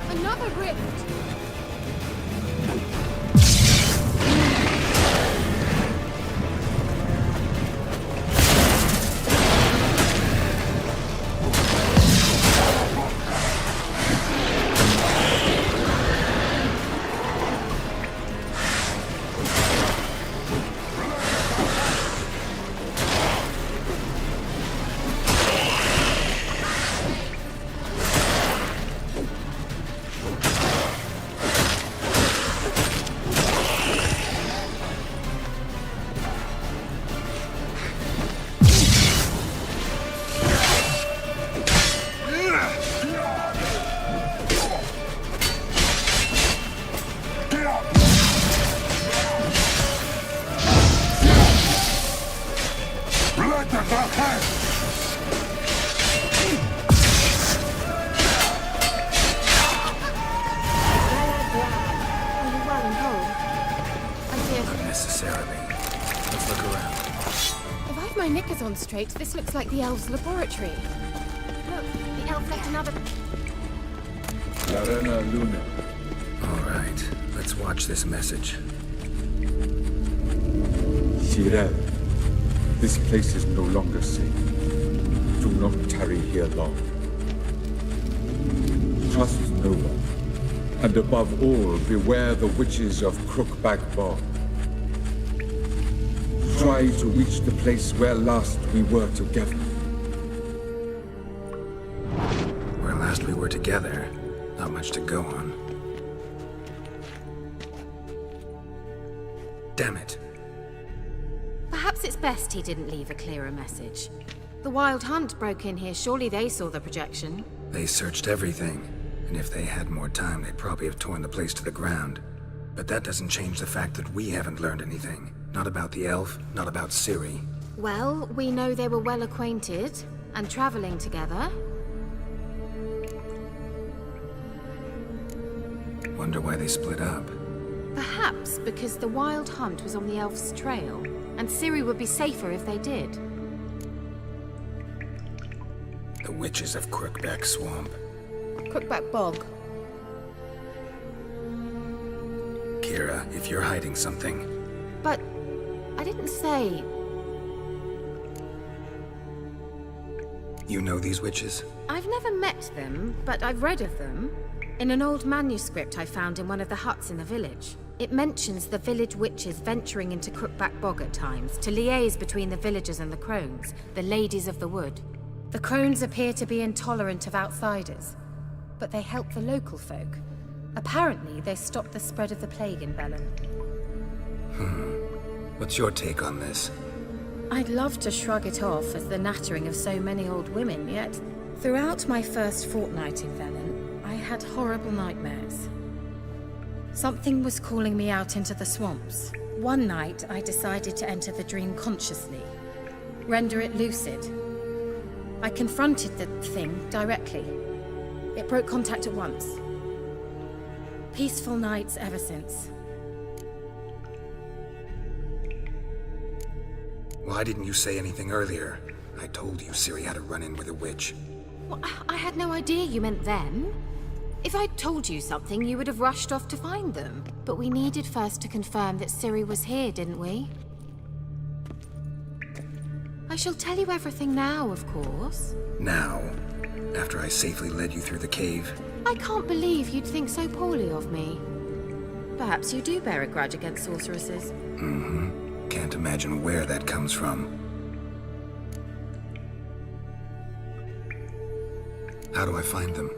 Another rift! Straight, this looks like the elves' laboratory. Look, the elf left another... Larena Luna. All right, let's watch this message. Ciri, this place is no longer safe. Do not tarry here long. Trust no one. And above all, beware the witches of Crookback Bog. Try to reach the place where last we were together. Where last we were together, not much to go on. Damn it. Perhaps it's best he didn't leave a clearer message. The Wild Hunt broke in here, surely they saw the projection. They searched everything, and if they had more time, they'd probably have torn the place to the ground. But that doesn't change the fact that we haven't learned anything. Not about the elf, not about Ciri. Well, we know they were well acquainted, and traveling together. Wonder why they split up. Perhaps because the Wild Hunt was on the elf's trail, and Ciri would be safer if they did. The witches of Crookback Swamp. Crookback Bog. Kira, if you're hiding something... But... I didn't say... You know these witches? I've never met them, but I've read of them. In an old manuscript I found in one of the huts in the village. It mentions the village witches venturing into Crookback Bog at times to liaise between the villagers and the crones, the ladies of the wood. The crones appear to be intolerant of outsiders, but they help the local folk. Apparently, they stopped the spread of the plague in Bellin. What's your take on this? I'd love to shrug it off as the nattering of so many old women, yet throughout my first fortnight in Bellin, I had horrible nightmares. Something was calling me out into the swamps. One night, I decided to enter the dream consciously, render it lucid. I confronted the thing directly. It broke contact at once. Peaceful nights ever since. Why didn't you say anything earlier? I told you Ciri had a run-in with a witch. Well, I had no idea you meant them. If I'd told you something, you would have rushed off to find them. But we needed first to confirm that Ciri was here, didn't we? I shall tell you everything now, of course. Now? After I safely led you through the cave? I can't believe you'd think so poorly of me. Perhaps you do bear a grudge against sorceresses. Mm-hmm. Can't imagine where that comes from. How do I find them?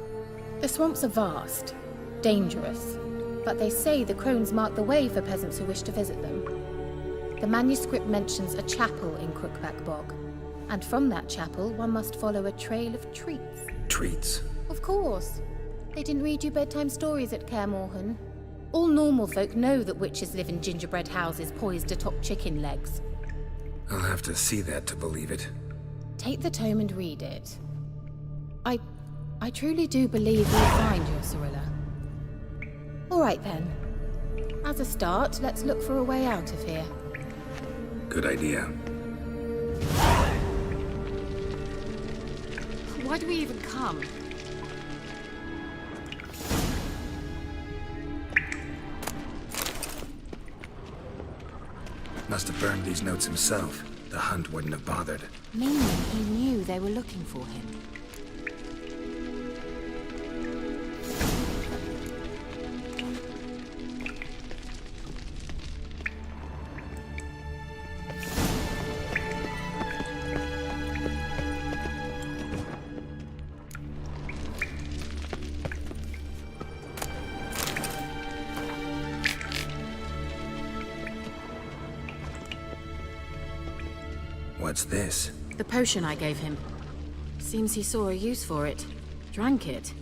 The swamps are vast, dangerous, but they say the crones mark the way for peasants who wish to visit them. The manuscript mentions a chapel in Crookback Bog, and from that chapel one must follow a trail of treats. Treats? Of course. They didn't read you bedtime stories at Kaer Morhen. All normal folk know that witches live in gingerbread houses poised atop chicken legs. I'll have to see that to believe it. Take the tome and read it. I truly do believe you'll find your Cirilla. All right then. As a start, let's look for a way out of here. Good idea. Why do we even come? Must have burned these notes himself. The hunt wouldn't have bothered. Meaning he knew they were looking for him. What's this? The potion I gave him. Seems he saw a use for it. Drank it.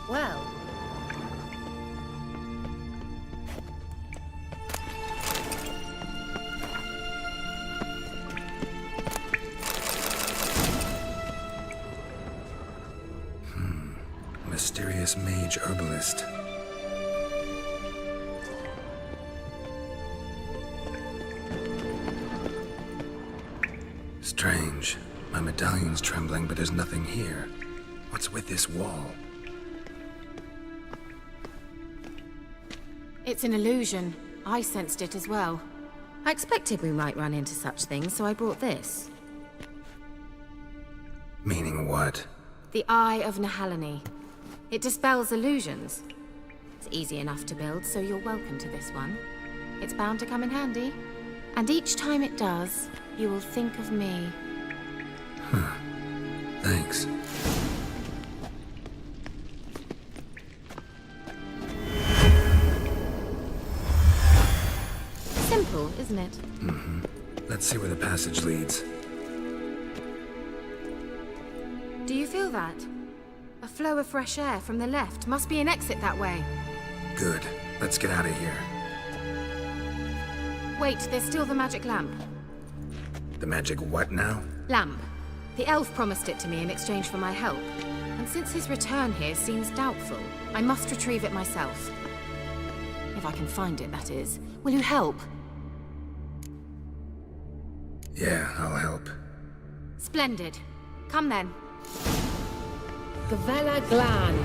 Well. Mysterious mage herbalist. Strange. My medallion's trembling, but there's nothing here. What's with this wall? It's an illusion. I sensed it as well. I expected we might run into such things, so I brought this. Meaning what? The Eye of Nahalani. It dispels illusions. It's easy enough to build, so you're welcome to this one. It's bound to come in handy. And each time it does, you will think of me. Thanks. Simple, isn't it? Mm-hmm. Let's see where the passage leads. Do you feel that? A flow of fresh air from the left. Must be an exit that way. Good. Let's get out of here. Wait, there's still the magic lamp. The magic what now? Lamp. The elf promised it to me in exchange for my help. And since his return here seems doubtful, I must retrieve it myself. If I can find it, that is. Will you help? Yeah, I'll help. Splendid. Come then. Gavella Glan.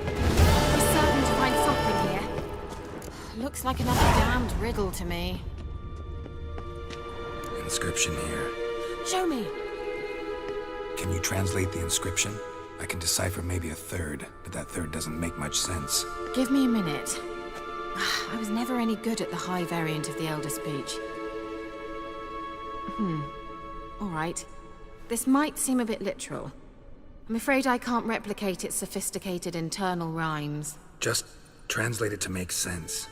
We're certain to find something here. Looks like another damned riddle to me. Inscription here. Show me. Can you translate the inscription? I can decipher maybe a third, but that third doesn't make much sense. Give me a minute. I was never any good at the high variant of the Elder Speech. All right. This might seem a bit literal. I'm afraid I can't replicate its sophisticated internal rhymes. Just translate it to make sense.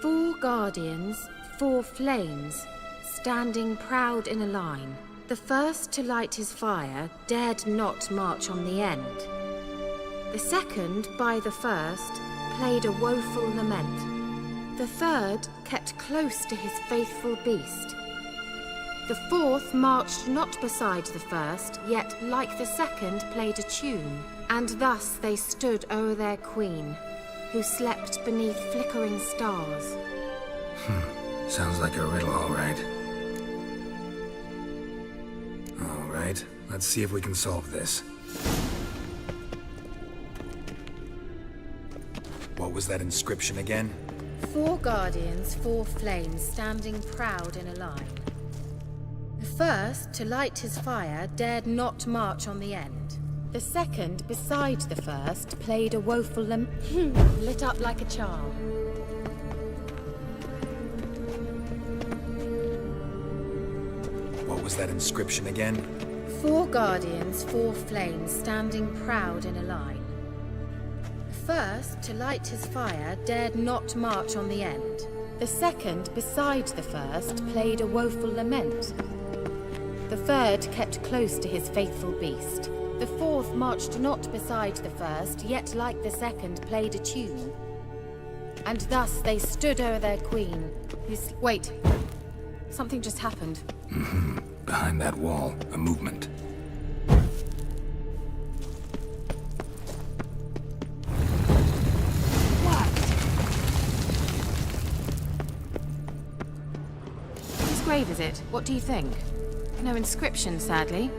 4 guardians, 4 flames, standing proud in a line. The first to light his fire dared not march on the end. The second, by the first, played a woeful lament. The third kept close to his faithful beast. The fourth marched not beside the first, yet like the second played a tune. And thus they stood o'er their queen, who slept beneath flickering stars. Sounds like a riddle, all right. All right, let's see if we can solve this. What was that inscription again? 4 guardians, 4 flames, standing proud in a line. The first, to light his fire, dared not march on the end. The second, beside the first, played a woeful lit up like a charm. What What was that inscription again? 4 guardians, 4 flames, standing proud in a line. The first, to light his fire, dared not march on the end. The second, beside the first, played a woeful lament. The third kept close to his faithful beast. The fourth marched not beside the first, yet like the second played a tune. And thus they stood o'er their queen, whose— Wait. Something just happened. Behind that wall, a movement. Whose grave is it? What do you think? No inscription, sadly.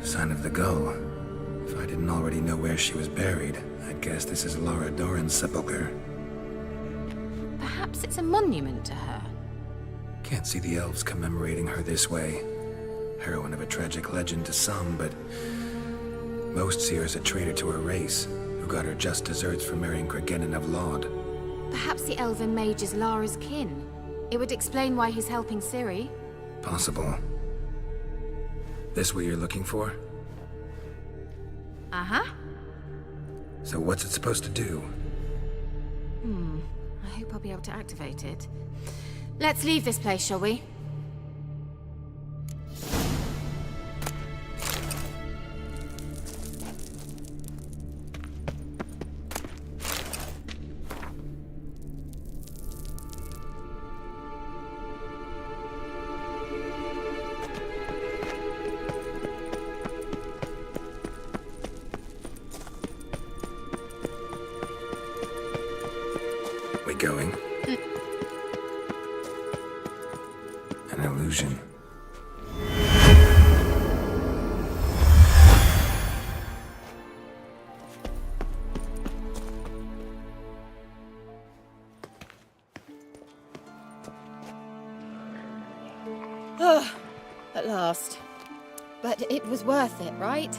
Sign of the gull. If I didn't already know where she was buried, I'd guess this is Lara Doran's sepulchre. Perhaps it's a monument to her. Can't see the elves commemorating her this way. Heroine of a tragic legend to some, but most see her as a traitor to her race, who got her just deserts for marrying Cregennan of Laud. Perhaps the elven mage is Lara's kin. It would explain why he's helping Ciri. Possible. This what you're looking for? Uh-huh. So what's it supposed to do? I hope I'll be able to activate it. Let's leave this place, shall we? We going? An illusion. At last. But it was worth it, right?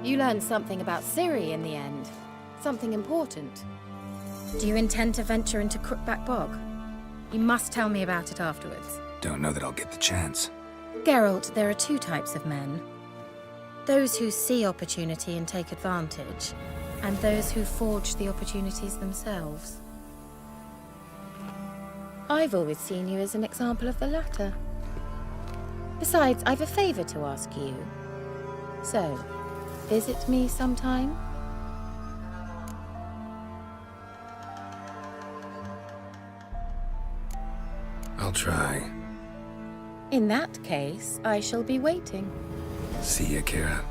You learned something about Ciri in the end. Something important. Do you intend to venture into Crookback Bog? You must tell me about it afterwards. Don't know that I'll get the chance. Geralt, there are 2 types of men. Those who see opportunity and take advantage, and those who forge the opportunities themselves. I've always seen you as an example of the latter. Besides, I've a favor to ask you. So, visit me sometime? I'll try. In that case, I shall be waiting. See ya, Kira.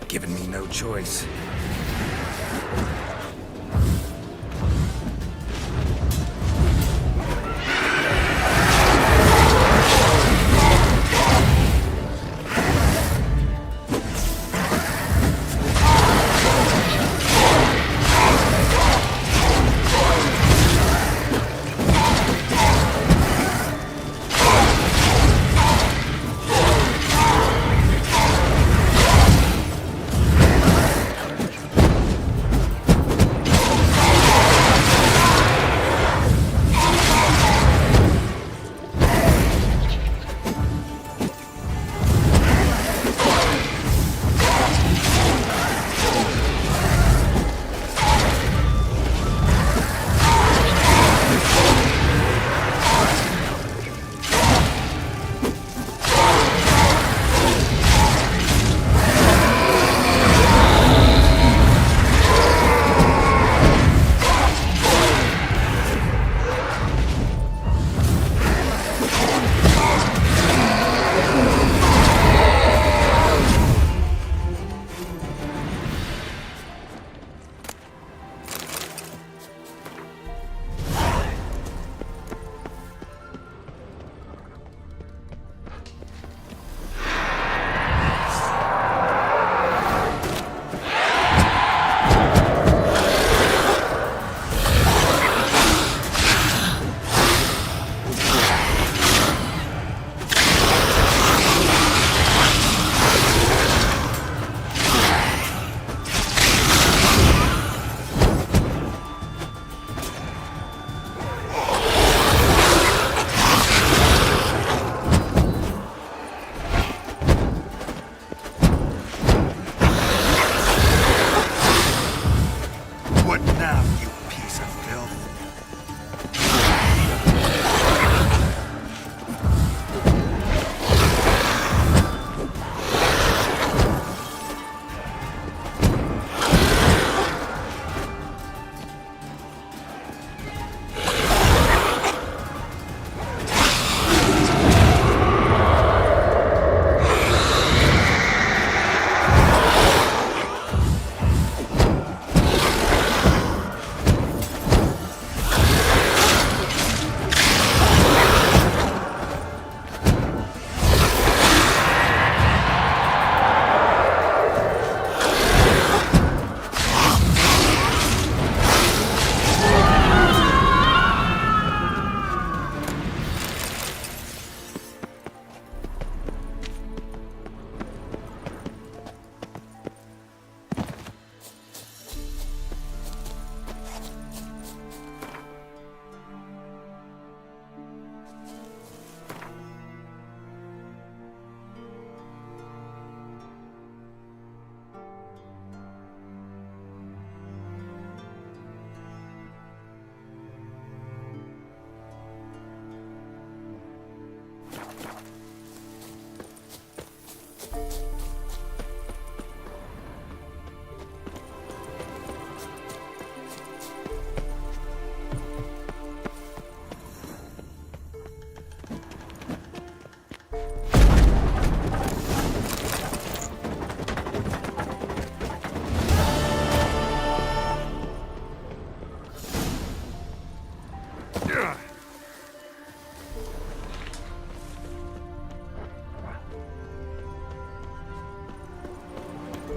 Given me no choice.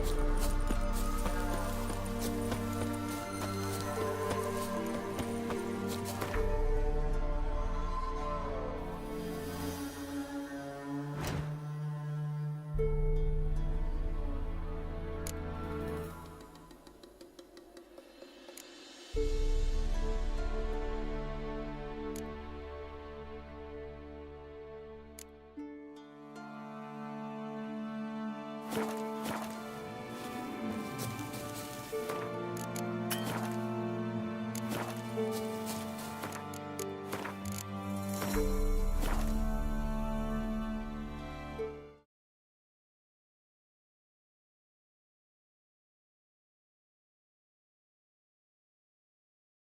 you.